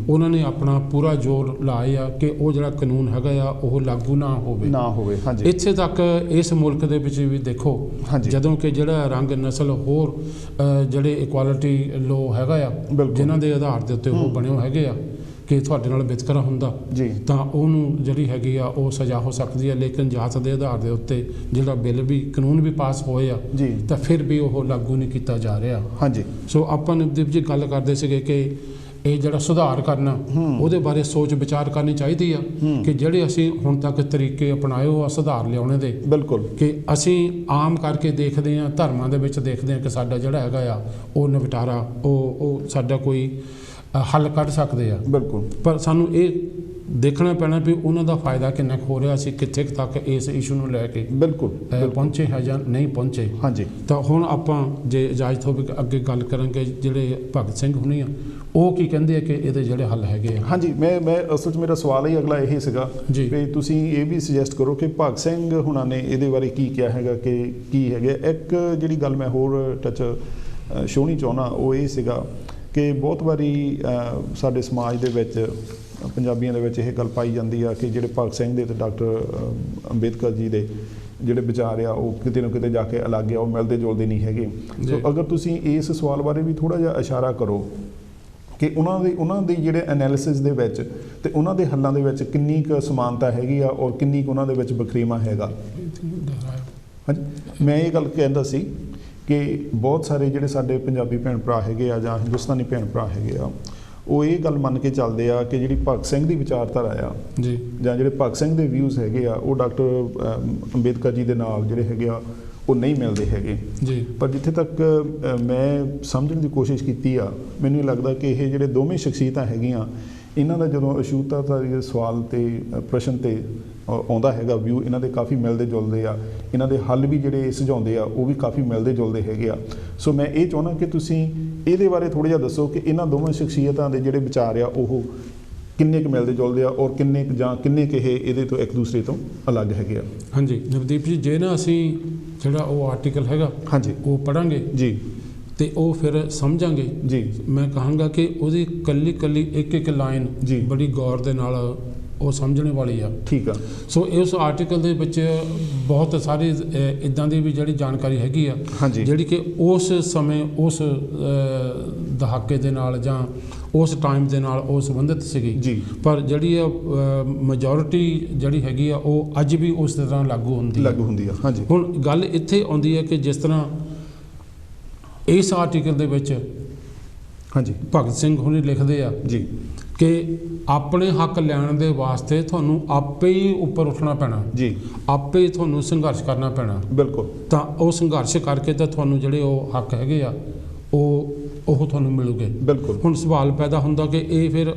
Speaker 2: ਉਹਨਾਂ ਨੇ ਆਪਣਾ ਪੂਰਾ ਜ਼ੋਰ ਲਾਇਆ ਕਿ ਉਹ ਜਿਹੜਾ ਕਾਨੂੰਨ ਹੈਗਾ ਆ ਉਹ ਲਾਗੂ ਨਾ ਹੋਵੇ। ਹਾਂਜੀ। ਇੱਥੇ ਤੱਕ ਇਸ ਮੁਲਕ ਦੇ ਵਿੱਚ ਵੀ ਦੇਖੋ ਜਦੋਂ ਕਿ ਜਿਹੜਾ ਰੰਗ ਨਸਲ ਹੋਰ ਜਿਹੜੇ ਇਕੁਆਲਿਟੀ ਲੋ ਹੈਗਾ ਆ ਜਿਨ੍ਹਾਂ ਦੇ ਆਧਾਰ ਦੇ ਉੱਤੇ ਉਹ ਬਣੇ ਹੈਗੇ ਆ ਕਿ ਤੁਹਾਡੇ ਨਾਲ ਵਿਤਕਰਾ ਹੁੰਦਾ ਜੀ ਤਾਂ ਉਹਨੂੰ ਜਿਹੜੀ ਹੈਗੀ ਆ ਉਹ ਸਜ਼ਾ ਹੋ ਸਕਦੀ ਹੈ। ਲੇਕਿਨ ਜਾਤ ਦੇ ਆਧਾਰ ਦੇ ਉੱਤੇ ਜਿਹੜਾ ਬਿੱਲ ਵੀ ਕਾਨੂੰਨ ਵੀ ਪਾਸ ਹੋਏ ਆ ਜੀ ਤਾਂ ਫਿਰ ਵੀ ਉਹ ਲਾਗੂ ਨਹੀਂ ਕੀਤਾ ਜਾ ਰਿਹਾ। ਹਾਂਜੀ। ਸੋ ਆਪਾਂ ਨਵਦੀਪ ਜੀ ਗੱਲ ਕਰਦੇ ਸੀਗੇ ਕਿ ਇਹ ਜਿਹੜਾ ਸੁਧਾਰ ਕਰਨਾ ਉਹਦੇ ਬਾਰੇ ਸੋਚ ਵਿਚਾਰ ਕਰਨੀ ਚਾਹੀਦੀ ਆ ਕਿ ਜਿਹੜੇ ਅਸੀਂ ਹੁਣ ਤੱਕ ਤਰੀਕੇ ਅਪਣਾਏ ਉਹ ਸੁਧਾਰ ਲਿਆਉਣੇ ਦੇ। ਬਿਲਕੁਲ। ਕਿ ਅਸੀਂ ਆਮ ਕਰਕੇ ਦੇਖਦੇ ਹਾਂ ਧਰਮਾਂ ਦੇ ਵਿੱਚ ਦੇਖਦੇ ਹਾਂ ਕਿ ਸਾਡਾ ਜਿਹੜਾ ਹੈਗਾ ਆ ਉਹ ਨਿਪਟਾਰਾ ਉਹ ਸਾਡਾ ਕੋਈ ਹੱਲ ਕੱਢ ਸਕਦੇ ਆ। ਬਿਲਕੁਲ। ਪਰ ਸਾਨੂੰ ਇਹ ਦੇਖਣਾ ਪੈਣਾ ਵੀ ਉਹਨਾਂ ਦਾ ਫਾਇਦਾ ਕਿੰਨਾ ਹੋ ਰਿਹਾ, ਅਸੀਂ ਕਿੱਥੇ ਤੱਕ ਇਸ ਇਸ਼ੂ ਨੂੰ ਲੈ ਕੇ ਬਿਲਕੁਲ ਪਹੁੰਚੇ ਹੈ ਜਾਂ ਨਹੀਂ ਪਹੁੰਚੇ। ਹਾਂਜੀ। ਤਾਂ ਹੁਣ ਆਪਾਂ ਜੇ ਇਜਾਜ਼ਤ ਹੋਵੇ ਅੱਗੇ ਗੱਲ ਕਰਾਂਗੇ ਜਿਹੜੇ ਭਗਤ ਸਿੰਘ ਹੁਣੀ ਆ ਉਹ ਕੀ ਕਹਿੰਦੇ ਆ ਕਿ ਇਹਦੇ ਜਿਹੜੇ ਹੱਲ ਹੈਗੇ ਆ। ਹਾਂਜੀ। ਮੈਂ ਅਸਲ 'ਚ ਮੇਰਾ ਸਵਾਲ ਹੀ ਅਗਲਾ ਇਹ ਸੀਗਾ ਵੀ ਤੁਸੀਂ ਇਹ ਵੀ ਸੁਜੈਸਟ ਕਰੋ ਕਿ ਭਗਤ ਸਿੰਘ ਹੁਣਾਂ ਨੇ ਇਹਦੇ ਬਾਰੇ ਕੀ ਕਿਹਾ ਹੈਗਾ ਕਿ ਕੀ ਹੈਗੇ। ਇੱਕ ਜਿਹੜੀ ਗੱਲ ਮੈਂ ਹੋਰ ਟੱਚ ਛੋਹਣੀ ਚਾਹੁੰਦਾ ਉਹ ਇਹ ਸੀਗਾ ਕਿ ਬਹੁਤ ਵਾਰੀ ਸਾਡੇ ਸਮਾਜ ਦੇ ਵਿੱਚ ਪੰਜਾਬੀਆਂ ਦੇ ਵਿੱਚ ਇਹ ਗੱਲ ਪਾਈ ਜਾਂਦੀ ਆ ਕਿ ਜਿਹੜੇ ਭਗਤ ਸਿੰਘ ਦੇ ਅਤੇ ਡਾਕਟਰ ਅੰਬੇਦਕਰ ਜੀ ਦੇ ਜਿਹੜੇ ਵਿਚਾਰ ਆ ਉਹ ਕਿਤੇ ਨਾ ਕਿਤੇ ਜਾ ਕੇ ਅਲੱਗ ਆ, ਉਹ ਮਿਲਦੇ ਜੁਲਦੇ ਨਹੀਂ ਹੈਗੇ। ਸੋ ਅਗਰ ਤੁਸੀਂ ਇਸ ਸਵਾਲ ਬਾਰੇ ਵੀ ਥੋੜ੍ਹਾ ਜਿਹਾ ਇਸ਼ਾਰਾ ਕਰੋ ਕਿ ਉਹਨਾਂ ਦੀ ਜਿਹੜੇ ਐਨਾਲਿਸਿਸ ਦੇ ਵਿੱਚ ਅਤੇ ਉਹਨਾਂ ਦੇ ਹੱਲਾਂ ਦੇ ਵਿੱਚ ਕਿੰਨੀ ਕੁ ਸਮਾਨਤਾ ਹੈਗੀ ਆ ਔਰ ਕਿੰਨੀ ਕੁ ਉਹਨਾਂ ਦੇ ਵਿੱਚ ਵਖਰੇਵਾਂ ਹੈਗਾ। ਹਾਂਜੀ। ਮੈਂ ਇਹ ਗੱਲ ਕਹਿੰਦਾ ਸੀ ਕਿ ਬਹੁਤ ਸਾਰੇ ਜਿਹੜੇ ਸਾਡੇ ਪੰਜਾਬੀ ਭੈਣ ਭਰਾ ਹੈਗੇ ਆ ਜਾਂ ਹਿੰਦੁਸਤਾਨੀ ਭੈਣ ਭਰਾ ਹੈਗੇ ਆ ਉਹ ਇਹ ਗੱਲ ਮੰਨ ਕੇ ਚੱਲਦੇ ਆ ਕਿ ਜਿਹੜੀ ਭਗਤ ਸਿੰਘ ਦੀ ਵਿਚਾਰਧਾਰਾ ਆ ਜੀ ਜਾਂ ਜਿਹੜੇ ਭਗਤ ਸਿੰਘ ਦੇ ਵਿਊਜ਼ ਹੈਗੇ ਆ ਉਹ ਡਾਕਟਰ ਅੰਬੇਦਕਰ ਜੀ ਦੇ ਨਾਲ ਜਿਹੜੇ ਹੈਗੇ ਆ ਉਹ ਨਹੀਂ ਮਿਲਦੇ ਹੈਗੇ ਜੀ। ਪਰ ਜਿੱਥੇ ਤੱਕ ਮੈਂ ਸਮਝਣ ਦੀ ਕੋਸ਼ਿਸ਼ ਕੀਤੀ ਆ ਮੈਨੂੰ ਇਹ ਲੱਗਦਾ ਕਿ ਇਹ ਜਿਹੜੇ ਦੋਵੇਂ ਸ਼ਖਸੀਅਤਾਂ ਹੈਗੀਆਂ ਇਹਨਾਂ ਦਾ ਜਦੋਂ ਅਛੂਤਾ ਦਾ ਸਵਾਲ ਅਤੇ ਪ੍ਰਸ਼ਨ 'ਤੇ ਆਉਂਦਾ ਹੈਗਾ ਵਿਊ ਇਹਨਾਂ ਦੇ ਕਾਫੀ ਮਿਲਦੇ ਜੁਲਦੇ ਆ, ਇਹਨਾਂ ਦੇ ਹੱਲ ਵੀ ਜਿਹੜੇ ਸੁਝਾਉਂਦੇ ਆ ਉਹ ਵੀ ਕਾਫੀ ਮਿਲਦੇ ਜੁਲਦੇ ਹੈਗੇ ਆ। ਸੋ ਮੈਂ ਇਹ ਚਾਹੁੰਦਾ ਕਿ ਤੁਸੀਂ ਇਹਦੇ ਬਾਰੇ ਥੋੜ੍ਹਾ ਜਿਹਾ ਦੱਸੋ ਕਿ ਇਹਨਾਂ ਦੋਵਾਂ ਸ਼ਖਸੀਅਤਾਂ ਦੇ ਜਿਹੜੇ ਵਿਚਾਰ ਆ ਉਹ
Speaker 1: ਕਿੰਨੇ ਕੁ ਮਿਲਦੇ ਜੁਲਦੇ ਆ ਔਰ ਕਿੰਨੇ ਕੁ ਜਾਂ ਕਿੰਨੇ ਕੁ ਇਹ ਇਹਦੇ ਤੋਂ ਇੱਕ ਦੂਸਰੇ ਤੋਂ ਅਲੱਗ ਹੈਗੇ ਆ?
Speaker 2: ਹਾਂਜੀ ਨਵਦੀਪ ਜੀ, ਜੇ ਨਾ ਅਸੀਂ ਜਿਹੜਾ ਉਹ ਆਰਟੀਕਲ ਹੈਗਾ
Speaker 1: ਹਾਂਜੀ
Speaker 2: ਉਹ ਪੜ੍ਹਾਂਗੇ
Speaker 1: ਜੀ
Speaker 2: ਤੇ ਉਹ ਫਿਰ ਸਮਝਾਂਗੇ
Speaker 1: ਜੀ,
Speaker 2: ਮੈਂ ਕਹਾਂਗਾ ਕਿ ਉਹਦੀ ਕੱਲੀ ਇੱਕ ਲਾਈਨ
Speaker 1: ਜੀ
Speaker 2: ਬੜੀ ਗੌਰ ਦੇ ਨਾਲ ਉਹ ਸਮਝਣੇ ਵਾਲੀ ਆ।
Speaker 1: ਠੀਕ ਆ।
Speaker 2: ਸੋ ਇਸ ਆਰਟੀਕਲ ਦੇ ਵਿੱਚ ਬਹੁਤ ਸਾਰੀ ਇੱਦਾਂ ਦੀ ਵੀ ਜਿਹੜੀ ਜਾਣਕਾਰੀ ਹੈਗੀ ਆ
Speaker 1: ਹਾਂਜੀ
Speaker 2: ਜਿਹੜੀ ਕਿ ਉਸ ਸਮੇਂ ਉਸ ਦਹਾਕੇ ਦੇ ਨਾਲ ਜਾਂ ਉਸ ਟਾਈਮ ਦੇ ਨਾਲ ਉਹ ਸੰਬੰਧਿਤ ਸੀਗੀ
Speaker 1: ਜੀ,
Speaker 2: ਪਰ ਜਿਹੜੀ ਆ ਮੈਜੋਰਿਟੀ ਜਿਹੜੀ ਹੈਗੀ ਆ ਉਹ ਅੱਜ ਵੀ ਉਸ ਤਰ੍ਹਾਂ ਲਾਗੂ ਹੁੰਦੀ
Speaker 1: ਆ। ਹਾਂਜੀ
Speaker 2: ਹੁਣ ਗੱਲ ਇੱਥੇ ਆਉਂਦੀ ਹੈ ਕਿ ਜਿਸ ਤਰ੍ਹਾਂ ਇਸ ਆਰਟੀਕਲ ਦੇ ਵਿੱਚ
Speaker 1: ਹਾਂਜੀ
Speaker 2: ਭਗਤ ਸਿੰਘ ਹੁਣੀ ਲਿਖਦੇ ਆ
Speaker 1: ਜੀ
Speaker 2: ਕਿ ਆਪਣੇ ਹੱਕ ਲੈਣ ਦੇ ਵਾਸਤੇ ਤੁਹਾਨੂੰ ਆਪੇ ਹੀ ਉੱਪਰ ਉੱਠਣਾ ਪੈਣਾ
Speaker 1: ਜੀ,
Speaker 2: ਆਪੇ ਹੀ ਤੁਹਾਨੂੰ ਸੰਘਰਸ਼ ਕਰਨਾ ਪੈਣਾ।
Speaker 1: ਬਿਲਕੁਲ।
Speaker 2: ਤਾਂ ਉਹ ਸੰਘਰਸ਼ ਕਰਕੇ ਤਾਂ ਤੁਹਾਨੂੰ ਜਿਹੜੇ ਉਹ ਹੱਕ ਹੈਗੇ ਆ ਉਹ ਤੁਹਾਨੂੰ ਮਿਲੂਗੇ।
Speaker 1: ਬਿਲਕੁਲ।
Speaker 2: ਹੁਣ ਸਵਾਲ ਪੈਦਾ ਹੁੰਦਾ ਕਿ ਇਹ ਫਿਰ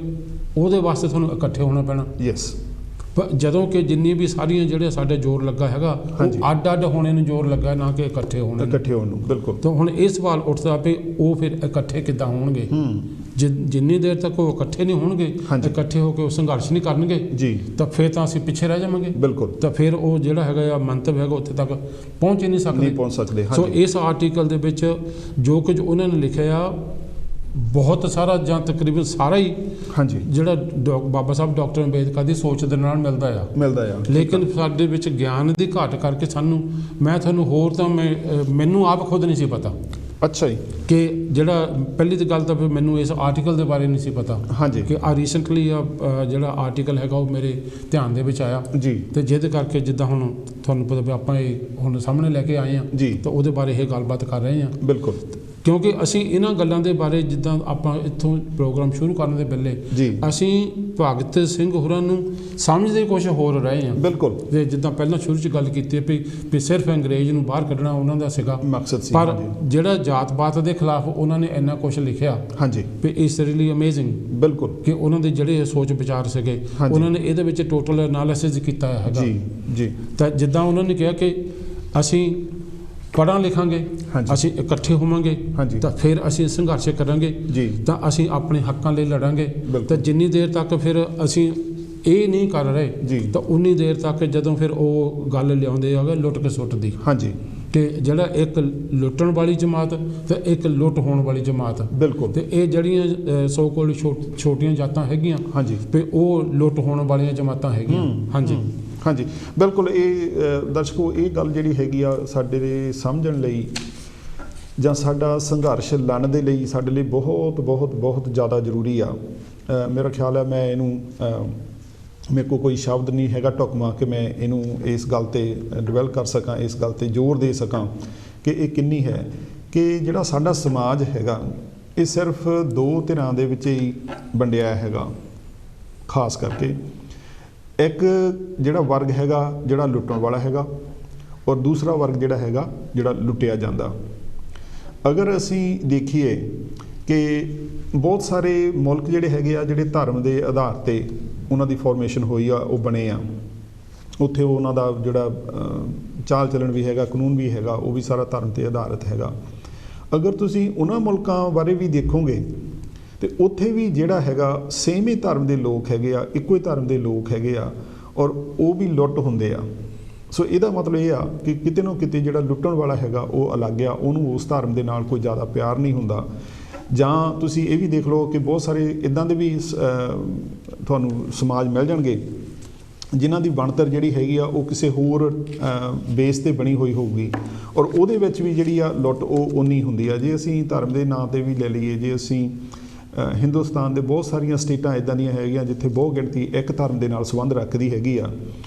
Speaker 2: ਉਹਦੇ ਵਾਸਤੇ ਤੁਹਾਨੂੰ ਇਕੱਠੇ ਹੋਣਾ ਪੈਣਾ।
Speaker 1: ਯੈਸ।
Speaker 2: ਪਰ ਜਦੋਂ ਕਿ ਜਿੰਨੀ ਵੀ ਸਾਰੀਆਂ ਜਿਹੜੇ ਸਾਡੇ ਜ਼ੋਰ ਲੱਗਾ ਹੈਗਾ ਉਹ ਅੱਡ ਹੋਣੇ ਨੂੰ ਜ਼ੋਰ ਲੱਗਾ, ਨਾ ਕਿ ਇਕੱਠੇ ਹੋਣ ਨੂੰ।
Speaker 1: ਬਿਲਕੁਲ।
Speaker 2: ਤਾਂ ਹੁਣ ਇਹ ਸਵਾਲ ਉੱਠਦਾ ਵੀ ਉਹ ਫਿਰ ਇਕੱਠੇ ਕਿੱਦਾਂ ਹੋਣਗੇ? ਜਿੰਨੀ ਦੇਰ ਤੱਕ ਉਹ ਇਕੱਠੇ ਨਹੀਂ ਹੋਣਗੇ, ਇਕੱਠੇ ਹੋ ਕੇ ਉਹ ਸੰਘਰਸ਼ ਨਹੀਂ ਕਰਨਗੇ ਜੀ, ਤਾਂ ਫਿਰ ਤਾਂ ਅਸੀਂ ਪਿੱਛੇ ਰਹਿ ਜਾਵਾਂਗੇ। ਬਿਲਕੁਲ। ਤਾਂ ਫਿਰ ਉਹ ਜਿਹੜਾ ਹੈਗਾ ਆ ਮੰਤਵ ਹੈਗਾ ਉੱਥੇ ਤੱਕ ਪਹੁੰਚ ਹੀ ਨਹੀਂ ਸਕਦੇ। ਸੋ ਇਸ ਆਰਟੀਕਲ ਦੇ ਵਿੱਚ ਜੋ ਕੁਝ ਉਹਨਾਂ ਨੇ ਲਿਖਿਆ ਬਹੁਤ ਸਾਰਾ ਜਾਂ ਤਕਰੀਬਨ ਸਾਰਾ ਹੀ ਜਿਹੜਾ ਬਾਬਾ ਸਾਹਿਬ ਡਾਕਟਰ ਅੰਬੇਦਕਰ ਦੀ ਸੋਚ ਦੇ ਨਾਲ ਮਿਲਦਾ ਆ। ਲੇਕਿਨ ਸਾਡੇ ਵਿੱਚ ਗਿਆਨ ਦੀ ਘਾਟ ਕਰਕੇ ਮੈਂ ਤੁਹਾਨੂੰ ਹੋਰ ਤਾਂ ਮੈਨੂੰ ਆਪ ਖੁਦ ਨਹੀਂ ਸੀ ਪਤਾ।
Speaker 1: ਅੱਛਾ ਜੀ।
Speaker 2: ਕਿ ਜਿਹੜਾ ਪਹਿਲੀ ਤਾਂ ਗੱਲ ਤਾਂ ਫਿਰ ਮੈਨੂੰ ਇਸ ਆਰਟੀਕਲ ਦੇ ਬਾਰੇ ਨਹੀਂ ਸੀ ਪਤਾ ਕਿ ਰੀਸੈਂਟਲੀ ਜਿਹੜਾ ਆਰਟੀਕਲ ਹੈਗਾ ਉਹ ਮੇਰੇ ਧਿਆਨ ਦੇ ਵਿੱਚ ਆਇਆ ਜੀ, ਤੇ ਜਿਹਦੇ ਕਰਕੇ ਜਿੱਦਾਂ ਹੁਣ ਤੁਹਾਨੂੰ ਪਤਾ ਵੀ ਆਪਾਂ ਇਹ ਹੁਣ ਸਾਹਮਣੇ ਲੈ ਕੇ ਆਏ ਹਾਂ ਤਾਂ ਉਹਦੇ ਬਾਰੇ ਇਹ ਗੱਲਬਾਤ ਕਰ ਰਹੇ ਹਾਂ। ਬਿਲਕੁਲ। ਕਿਉਂਕਿ ਅਸੀਂ ਇਹਨਾਂ ਗੱਲਾਂ ਦੇ ਬਾਰੇ ਜਿੱਦਾਂ ਆਪਾਂ ਇੱਥੋਂ ਪ੍ਰੋਗਰਾਮ ਸ਼ੁਰੂ ਕਰਨ ਦੇ ਵੇਲੇ ਅਸੀਂ ਭਗਤ ਸਿੰਘ ਹੋਰਾਂ ਨੂੰ ਸਮਝਦੇ ਕੁਛ ਹੋਰ ਰਹੇ ਹਾਂ। ਬਿਲਕੁਲ। ਤੇ ਜਿੱਦਾਂ ਪਹਿਲਾਂ ਸ਼ੁਰੂ 'ਚ ਗੱਲ ਕੀਤੀ ਵੀ ਸਿਰਫ ਅੰਗਰੇਜ਼ ਨੂੰ ਬਾਹਰ ਕੱਢਣਾ ਉਹਨਾਂ ਦਾ ਸੀਗਾ ਮਕਸਦ ਸੀ, ਪਰ ਜਿਹੜਾ ਜਾਤ ਪਾਤ ਦੇ ਖਿਲਾਫ ਉਹਨਾਂ ਨੇ ਇੰਨਾ ਕੁਛ ਲਿਖਿਆ ਵੀ ਇਟਸ ਰੀਲੀ ਅਮੇਜ਼ਿੰਗ। ਬਿਲਕੁਲ। ਕਿ ਉਹਨਾਂ ਦੇ ਜਿਹੜੇ ਸੋਚ ਵਿਚਾਰ ਸੀਗੇ ਉਹਨਾਂ ਨੇ ਇਹਦੇ ਵਿੱਚ ਟੋਟਲ ਐਨਾਲਿਸਿਸ ਕੀਤਾ ਹੈਗਾ ਜੀ। ਤਾਂ ਜਿੱਦਾਂ ਉਹਨਾਂ ਨੇ ਕਿਹਾ ਕਿ ਅਸੀਂ ਪੜ੍ਹਾਂ ਲਿਖਾਂਗੇ, ਅਸੀਂ ਇਕੱਠੇ ਹੋਵਾਂਗੇ ਤਾਂ ਫਿਰ ਅਸੀਂ ਸੰਘਰਸ਼ ਕਰਾਂਗੇ, ਤਾਂ ਅਸੀਂ ਆਪਣੇ ਹੱਕਾਂ ਲਈ ਲੜਾਂਗੇ। ਤਾਂ ਜਿੰਨੀ ਦੇਰ ਤੱਕ ਫਿਰ ਅਸੀਂ ਇਹ ਨਹੀਂ ਕਰ ਰਹੇ ਤਾਂ ਉਨੀ ਦੇਰ ਤੱਕ ਜਦੋਂ ਫਿਰ ਉਹ ਗੱਲ ਲਿਆਉਂਦੇ ਆ ਲੁੱਟ ਕੇ ਸੁੱਟ ਦੀ ਕਿ ਜਿਹੜਾ ਇੱਕ ਲੁੱਟਣ ਵਾਲੀ ਜਮਾਤ ਤੇ ਇੱਕ ਲੁੱਟ ਹੋਣ ਵਾਲੀ ਜਮਾਤ। ਬਿਲਕੁਲ। ਤੇ ਇਹ ਜਿਹੜੀਆਂ ਸੋ ਕੋਲ ਛੋਟੀਆਂ ਜਾਤਾਂ ਹੈਗੀਆਂ ਤੇ ਉਹ ਲੁੱਟ ਹੋਣ ਵਾਲੀਆਂ ਜਮਾਤਾਂ ਹੈਗੀਆਂ। ਹਾਂਜੀ
Speaker 1: ਬਿਲਕੁਲ। ਇਹ ਦਰਸ਼ਕੋ ਇਹ ਗੱਲ ਜਿਹੜੀ ਹੈਗੀ ਆ ਸਾਡੇ ਲਈ ਸਮਝਣ ਲਈ ਜਾਂ ਸਾਡਾ ਸੰਘਰਸ਼ ਲੜਨ ਦੇ ਲਈ ਸਾਡੇ ਲਈ ਬਹੁਤ ਬਹੁਤ ਬਹੁਤ ਜ਼ਿਆਦਾ ਜ਼ਰੂਰੀ ਆ। ਮੇਰਾ ਖਿਆਲ ਹੈ ਮੈਂ ਇਹਨੂੰ ਮੇਰੇ ਕੋਲ ਕੋਈ ਸ਼ਬਦ ਨਹੀਂ ਹੈਗਾ ਢੁਕਵਾਂ ਕਿ ਮੈਂ ਇਹਨੂੰ ਇਸ ਗੱਲ 'ਤੇ ਡਿਵੈਲਪ ਕਰ ਸਕਾਂ, ਇਸ ਗੱਲ 'ਤੇ ਜ਼ੋਰ ਦੇ ਸਕਾਂ ਕਿ ਇਹ ਕਿੰਨੀ ਹੈ ਕਿ ਜਿਹੜਾ ਸਾਡਾ ਸਮਾਜ ਹੈਗਾ ਇਹ ਸਿਰਫ ਦੋ ਧਿਰਾਂ ਦੇ ਵਿੱਚ ਹੀ ਵੰਡਿਆ ਹੈਗਾ। ਖਾਸ ਕਰਕੇ ਇੱਕ ਜਿਹੜਾ ਵਰਗ ਹੈਗਾ ਜਿਹੜਾ ਲੁੱਟਣ ਵਾਲਾ ਹੈਗਾ ਔਰ ਦੂਸਰਾ ਵਰਗ ਜਿਹੜਾ ਹੈਗਾ ਜਿਹੜਾ ਲੁੱਟਿਆ ਜਾਂਦਾ। ਅਗਰ ਅਸੀਂ ਦੇਖੀਏ ਕਿ ਬਹੁਤ ਸਾਰੇ ਮੁਲਕ ਜਿਹੜੇ ਹੈਗੇ ਆ ਜਿਹੜੇ ਧਰਮ ਦੇ ਆਧਾਰ 'ਤੇ ਉਹਨਾਂ ਦੀ ਫਾਰਮੇਸ਼ਨ ਹੋਈ ਆ, ਉਹ ਬਣੇ ਆ, ਉੱਥੇ ਉਹਨਾਂ ਦਾ ਜਿਹੜਾ ਚਾਲ ਚੱਲਣ ਵੀ ਹੈਗਾ, ਕਾਨੂੰਨ ਵੀ ਹੈਗਾ, ਉਹ ਵੀ ਸਾਰਾ ਧਰਮ 'ਤੇ ਆਧਾਰਿਤ ਹੈਗਾ। ਅਗਰ ਤੁਸੀਂ ਉਹਨਾਂ ਮੁਲਕਾਂ ਬਾਰੇ ਵੀ ਦੇਖੋਗੇ ਤੇ ਉੱਥੇ ਵੀ ਜਿਹੜਾ ਹੈਗਾ ਸੇਮ ਹੀ ਧਰਮ ਦੇ ਲੋਕ ਹੈਗੇ ਆ, ਇੱਕੋ ਹੀ ਧਰਮ ਦੇ ਲੋਕ ਹੈਗੇ ਆ ਔਰ ਉਹ ਵੀ ਲੁੱਟ ਹੁੰਦੇ ਆ। ਸੋ ਇਹਦਾ ਮਤਲਬ ਇਹ ਆ ਕਿ ਕਿਤੇ ਨਾ ਕਿਤੇ ਜਿਹੜਾ ਲੁੱਟਣ ਵਾਲਾ ਹੈਗਾ ਉਹ ਅਲੱਗ ਆ, ਉਹਨੂੰ ਉਸ ਧਰਮ ਦੇ ਨਾਲ ਕੋਈ ਜ਼ਿਆਦਾ ਪਿਆਰ ਨਹੀਂ ਹੁੰਦਾ। ਜਾਂ ਤੁਸੀਂ ਇਹ ਵੀ ਦੇਖ ਲਓ ਕਿ ਬਹੁਤ ਸਾਰੇ ਇੱਦਾਂ ਦੇ ਵੀ ਤੁਹਾਨੂੰ ਸਮਾਜ ਮਿਲ ਜਾਣਗੇ ਜਿਨ੍ਹਾਂ ਦੀ ਬਣਤਰ ਜਿਹੜੀ ਹੈਗੀ ਆ ਉਹ ਕਿਸੇ ਹੋਰ ਬੇਸ 'ਤੇ ਬਣੀ ਹੋਈ ਹੋਊਗੀ ਔਰ ਉਹਦੇ ਵਿੱਚ ਵੀ ਜਿਹੜੀ ਆ ਲੁੱਟ ਉਹ ਓਨੀ ਹੁੰਦੀ ਆ। ਜੇ ਅਸੀਂ ਧਰਮ ਦੇ ਨਾਂ 'ਤੇ ਵੀ ਲੈ ਲਈਏ, ਜੇ ਅਸੀਂ ਹਿੰਦੁਸਤਾਨ ਦੇ ਬਹੁਤ ਸਾਰੀਆਂ ਸਟੇਟਾਂ ਇੱਦਾਂ ਦੀਆਂ ਹੈਗੀਆਂ ਜਿੱਥੇ ਬਹੁਤ ਗਿਣਤੀ ਇੱਕ ਧਰਮ ਦੇ ਨਾਲ ਸੰਬੰਧ ਰੱਖਦੀ ਹੈਗੀ ਆ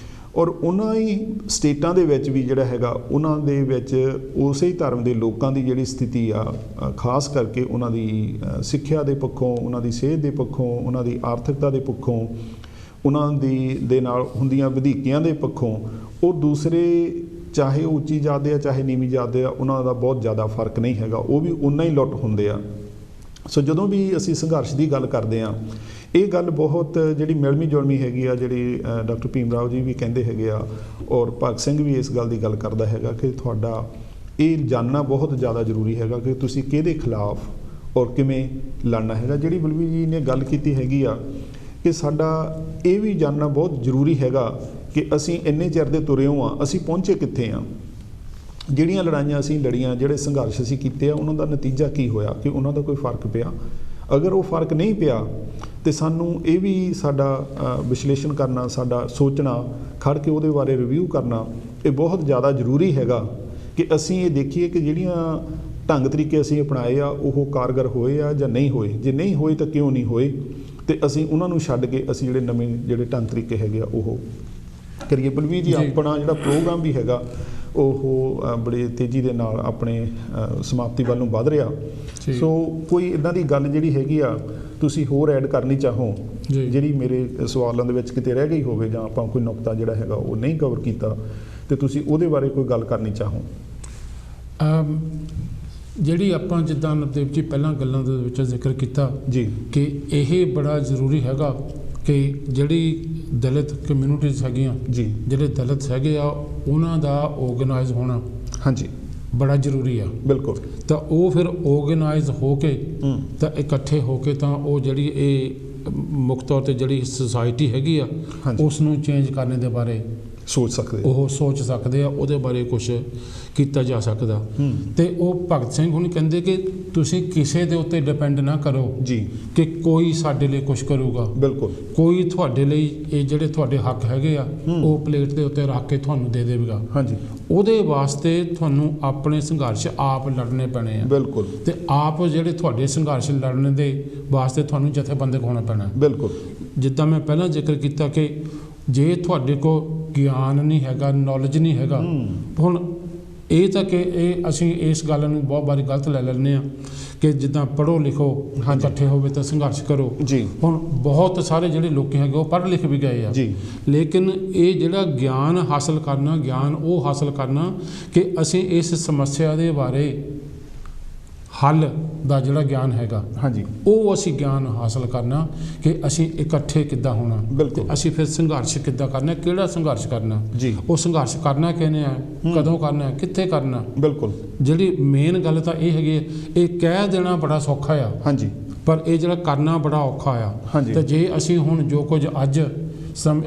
Speaker 1: ਔਰ ਉਹਨਾਂ ਹੀ ਸਟੇਟਾਂ ਦੇ ਵਿੱਚ ਵੀ ਜਿਹੜਾ ਹੈਗਾ ਉਹਨਾਂ ਦੇ ਵਿੱਚ ਉਸੇ ਹੀ ਧਰਮ ਦੇ ਲੋਕਾਂ ਦੀ ਜਿਹੜੀ ਸਥਿਤੀ ਆ, ਖਾਸ ਕਰਕੇ ਉਹਨਾਂ ਦੀ ਸਿੱਖਿਆ ਦੇ ਪੱਖੋਂ, ਉਹਨਾਂ ਦੀ ਸਿਹਤ ਦੇ ਪੱਖੋਂ, ਉਹਨਾਂ ਦੀ ਆਰਥਿਕਤਾ ਦੇ ਪੱਖੋਂ, ਉਹਨਾਂ ਦੇ ਨਾਲ ਹੁੰਦੀਆਂ ਵਧੀਕੀਆਂ ਦੇ ਪੱਖੋਂ ਉਹ ਦੂਸਰੇ ਚਾਹੇ ਉਹ ਉੱਚੀ ਜਾਤ ਦੇ ਆ ਚਾਹੇ ਨੀਵੀਂ ਜਾਤ ਦੇ ਆ, ਉਹਨਾਂ ਦਾ ਬਹੁਤ ਜ਼ਿਆਦਾ ਫਰਕ ਨਹੀਂ ਹੈਗਾ, ਉਹ ਵੀ ਉਨਾ ਹੀ ਲੁੱਟ ਹੁੰਦੇ ਆ। ਸੋ ਜਦੋਂ ਵੀ ਅਸੀਂ ਸੰਘਰਸ਼ ਦੀ ਗੱਲ ਕਰਦੇ ਹਾਂ ਇਹ ਗੱਲ ਬਹੁਤ ਜਿਹੜੀ ਮਿਲਵੀਂ ਜੁਲਵੀਂ ਹੈਗੀ ਆ, ਜਿਹੜੀ ਡਾਕਟਰ ਭੀਮ ਰਾਓ ਜੀ ਵੀ ਕਹਿੰਦੇ ਹੈਗੇ ਆ ਔਰ ਭਗਤ ਸਿੰਘ ਵੀ ਇਸ ਗੱਲ ਦੀ ਗੱਲ ਕਰਦਾ ਹੈਗਾ ਕਿ ਤੁਹਾਡਾ ਇਹ ਜਾਣਨਾ ਬਹੁਤ ਜ਼ਿਆਦਾ ਜ਼ਰੂਰੀ ਹੈਗਾ ਕਿ ਤੁਸੀਂ ਕਿਹਦੇ ਖਿਲਾਫ ਔਰ ਕਿਵੇਂ ਲੜਨਾ ਹੈਗਾ। ਜਿਹੜੀ ਬਲਵੀਰ ਜੀ ਨੇ ਗੱਲ ਕੀਤੀ ਹੈਗੀ ਆ ਕਿ ਸਾਡਾ ਇਹ ਵੀ ਜਾਣਨਾ ਬਹੁਤ ਜ਼ਰੂਰੀ ਹੈਗਾ ਕਿ ਅਸੀਂ ਇੰਨੇ ਚਿਰ ਦੇ ਤੁਰੇ ਹਾਂ, ਅਸੀਂ ਪਹੁੰਚੇ ਕਿੱਥੇ ਹਾਂ। ਜਿਹੜੀਆਂ ਲੜਾਈਆਂ ਅਸੀਂ ਲੜੀਆਂ, ਜਿਹੜੇ ਸੰਘਰਸ਼ ਅਸੀਂ ਕੀਤੇ ਆ, ਉਹਨਾਂ ਦਾ ਨਤੀਜਾ ਕੀ ਹੋਇਆ, ਕਿ ਉਹਨਾਂ ਦਾ ਕੋਈ ਫਰਕ ਪਿਆ। ਅਗਰ ਉਹ ਫਰਕ ਨਹੀਂ ਪਿਆ ਤੇ ਸਾਨੂੰ ਇਹ ਵੀ ਸਾਡਾ ਵਿਸ਼ਲੇਸ਼ਣ ਕਰਨਾ, ਸਾਡਾ ਸੋਚਣਾ, ਖੜ ਕੇ ਉਹਦੇ ਬਾਰੇ ਰਿਵਿਊ ਕਰਨਾ ਇਹ ਬਹੁਤ ਜ਼ਿਆਦਾ ਜ਼ਰੂਰੀ ਹੈਗਾ ਕਿ ਅਸੀਂ ਇਹ ਦੇਖੀਏ ਕਿ ਜਿਹੜੀਆਂ ਢੰਗ ਤਰੀਕੇ ਅਸੀਂ ਅਪਣਾਏ ਆ ਉਹ ਕਾਰਗਰ ਹੋਏ ਆ ਜਾਂ ਨਹੀਂ ਹੋਏ। ਜੇ ਨਹੀਂ ਹੋਏ ਤਾਂ ਕਿਉਂ ਨਹੀਂ ਹੋਏ, ਤੇ ਅਸੀਂ ਉਹਨਾਂ ਨੂੰ ਛੱਡ ਕੇ ਅਸੀਂ ਜਿਹੜੇ ਨਵੇਂ ਜਿਹੜੇ ਢੰਗ ਤਰੀਕੇ ਹੈਗੇ ਆ ਉਹ ਕਰੀਏ। ਬਲਵੀਰ ਜੀ, ਆਪਣਾ ਜਿਹੜਾ ਪ੍ਰੋਗਰਾਮ ਵੀ ਹੈਗਾ ਉਹ ਬੜੇ ਤੇਜ਼ੀ ਦੇ ਨਾਲ ਆਪਣੇ ਸਮਾਪਤੀ ਵੱਲ ਨੂੰ ਵੱਧ ਰਿਹਾ। ਸੋ ਕੋਈ ਇੱਦਾਂ ਦੀ ਗੱਲ ਜਿਹੜੀ ਹੈਗੀ ਆ ਤੁਸੀਂ ਹੋਰ ਐਡ ਕਰਨੀ ਚਾਹੋ ਜਿਹੜੀ ਮੇਰੇ ਸਵਾਲਾਂ ਦੇ ਵਿੱਚ ਕਿਤੇ ਰਹਿ ਗਈ ਹੋਵੇ, ਜਾਂ ਆਪਾਂ ਕੋਈ ਨੁਕਤਾ ਜਿਹੜਾ ਹੈਗਾ ਉਹ ਨਹੀਂ ਕਵਰ ਕੀਤਾ, ਤੇ ਤੁਸੀਂ ਉਹਦੇ ਬਾਰੇ ਕੋਈ ਗੱਲ ਕਰਨੀ ਚਾਹੋ।
Speaker 2: ਜਿਹੜੀ ਆਪਾਂ ਜਿੱਦਾਂ ਨਵਦੀਪ ਜੀ ਪਹਿਲਾਂ ਗੱਲਾਂ ਦੇ ਵਿੱਚ ਜ਼ਿਕਰ ਕੀਤਾ
Speaker 1: ਜੀ
Speaker 2: ਕਿ ਇਹ ਬੜਾ ਜ਼ਰੂਰੀ ਹੈਗਾ ਕਿ ਜਿਹੜੀ ਦਲਿਤ ਕਮਿਊਨਿਟੀਜ਼ ਹੈਗੀਆਂ ਜੀ, ਜਿਹੜੇ ਦਲਿਤ ਹੈਗੇ ਆ ਉਹਨਾਂ ਦਾ ਆਰਗੇਨਾਈਜ਼ ਹੋਣਾ ਹਾਂਜੀ ਬੜਾ ਜ਼ਰੂਰੀ ਆ। ਬਿਲਕੁਲ। ਤਾਂ ਉਹ ਫਿਰ ਆਰਗੇਨਾਈਜ਼ ਹੋ ਕੇ ਤਾਂ ਇਕੱਠੇ ਹੋ ਕੇ ਤਾਂ ਉਹ ਜਿਹੜੀ ਇਹ ਮੁੱਖ ਤੌਰ 'ਤੇ ਜਿਹੜੀ ਸੁਸਾਇਟੀ ਹੈਗੀ ਆ ਉਸ ਨੂੰ ਚੇਂਜ ਕਰਨ ਦੇ ਬਾਰੇ ਸੋਚ ਸਕਦੇ ਆ, ਉਹਦੇ ਬਾਰੇ ਕੁਛ ਕੀਤਾ ਜਾ ਸਕਦਾ। ਤੇ ਉਹ ਭਗਤ ਸਿੰਘ ਹੁਣ ਕਹਿੰਦੇ ਕਿ ਤੁਸੀਂ ਕਿਸੇ ਦੇ ਉੱਤੇ ਡਿਪੈਂਡ ਨਾ ਕਰੋ ਜੀ ਕਿ ਕੋਈ ਸਾਡੇ ਲਈ ਕੁਛ ਕਰੂਗਾ। ਬਿਲਕੁਲ। ਕੋਈ ਤੁਹਾਡੇ ਲਈ ਇਹ ਜਿਹੜੇ ਤੁਹਾਡੇ ਹੱਕ ਹੈਗੇ ਆ ਉਹ ਪਲੇਟ ਦੇ ਉੱਤੇ ਰੱਖ ਕੇ ਤੁਹਾਨੂੰ ਦੇ ਦੇਵੇਗਾ। ਹਾਂਜੀ। ਉਹਦੇ ਵਾਸਤੇ ਤੁਹਾਨੂੰ ਆਪਣੇ ਸੰਘਰਸ਼ ਆਪ ਲੜਨੇ ਪੈਣੇ ਆ। ਬਿਲਕੁਲ। ਤੇ ਆਪ ਜਿਹੜੇ ਤੁਹਾਡੇ ਸੰਘਰਸ਼ ਲੜਨ ਦੇ ਵਾਸਤੇ ਤੁਹਾਨੂੰ ਜਥੇਬੰਦਕ ਹੋਣਾ ਪੈਣਾ। ਬਿਲਕੁਲ। ਜਿੱਦਾਂ ਮੈਂ ਪਹਿਲਾਂ ਜ਼ਿਕਰ ਕੀਤਾ ਕਿ ਜੇ ਤੁਹਾਡੇ ਕੋਲ ਗਿਆਨ ਨਹੀਂ ਹੈਗਾ, ਨੌਲੇਜ ਨਹੀਂ ਹੈਗਾ, ਹੁਣ ਇਹ ਤਾਂ ਕਿ ਇਹ ਅਸੀਂ ਇਸ ਗੱਲ ਨੂੰ ਬਹੁਤ ਵਾਰੀ ਗਲਤ ਲੈ ਲੈਂਦੇ ਹਾਂ ਕਿ ਜਿੱਦਾਂ ਪੜ੍ਹੋ ਲਿਖੋ ਇਕੱਠੇ ਹੋਵੇ ਤਾਂ ਸੰਘਰਸ਼ ਕਰੋ ਜੀ। ਹੁਣ ਬਹੁਤ ਸਾਰੇ ਜਿਹੜੇ ਲੋਕ ਹੈਗੇ ਉਹ ਪੜ੍ਹ ਲਿਖ ਵੀ ਗਏ ਆ ਜੀ, ਲੇਕਿਨ ਇਹ ਜਿਹੜਾ ਗਿਆਨ ਹਾਸਲ ਕਰਨਾ, ਗਿਆਨ ਉਹ ਹਾਸਲ ਕਰਨਾ ਕਿ ਅਸੀਂ ਇਸ ਸਮੱਸਿਆ ਦੇ ਬਾਰੇ ਹੱਲ ਦਾ ਜਿਹੜਾ ਗਿਆਨ ਹੈਗਾ ਹਾਂਜੀ ਉਹ ਅਸੀਂ ਗਿਆਨ ਹਾਸਲ ਕਰਨਾ ਕਿ ਅਸੀਂ ਇਕੱਠੇ ਕਿੱਦਾਂ ਹੋਣਾ। ਬਿਲਕੁਲ। ਅਸੀਂ ਫਿਰ ਸੰਘਰਸ਼ ਕਿੱਦਾਂ ਕਰਨਾ, ਕਿਹੜਾ ਸੰਘਰਸ਼ ਕਰਨਾ ਜੀ, ਉਹ ਸੰਘਰਸ਼ ਕਰਨਾ ਕਿਹਨੇ ਆ, ਕਦੋਂ ਕਰਨਾ, ਕਿੱਥੇ ਕਰਨਾ। ਬਿਲਕੁਲ। ਜਿਹੜੀ ਮੇਨ ਗੱਲ ਤਾਂ ਇਹ ਹੈਗੀ, ਇਹ ਕਹਿ ਦੇਣਾ ਬੜਾ ਸੌਖਾ ਆ ਹਾਂਜੀ, ਪਰ ਇਹ ਜਿਹੜਾ ਕਰਨਾ ਬੜਾ ਔਖਾ ਆ। ਤੇ ਜੇ ਅਸੀਂ ਹੁਣ ਜੋ ਕੁਝ ਅੱਜ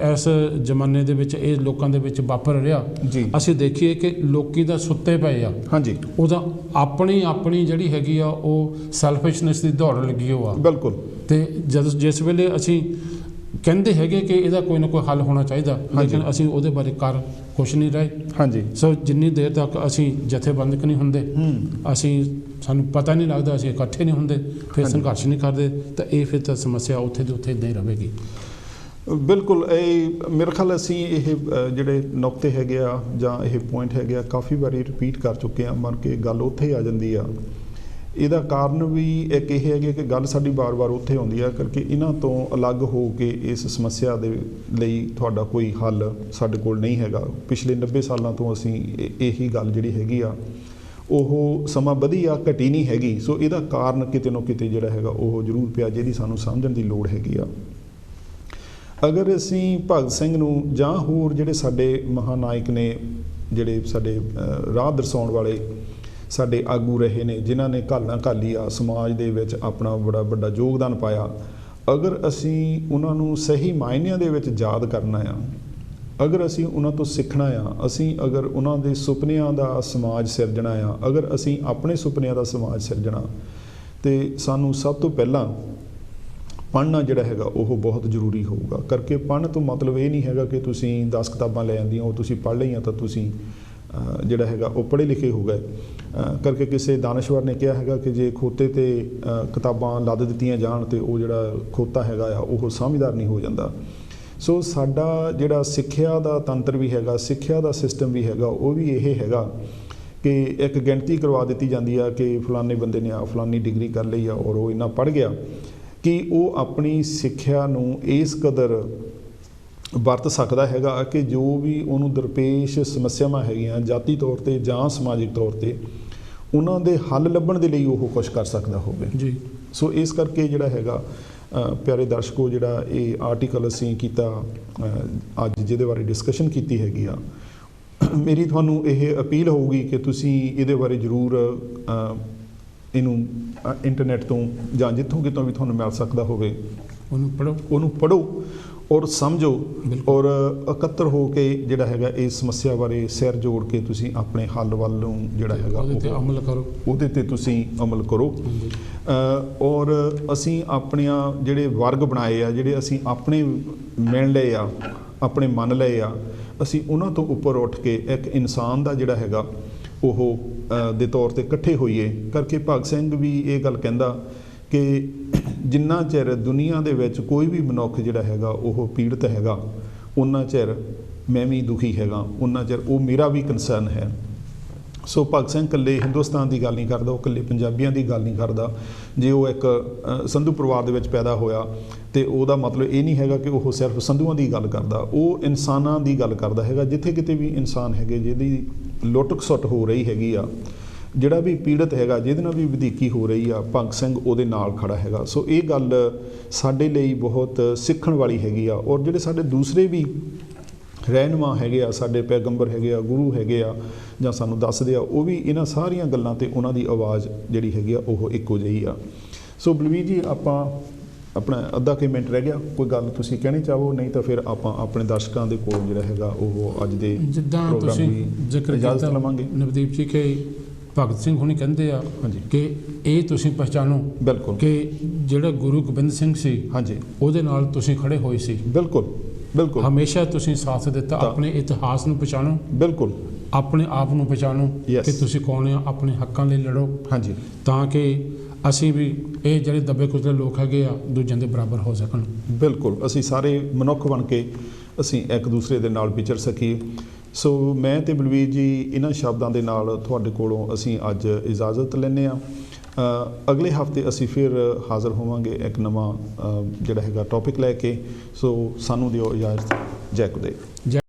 Speaker 2: ਇਸ ਜ਼ਮਾਨੇ ਦੇ ਵਿੱਚ ਇਹ ਲੋਕਾਂ ਦੇ ਵਿੱਚ ਵਾਪਰ ਰਿਹਾ ਜੀ, ਅਸੀਂ ਦੇਖੀਏ ਕਿ ਲੋਕੀ ਤਾਂ ਸੁੱਤੇ ਪਏ ਆ ਹਾਂਜੀ, ਉਹਦਾ ਆਪਣੀ ਜਿਹੜੀ ਹੈਗੀ ਆ ਉਹ ਸੈਲਫਿਸ਼ਨੈਸ ਦੀ ਦੌੜ ਲੱਗੀ ਹੋ ਆ। ਬਿਲਕੁਲ। ਤੇ ਜਿਸ ਵੇਲੇ ਅਸੀਂ ਕਹਿੰਦੇ ਹੈਗੇ ਕਿ ਇਹਦਾ ਕੋਈ ਨਾ ਕੋਈ ਹੱਲ ਹੋਣਾ ਚਾਹੀਦਾ, ਲੇਕਿਨ ਅਸੀਂ ਉਹਦੇ ਬਾਰੇ ਕਰ ਕੁਛ ਨਹੀਂ ਰਹੇ ਹਾਂਜੀ। ਸੋ ਜਿੰਨੀ ਦੇਰ ਤੱਕ ਅਸੀਂ ਜਥੇਬੰਦਕ ਨਹੀਂ ਹੁੰਦੇ, ਸਾਨੂੰ ਪਤਾ ਨਹੀਂ ਲੱਗਦਾ, ਅਸੀਂ ਇਕੱਠੇ ਨਹੀਂ ਹੁੰਦੇ, ਫਿਰ ਸੰਘਰਸ਼ ਨਹੀਂ ਕਰਦੇ, ਤਾਂ ਇਹ ਫਿਰ ਤਾਂ ਸਮੱਸਿਆ ਉੱਥੇ ਦੀ ਉੱਥੇ ਇੱਦਾਂ ਹੀ ਰਹੇਗੀ। ਬਿਲਕੁਲ। ਇਹ ਮੇਰੇ ਖਿਆਲ ਅਸੀਂ ਇਹ ਜਿਹੜੇ ਨੁਕਤੇ ਹੈਗੇ ਆ ਜਾਂ ਇਹ ਪੁਆਇੰਟ ਹੈਗੇ ਆ ਕਾਫੀ ਵਾਰੀ ਰਿਪੀਟ ਕਰ ਚੁੱਕੇ ਹਾਂ, ਮਨ ਕੇ ਗੱਲ ਉੱਥੇ ਆ ਜਾਂਦੀ ਆ। ਇਹਦਾ ਕਾਰਨ ਵੀ ਇੱਕ ਇਹ ਹੈਗਾ ਕਿ ਗੱਲ ਸਾਡੀ ਵਾਰ-ਵਾਰ ਉੱਥੇ ਆਉਂਦੀ ਆ ਕਰਕੇ ਇਹਨਾਂ ਤੋਂ ਅਲੱਗ ਹੋ ਕੇ ਇਸ ਸਮੱਸਿਆ ਦੇ ਲਈ ਤੁਹਾਡਾ ਕੋਈ ਹੱਲ ਸਾਡੇ ਕੋਲ ਨਹੀਂ ਹੈਗਾ। ਪਿਛਲੇ 90 ਸਾਲਾਂ ਤੋਂ ਅਸੀਂ ਇਹੀ ਗੱਲ ਜਿਹੜੀ ਹੈਗੀ ਆ ਉਹ ਸਮਾਂ ਵਧੀ ਆ, ਘਟੀ ਨਹੀਂ ਹੈਗੀ। ਸੋ ਇਹਦਾ ਕਾਰਨ ਕਿਤੇ ਨਾ ਕਿਤੇ ਜਿਹੜਾ ਹੈਗਾ ਉਹ ਜ਼ਰੂਰ ਪਿਆ, ਜਿਹਦੀ ਸਾਨੂੰ ਸਮਝਣ ਦੀ ਲੋੜ ਹੈਗੀ ਆ। ਅਗਰ ਅਸੀਂ ਭਗਤ ਸਿੰਘ ਨੂੰ ਜਾਂ ਹੋਰ ਜਿਹੜੇ ਸਾਡੇ ਮਹਾਨਾਇਕ ਨੇ, ਜਿਹੜੇ ਸਾਡੇ ਰਾਹ ਦਰਸਾਉਣ ਵਾਲੇ ਸਾਡੇ ਆਗੂ ਰਹੇ ਨੇ, ਜਿਨ੍ਹਾਂ ਨੇ ਘਾਲਣਾ ਘਾਲੀ ਆ ਸਮਾਜ ਦੇ ਵਿੱਚ ਆਪਣਾ ਬੜਾ ਵੱਡਾ ਯੋਗਦਾਨ ਪਾਇਆ, ਅਗਰ ਅਸੀਂ ਉਹਨਾਂ ਨੂੰ ਸਹੀ ਮਾਇਨਿਆਂ ਦੇ ਵਿੱਚ ਯਾਦ ਕਰਨਾ ਆ, ਅਗਰ ਅਸੀਂ ਉਹਨਾਂ ਤੋਂ ਸਿੱਖਣਾ ਆ, ਅਸੀਂ ਅਗਰ ਉਹਨਾਂ ਦੇ ਸੁਪਨਿਆਂ ਦਾ ਸਮਾਜ ਸਿਰਜਣਾ ਆ, ਅਗਰ ਅਸੀਂ ਆਪਣੇ ਸੁਪਨਿਆਂ ਦਾ ਸਮਾਜ ਸਿਰਜਣਾ, ਤੇ ਸਾਨੂੰ ਸਭ ਤੋਂ ਪਹਿਲਾਂ ਪੜ੍ਹਨਾ ਜਿਹੜਾ ਹੈਗਾ ਉਹ ਬਹੁਤ ਜ਼ਰੂਰੀ ਹੋਊਗਾ। ਕਰਕੇ ਪੜ੍ਹਨ ਤੋਂ ਮਤਲਬ ਇਹ ਨਹੀਂ ਹੈਗਾ ਕਿ ਤੁਸੀਂ 10 ਕਿਤਾਬਾਂ ਲੈ ਆਂਦੀਆਂ ਉਹ ਤੁਸੀਂ ਪੜ੍ਹ ਲਈਆਂ ਤਾਂ ਤੁਸੀਂ ਜਿਹੜਾ ਹੈਗਾ ਉਹ ਪੜ੍ਹੇ ਲਿਖੇ ਹੋ ਗਏ। ਕਰਕੇ ਕਿਸੇ ਦਾਨਸ਼ਵਰ ਨੇ ਕਿਹਾ ਹੈਗਾ ਕਿ ਜੇ ਖੋਤੇ 'ਤੇ ਕਿਤਾਬਾਂ ਲੱਦ ਦਿੱਤੀਆਂ ਜਾਣ ਤੇ ਉਹ ਜਿਹੜਾ ਖੋਤਾ ਹੈਗਾ ਆ ਉਹ ਸਮਝਦਾਰ ਨਹੀਂ ਹੋ ਜਾਂਦਾ। ਸੋ ਸਾਡਾ ਜਿਹੜਾ ਸਿੱਖਿਆ ਦਾ ਤੰਤਰ ਵੀ ਹੈਗਾ, ਸਿੱਖਿਆ ਦਾ ਸਿਸਟਮ ਵੀ ਹੈਗਾ, ਉਹ ਵੀ ਇਹ ਹੈਗਾ ਕਿ ਇੱਕ ਗਿਣਤੀ ਕਰਵਾ ਦਿੱਤੀ ਜਾਂਦੀ ਆ ਕਿ ਫਲਾਣੇ ਬੰਦੇ ਨੇ ਆ ਫਲਾਨੀ ਡਿਗਰੀ ਕਰ ਲਈ ਆ ਔਰ ਉਹ ਇੰਨਾ ਪੜ੍ਹ ਗਿਆ ਕਿ ਉਹ ਆਪਣੀ ਸਿੱਖਿਆ ਨੂੰ ਇਸ ਕਦਰ ਵਰਤ ਸਕਦਾ ਹੈਗਾ ਕਿ ਜੋ ਵੀ ਉਹਨੂੰ ਦਰਪੇਸ਼ ਸਮੱਸਿਆਵਾਂ ਹੈਗੀਆਂ ਜਾਤੀ ਤੌਰ 'ਤੇ ਜਾਂ ਸਮਾਜਿਕ ਤੌਰ 'ਤੇ ਉਹਨਾਂ ਦੇ ਹੱਲ ਲੱਭਣ ਦੇ ਲਈ ਉਹ ਕੁਛ ਕਰ ਸਕਦਾ ਹੋਵੇ ਜੀ। ਸੋ ਇਸ ਕਰਕੇ ਜਿਹੜਾ ਹੈਗਾ ਪਿਆਰੇ ਦਰਸ਼ਕੋ, ਜਿਹੜਾ ਇਹ ਆਰਟੀਕਲ ਅਸੀਂ ਕੀਤਾ ਅੱਜ ਜਿਹਦੇ ਬਾਰੇ ਡਿਸਕਸ਼ਨ ਕੀਤੀ ਹੈਗੀ ਆ, ਮੇਰੀ ਤੁਹਾਨੂੰ ਇਹ ਅਪੀਲ ਹੋਊਗੀ ਕਿ ਤੁਸੀਂ ਇਹਦੇ ਬਾਰੇ ਜ਼ਰੂਰ ਇਹਨੂੰ ਇੰਟਰਨੈਟ ਤੋਂ ਜਾਂ ਜਿੱਥੋਂ ਕਿਤੋਂ ਵੀ ਤੁਹਾਨੂੰ ਮਿਲ ਸਕਦਾ ਹੋਵੇ ਉਹਨੂੰ
Speaker 1: ਪੜ੍ਹੋ ਔਰ ਸਮਝੋ ਔਰ ਇਕੱਤਰ ਹੋ ਕੇ ਜਿਹੜਾ ਹੈਗਾ ਇਸ ਸਮੱਸਿਆ ਬਾਰੇ ਸਿਰ ਜੋੜ ਕੇ ਤੁਸੀਂ ਆਪਣੇ ਹੱਲ ਵੱਲ ਨੂੰ ਜਿਹੜਾ ਹੈਗਾ
Speaker 2: ਉਹਦੇ ਤੇ ਅਮਲ ਕਰੋ,
Speaker 1: ਉਹਦੇ ਤੇ ਤੁਸੀਂ ਅਮਲ ਕਰੋ। ਔਰ ਅਸੀਂ ਆਪਣੀਆਂ ਜਿਹੜੇ ਵਰਗ ਬਣਾਏ ਆ, ਜਿਹੜੇ ਅਸੀਂ ਆਪਣੇ ਮਿਣ ਲਏ ਆ, ਆਪਣੇ ਮੰਨ ਲਏ ਆ, ਅਸੀਂ ਉਹਨਾਂ ਤੋਂ ਉੱਪਰ ਉੱਠ ਕੇ ਇੱਕ ਇਨਸਾਨ ਦਾ ਜਿਹੜਾ ਹੈਗਾ ਉਹ ਦੇ ਤੌਰ ਤੇ ਇਕੱਠੇ ਹੋਈਏ। ਕਰਕੇ ਭਗਤ ਸਿੰਘ ਵੀ ਇਹ ਗੱਲ ਕਹਿੰਦਾ ਕਿ ਜਿੰਨਾ ਚਿਰ ਦੁਨੀਆ ਦੇ ਵਿੱਚ ਕੋਈ ਵੀ ਮਨੁੱਖ ਜਿਹੜਾ ਹੈਗਾ ਉਹ ਪੀੜਤ ਹੈਗਾ, ਉਨਾ ਚਿਰ ਮੈਂ ਵੀ ਦੁਖੀ ਹੈਗਾ, ਉਨਾ ਚਿਰ ਉਹ ਮੇਰਾ ਵੀ ਕੰਸਰਨ ਹੈ। ਸੋ ਭਗਤ ਸਿੰਘ ਇਕੱਲੇ ਹਿੰਦੁਸਤਾਨ ਦੀ ਗੱਲ ਨਹੀਂ ਕਰਦਾ, ਉਹ ਇਕੱਲੇ ਪੰਜਾਬੀਆਂ ਦੀ ਗੱਲ ਨਹੀਂ ਕਰਦਾ। ਜੇ ਉਹ ਇੱਕ ਸੰਧੂ ਪਰਿਵਾਰ ਦੇ ਵਿੱਚ ਪੈਦਾ ਹੋਇਆ ਤੇ ਉਹਦਾ ਮਤਲਬ ਇਹ ਨਹੀਂ ਹੈਗਾ ਕਿ ਉਹ ਸਿਰਫ ਸੰਧੂਆਂ ਦੀ ਗੱਲ ਕਰਦਾ, ਉਹ ਇਨਸਾਨਾਂ ਦੀ ਗੱਲ ਕਰਦਾ ਹੈਗਾ। ਜਿੱਥੇ ਕਿਤੇ ਵੀ ਇਨਸਾਨ ਹੈਗੇ ਜਿਹਦੀ ਲੁੱਟ ਖਸੁੱਟ ਹੋ ਰਹੀ ਹੈਗੀ ਆ, ਜਿਹੜਾ ਵੀ ਪੀੜਤ ਹੈਗਾ, ਜਿਹਦੇ ਨਾਲ ਵੀ ਵਧੀਕੀ ਹੋ ਰਹੀ ਆ, ਭਗਤ ਸਿੰਘ ਉਹਦੇ ਨਾਲ ਖੜਾ ਹੈਗਾ। ਸੋ ਇਹ ਗੱਲ ਸਾਡੇ ਲਈ ਬਹੁਤ ਸਿੱਖਣ ਵਾਲੀ ਹੈਗੀ ਆ। ਔਰ ਜਿਹੜੇ ਸਾਡੇ ਦੂਸਰੇ ਵੀ ਰਹਿਨੁਮਾ ਹੈਗੇ ਆ, ਸਾਡੇ ਪੈਗੰਬਰ ਹੈਗੇ ਆ, ਗੁਰੂ ਹੈਗੇ ਆ, ਜਾਂ ਸਾਨੂੰ ਦੱਸਦੇ ਆ, ਉਹ ਵੀ ਇਹਨਾਂ ਸਾਰੀਆਂ ਗੱਲਾਂ ਤੇ ਉਹਨਾਂ ਦੀ ਆਵਾਜ਼ ਜਿਹੜੀ ਹੈਗੀ ਆ ਉਹ ਇੱਕੋ ਜਿਹੀ ਆ। ਸੋ ਬਲਵੀਰ ਜੀ, ਆਪਾਂ ਆਪਣਾ ਅੱਧਾ ਕੁ ਮਿੰਟ ਰਹਿ ਗਿਆ, ਕੋਈ ਗੱਲ ਤੁਸੀਂ ਕਹਿਣੀ ਚਾਹੋ? ਨਹੀਂ ਤਾਂ ਫਿਰ ਆਪਾਂ ਆਪਣੇ ਦਰਸ਼ਕਾਂ ਦੇ ਕੋਲ ਜਿਹੜਾ ਹੈਗਾ ਉਹ ਅੱਜ ਦੇ
Speaker 2: ਜਿੱਦਾਂ ਤੁਸੀਂ ਜ਼ਿਕਰ ਕੀਤਾ
Speaker 1: ਲਵਾਂਗੇ
Speaker 2: ਨਵਦੀਪ ਜੀ ਕਿ ਭਗਤ ਸਿੰਘ ਹੁਣੀ ਕਹਿੰਦੇ ਆ ਕਿ ਇਹ ਤੁਸੀਂ ਪਛਾਣੋ
Speaker 1: ਬਿਲਕੁਲ
Speaker 2: ਕਿ ਜਿਹੜਾ ਗੁਰੂ ਗੋਬਿੰਦ ਸਿੰਘ ਸੀ,
Speaker 1: ਹਾਂਜੀ,
Speaker 2: ਉਹਦੇ ਨਾਲ ਤੁਸੀਂ ਖੜੇ ਹੋਏ ਸੀ।
Speaker 1: ਬਿਲਕੁਲ ਬਿਲਕੁਲ,
Speaker 2: ਹਮੇਸ਼ਾ ਤੁਸੀਂ ਸਾਥ ਦਿੱਤਾ। ਆਪਣੇ ਇਤਿਹਾਸ ਨੂੰ ਪਛਾਣੋ,
Speaker 1: ਬਿਲਕੁਲ
Speaker 2: ਆਪਣੇ ਆਪ ਨੂੰ ਪਛਾਣੋ ਕਿ ਤੁਸੀਂ ਕੌਣ ਆ, ਆਪਣੇ ਹੱਕਾਂ ਲਈ ਲੜੋ,
Speaker 1: ਹਾਂਜੀ,
Speaker 2: ਤਾਂ ਕਿ ਅਸੀਂ ਵੀ ਇਹ ਜਿਹੜੇ ਦੱਬੇ ਕੁਚਲੇ ਲੋਕ ਹੈਗੇ ਆ ਦੂਜਿਆਂ ਦੇ ਬਰਾਬਰ ਹੋ ਸਕਣ।
Speaker 1: ਬਿਲਕੁਲ, ਅਸੀਂ ਸਾਰੇ ਮਨੁੱਖ ਬਣ ਕੇ ਅਸੀਂ ਇੱਕ ਦੂਸਰੇ ਦੇ ਨਾਲ ਵਿਚਰ ਸਕੀਏ। ਸੋ ਮੈਂ ਤੇ ਬਲਵੀਰ ਜੀ ਇਹਨਾਂ ਸ਼ਬਦਾਂ ਦੇ ਨਾਲ ਤੁਹਾਡੇ ਕੋਲੋਂ ਅਸੀਂ ਅੱਜ ਇਜਾਜ਼ਤ ਲੈਂਦੇ ਹਾਂ। ਅਗਲੇ ਹਫਤੇ ਅਸੀਂ ਫਿਰ ਹਾਜ਼ਰ ਹੋਵਾਂਗੇ ਇੱਕ ਨਵਾਂ ਜਿਹੜਾ ਹੈਗਾ ਟੌਪਿਕ ਲੈ ਕੇ। ਸੋ ਸਾਨੂੰ ਦਿਓ ਇਜਾਜ਼ਤ। ਜੈ ਗੁਰਦੇਵ।